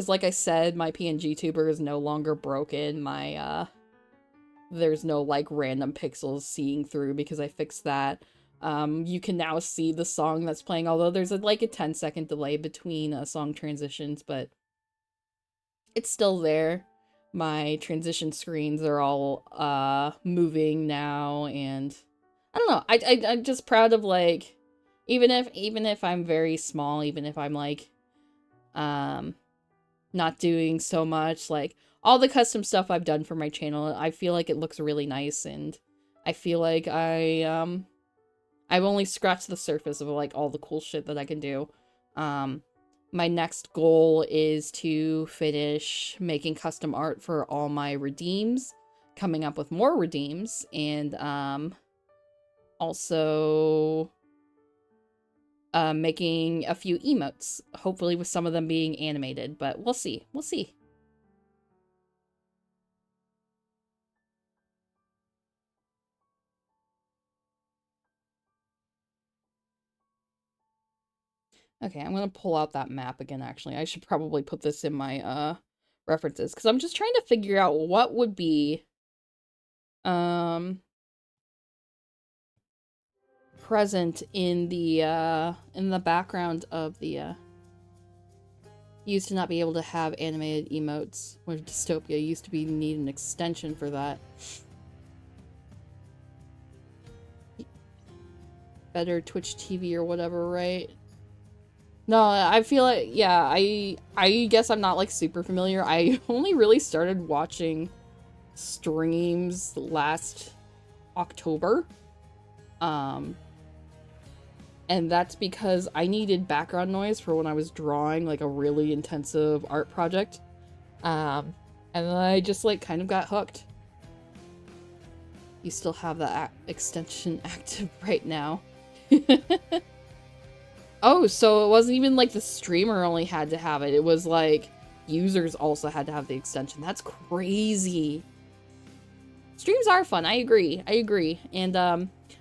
like I said, my PNG tuber is no longer broken. My there's no like random pixels seeing through because I fixed that. You can now see the song that's playing, although there's like a 10-second delay between song transitions, but it's still there. My transition screens are all moving now, and I don't know. I'm just proud of, like, even if I'm very small, even if I'm like not doing so much, like all the custom stuff I've done for my channel, I feel like it looks really nice, and I feel like I've only scratched the surface of like all the cool shit that I can do. My next goal is to finish making custom art for all my redeems, coming up with more redeems, and also making a few emotes, hopefully with some of them being animated, but we'll see. We'll see. Okay, I'm gonna pull out that map again, actually. I should probably put this in my references, because I'm just trying to figure out what would be present in the background of the used to not be able to have animated emotes, where Dystopia used to need an extension for that. Better Twitch TV or whatever, right? No, I feel like, yeah, I guess I'm not, like, super familiar. I only really started watching streams last October. And that's because I needed background noise for when I was drawing, like, a really intensive art project. And then I just, like, kind of got hooked. You still have the extension active right now. Oh, so it wasn't even like the streamer only had to have it. It was like users also had to have the extension. That's crazy. Streams are fun. I agree. I agree. And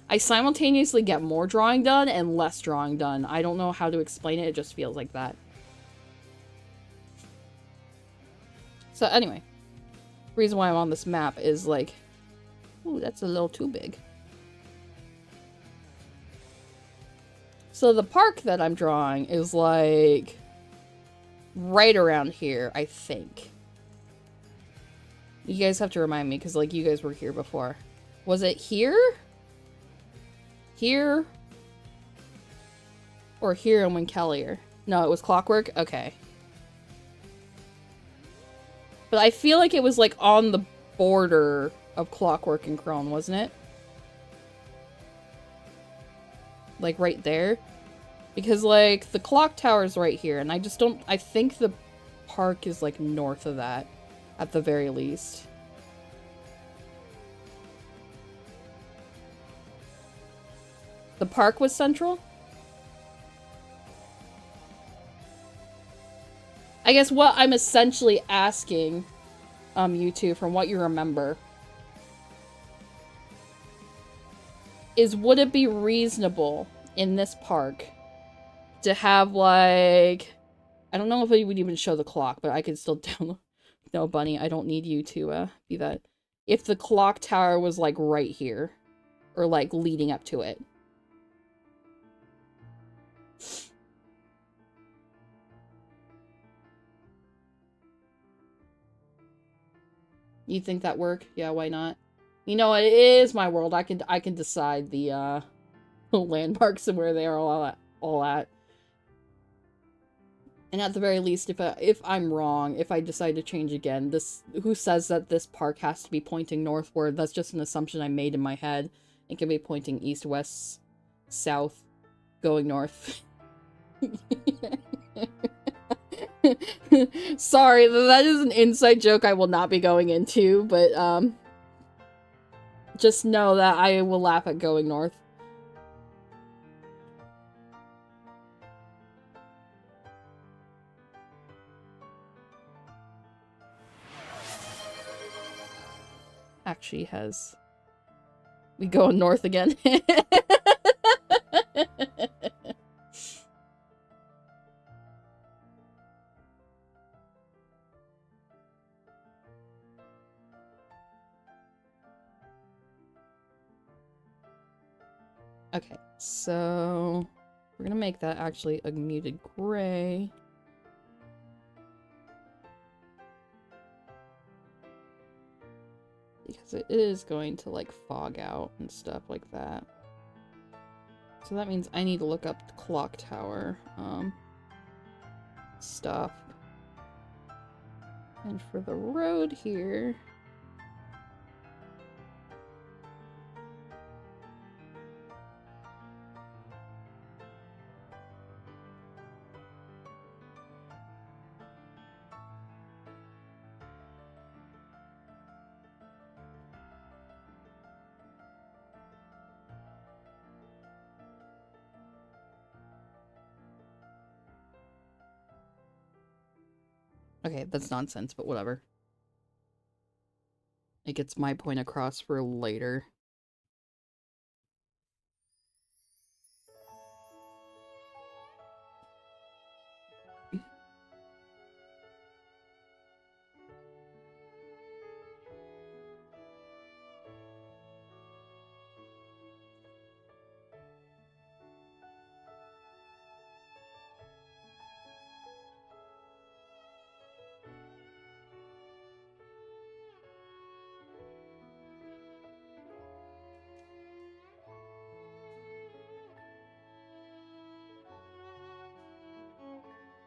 I simultaneously get more drawing done and less drawing done. I don't know how to explain it. It just feels like that. So anyway, the reason why I'm on this map is like, ooh, that's a little too big. So the park that I'm drawing is like right around here, I think. You guys have to remind me, because, like, you guys were here before. Was it here? Here? Or here and Winkelier? No, it was Clockwork? Okay. But I feel like it was, like, on the border of Clockwork and Crone, wasn't it? Like, right there? Because, like, the clock tower's right here, and I just don't... I think the park is, like, north of that, at the very least. The park was central? I guess what I'm essentially asking, you two, from what you remember, is would it be reasonable in this park to have, like... I don't know if it would even show the clock, but I could still download... No, Bunny, I don't need you to, be that. If the clock tower was, like, right here. Or, like, leading up to it. You think that work? Yeah, why not? You know, it is my world. I can decide the landmarks and where they are all at. And at the very least, if I'm wrong, if I decide to change again, who says that this park has to be pointing northward? That's just an assumption I made in my head. It can be pointing east, west, south, going north. Sorry, that is an inside joke I will not be going into, but just know that I will laugh at going north. Actually has... We going north again. Okay, so we're gonna make that actually a muted gray. Because it is going to, like, fog out and stuff like that. So that means I need to look up the clock tower, stuff. And for the road here... Okay, that's nonsense, but whatever. It gets my point across for later.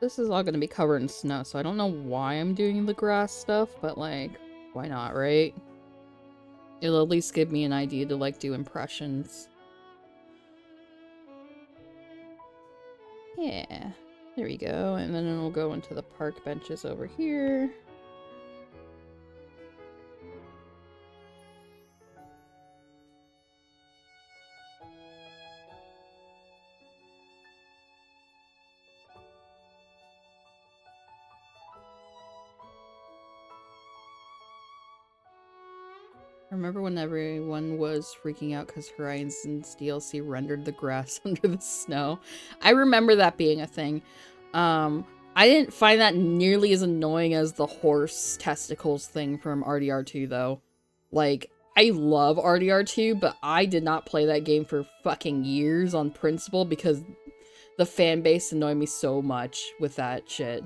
This is all gonna be covered in snow, so I don't know why I'm doing the grass stuff, but, like, why not, right? It'll at least give me an idea to, like, do impressions. Yeah, there we go, and then it'll go into the park benches over here. Remember when everyone was freaking out because Horizons DLC rendered the grass under the snow? I remember that being a thing. I didn't find that nearly as annoying as the horse testicles thing from RDR2, though. Like, I love RDR2, but I did not play that game for fucking years on principle because the fan base annoyed me so much with that shit.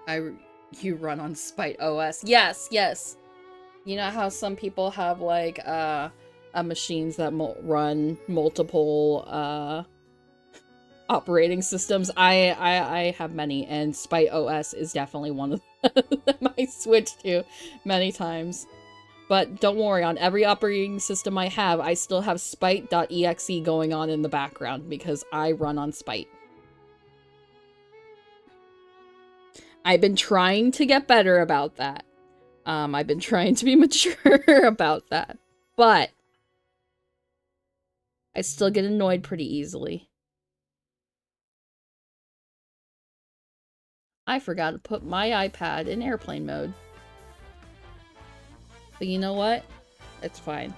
You run on Spite OS. Yes, yes. You know how some people have like machines that run multiple operating systems. I have many, and Spite OS is definitely one of them I switched to many times. But don't worry, on every operating system I have, I still have Spite.exe going on in the background because I run on Spite. I've been trying to get better about that. I've been trying to be mature about that. But I still get annoyed pretty easily. I forgot to put my iPad in airplane mode. But you know what? It's fine.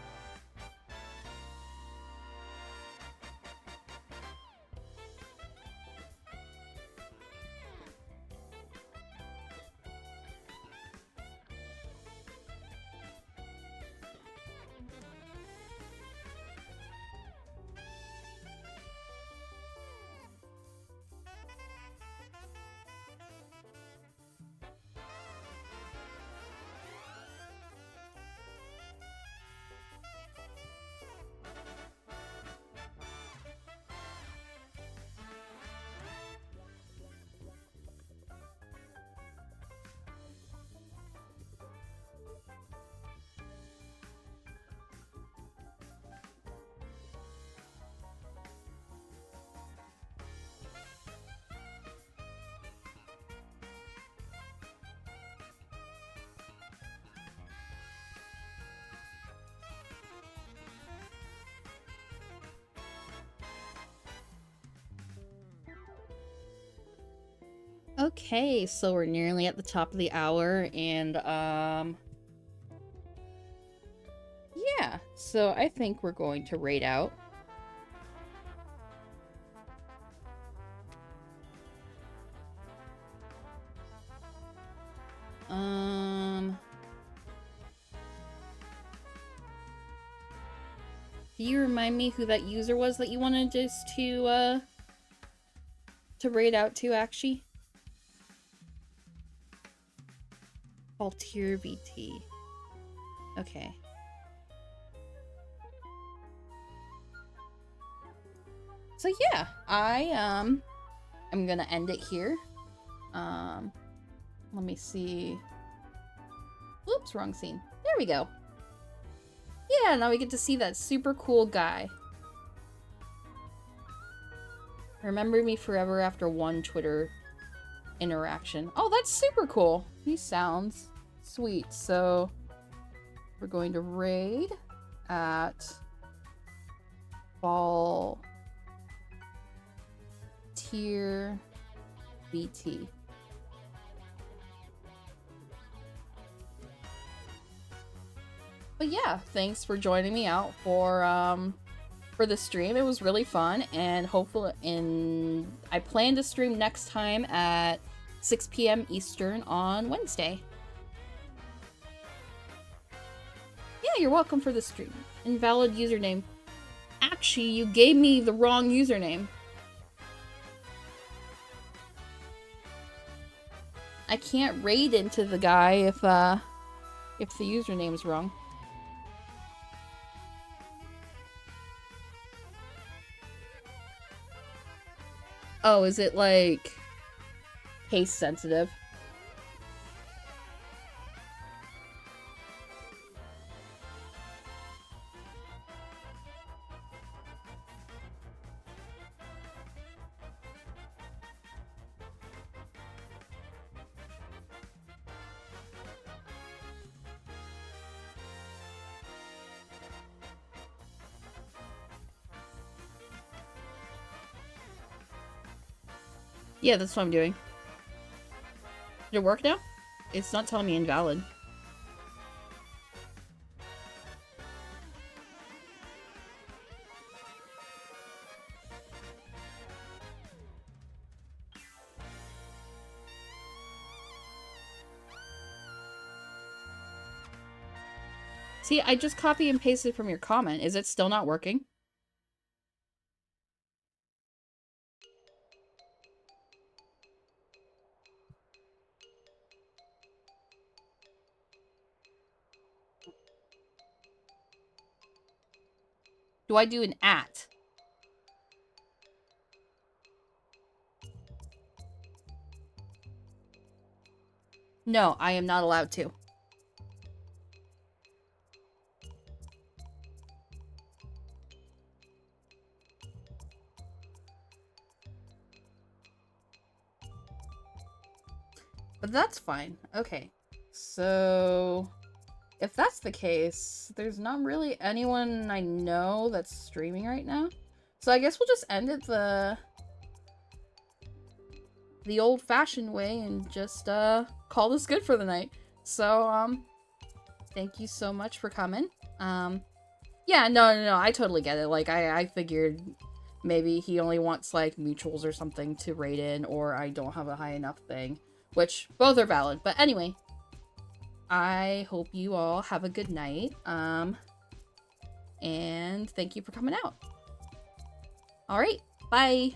Okay, so we're nearly at the top of the hour, and, yeah, so I think we're going to raid out. Can you remind me who that user was that you wanted us to raid out to, actually? Altier VT. Okay. So yeah, I'm gonna end it here. Let me see. Oops, wrong scene. There we go. Yeah, now we get to see that super cool guy. Remember me forever after one Twitter interaction. Oh, that's super cool. He sounds sweet. So we're going to raid at Ball Tier BT. But yeah, thanks for joining me out for the stream. It was really fun, and hopefully I plan to stream next time at 6 p.m. Eastern on Wednesday. Yeah, you're welcome for the stream. Invalid username. Actually, you gave me the wrong username. I can't raid into the guy if the username's wrong. Oh, is it like case sensitive? Yeah, that's what I'm doing. Did it work now? It's not telling me invalid. See, I just copy and pasted from your comment. Is it still not working? I do an at? No, I am not allowed to. But that's fine. Okay. So, if that's the case, there's not really anyone I know that's streaming right now. So I guess we'll just end it the old-fashioned way and just call this good for the night. So thank you so much for coming. Yeah, no, I totally get it. Like I figured maybe he only wants like mutuals or something to rate in, or I don't have a high enough thing, which both are valid. But anyway, I hope you all have a good night. And thank you for coming out. All right, bye.